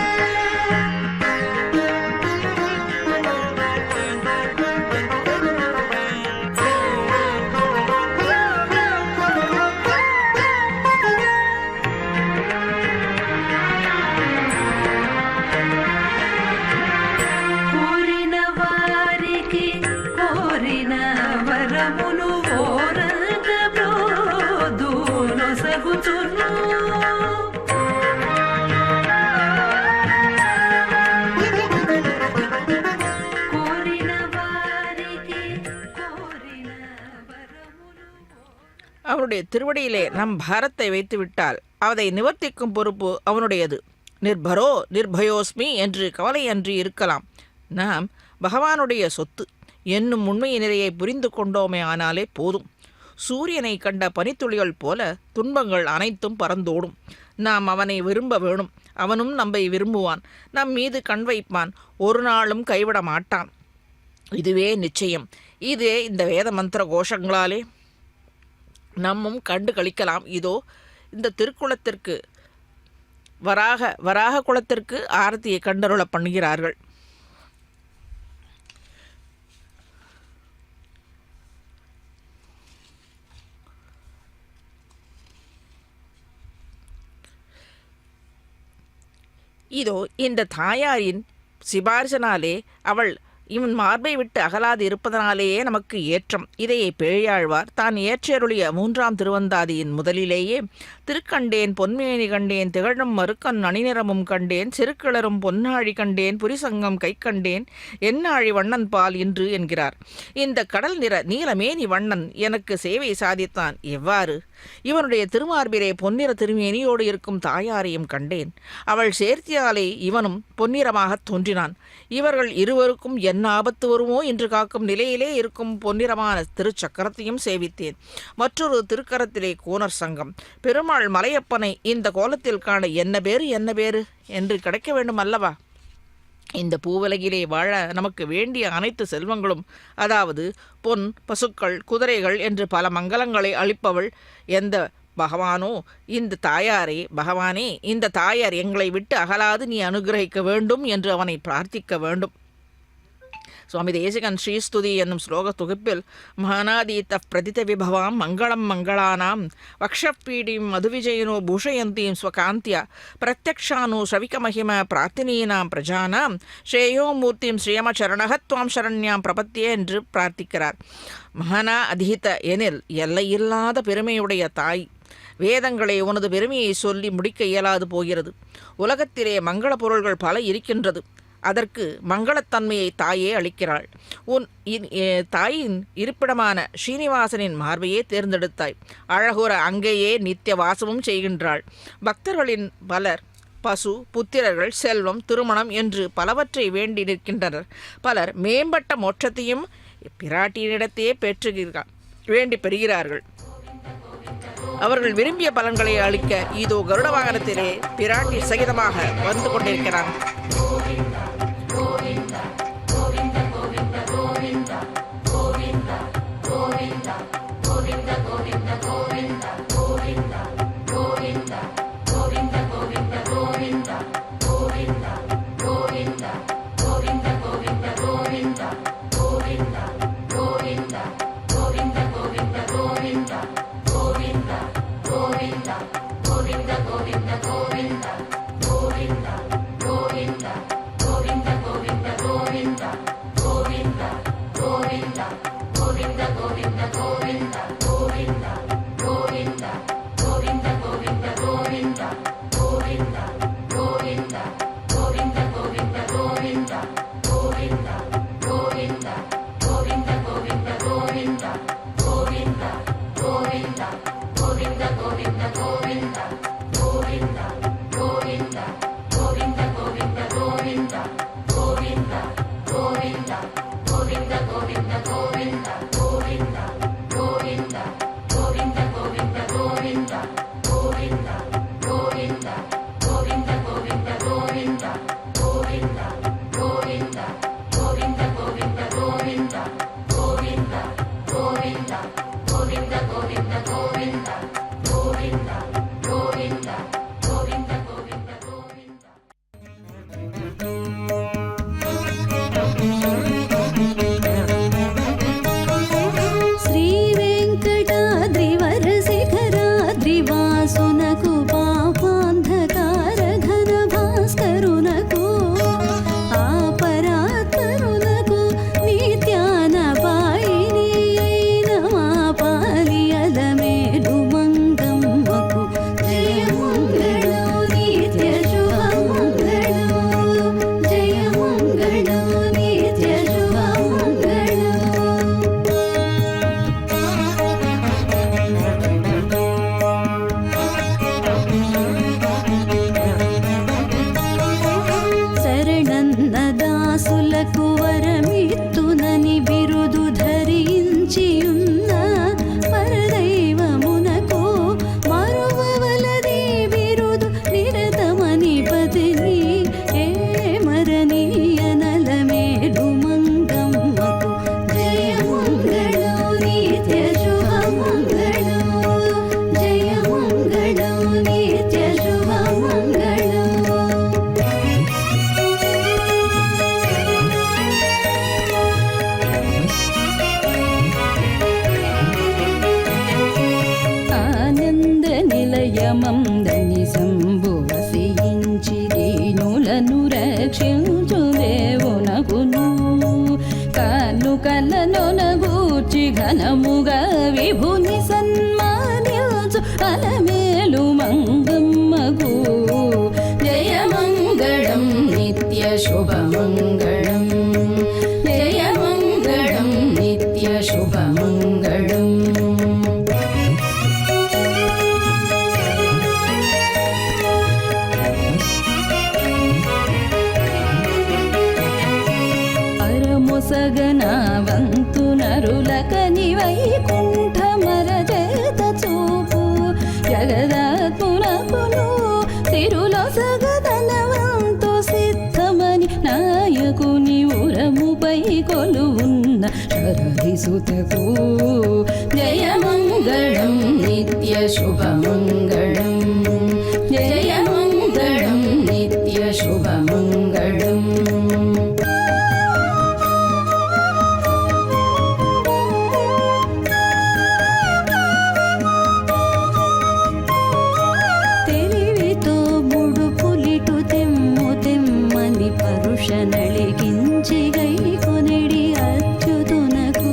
కోరిన వారికి కోరిన వరములు ఓరగ బ్రోదును సగుచును. కోరిన వారికి కోరిన వరములు அவருடைய திருவடியிலே நம் பாரத்தை வைத்துவிட்டால் அதை நிவர்த்திக்கும் பொறுப்பு அவனுடையது. நிர்பரோ நிர்பயோஸ்மி என்று கவலையன்றி இருக்கலாம். நாம் பகவானுடைய சொத்து என்னும் உண்மை நிலையை புரிந்து கொண்டோமே ஆனாலே போதும். சூரியனை கண்ட பனித்துளிகள் போல துன்பங்கள் அனைத்தும் பறந்தோடும். நாம் அவனை விரும்ப வேணும். அவனும் நம்மை விரும்புவான். நம் மீது கண் வைப்பான். ஒரு நாளும் கைவிட மாட்டான். இதுவே நிச்சயம். இதே இந்த வேத மந்திர கோஷங்களாலே நம்மும் கண்டு கழிக்கலாம். இதோ இந்த திருக்குளத்திற்கு வராக குளத்திற்கு ஆரத்தியை கண்டருள பண்ணுகிறார்கள். இதோ இந்த தாயாரின் சிபாரிசனாலே அவள் இவன் மார்பை விட்டு அகலாது இருப்பதனாலேயே நமக்கு ஏற்றம். இதையே பேழையாழ்வார் தான் ஏற்றருளிய 3ஆம் திருவந்தாதியின் முதலிலேயே திருக்கண்டேன் பொன்மேனி கண்டேன் திகழும் மறுக்கண் அணிநிறமும் கண்டேன் சிறுக்கிளரும் பொன்னாழி கண்டேன் புரிசங்கம் கை கண்டேன் என்னாழி வண்ணன் பால் இன்று என்கிறார். இந்த கடல் நிற நீலமேனி வண்ணன் எனக்கு சேவை சாதித்தான். எவ்வாறு? இவனுடைய திருமார்பிலே பொன்னிற திருமேனியோடு இருக்கும் தாயாரையும் கண்டேன். அவள் சேர்த்தியாலே இவனும் பொன்னிறமாகத் தோன்றினான். இவர்கள் இருவருக்கும் என்ன ஆபத்து வருமோ என்று காக்கும் நிலையிலே இருக்கும் பொன்னிறமான திருச்சக்கரத்தையும் சேவித்தேன். மற்றொரு திருக்கரத்திலே கோணர் சங்கம். பெருமாள் மலையப்பனை இந்த கோலத்தில் காண என்ன பேறு என்று கிடைக்க வேண்டும் அல்லவா? இந்த பூவுலகிலே வாழ நமக்கு வேண்டிய அனைத்து செல்வங்களும், அதாவது பொன், பசுக்கள், குதிரைகள் என்று பல மங்கலங்களை அளிப்பவள் எந்த பகவானோ இந்த தாயாரே. பகவானே, இந்த தாயார் எங்களை விட்டு அகலாது நீ அனுகிரகிக்க வேண்டும் என்று அவனை பிரார்த்திக்க வேண்டும். சுவாமி தேசிகன் ஸ்ரீஸ்துதி என்னும் ஸ்லோக தொகுப்பில் மகானாதீத்த பிரதித விபவாம் மங்களம் மங்களானாம் வக்ஷப்பீடிம் மதுவிஜயினோ பூஷயந்தீம் ஸ்வகாந்தியா பிரத்யக்ஷானு ஸ்ரவிக மகிம பிரார்த்தினீனாம் பிரஜானாம் ஸ்ரேயோமூர்த்திம் ஸ்ரீயமச்சரணகத்வாம் சரண்யாம் பிரபத்தியே என்று பிரார்த்திக்கிறார். மகானா அதீத எனில் எல்லையில்லாத பெருமையுடைய தாய். வேதங்களை உனது பெருமையை சொல்லி முடிக்க இயலாது போகிறது. உலகத்திலே மங்கள பொருள்கள் பல இருக்கின்றது. அதற்கு மங்களத்தன்மையை தாயே அளிக்கிறாள். உன் தாயின் இருப்பிடமான ஸ்ரீனிவாசனின் மார்பையே தேர்ந்தெடுத்தாய். அழகுற அங்கேயே நித்திய வாசமும் செய்கின்றாள். பக்தர்களின் பலர் பசு, புத்திரர்கள், செல்வம், திருமணம் என்று பலவற்றை வேண்டி நிற்கின்றனர். பலர் மேம்பட்ட மோட்சத்தையும் பிராட்டியினிடத்தையே வேண்டி பெறுகிறார்கள். அவர்கள் விரும்பிய பலன்களை அளிக்க இதோ கருட வாகனத்திலே பிராட்டி சகிதமாக வந்து கொண்டிருக்கிறான். నిలయమం దని సంభు వసించి రేణుల వైకుంఠమరచేత చూపు జగదాత్మునకును తిరులొసగదనవంతు సిద్ధమని నాయకుని ఉరముపై కొలువున్న శరధిసుతకు జయమంగళం నిత్య శుభమంగళం జయమంగళం నిత్య శుభమంగళం. తెలివితో ముడుపులిటు తెమ్ము తెమ్మని పరుష నళికించి గై కొనిడి అచ్యుతునకు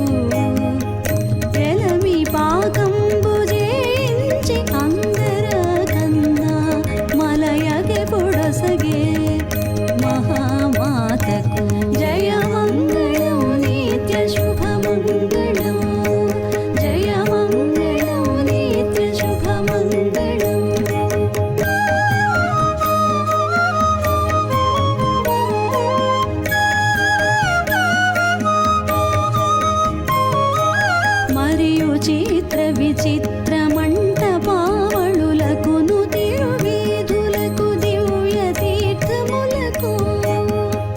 ఎలమి పాకంబు జయించి అందర కన్నా మలయగే పొడసగే మహామాతకు జయమంగళం నిత్య శుభమంగళం జయమంగళం నిత్య శుభమంగళం. మరియు చిత్ర విచిత్ర మంటపావళులకును తిరువీధులకు దివ్య తీర్థములకు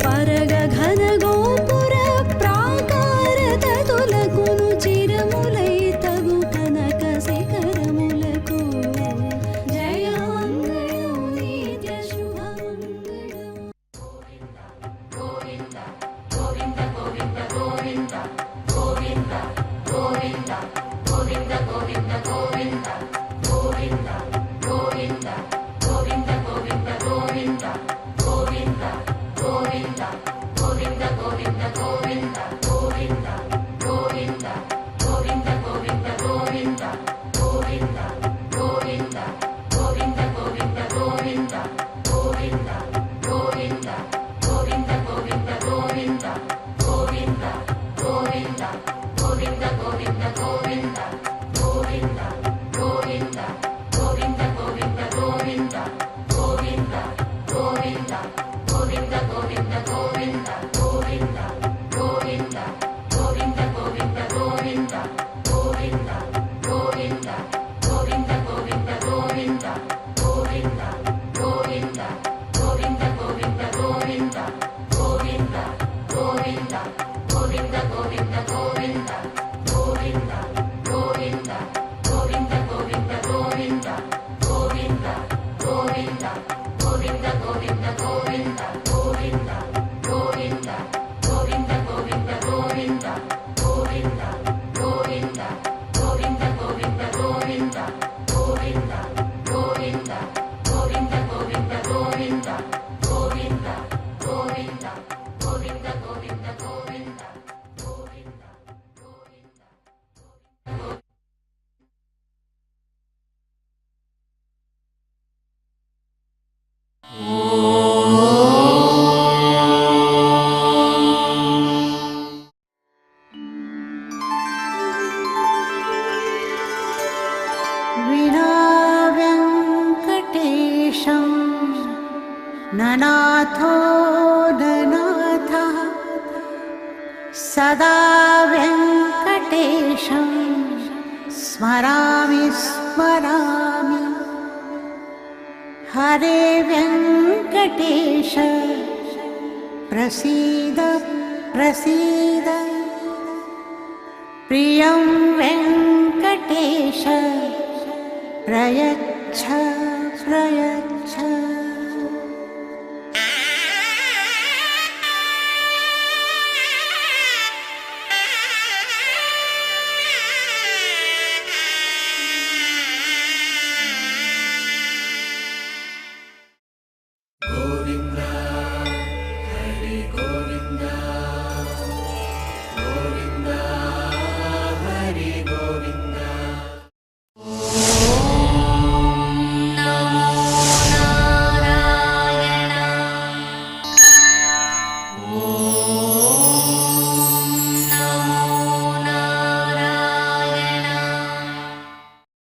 పరగ ఘన గోపుర ప్రాకార తతులకును చిరములై తగు కనక శిఖరములకు జయమంగళం నిత్య శుభమంగళం. ननाथो ननाथः सदा वेङ्कटेशं स्मरामि स्मरामि हरे वेङ्कटेश प्रसीद प्रसीद प्रियं वेङ्कटेश प्रयच्छ प्रयच्छ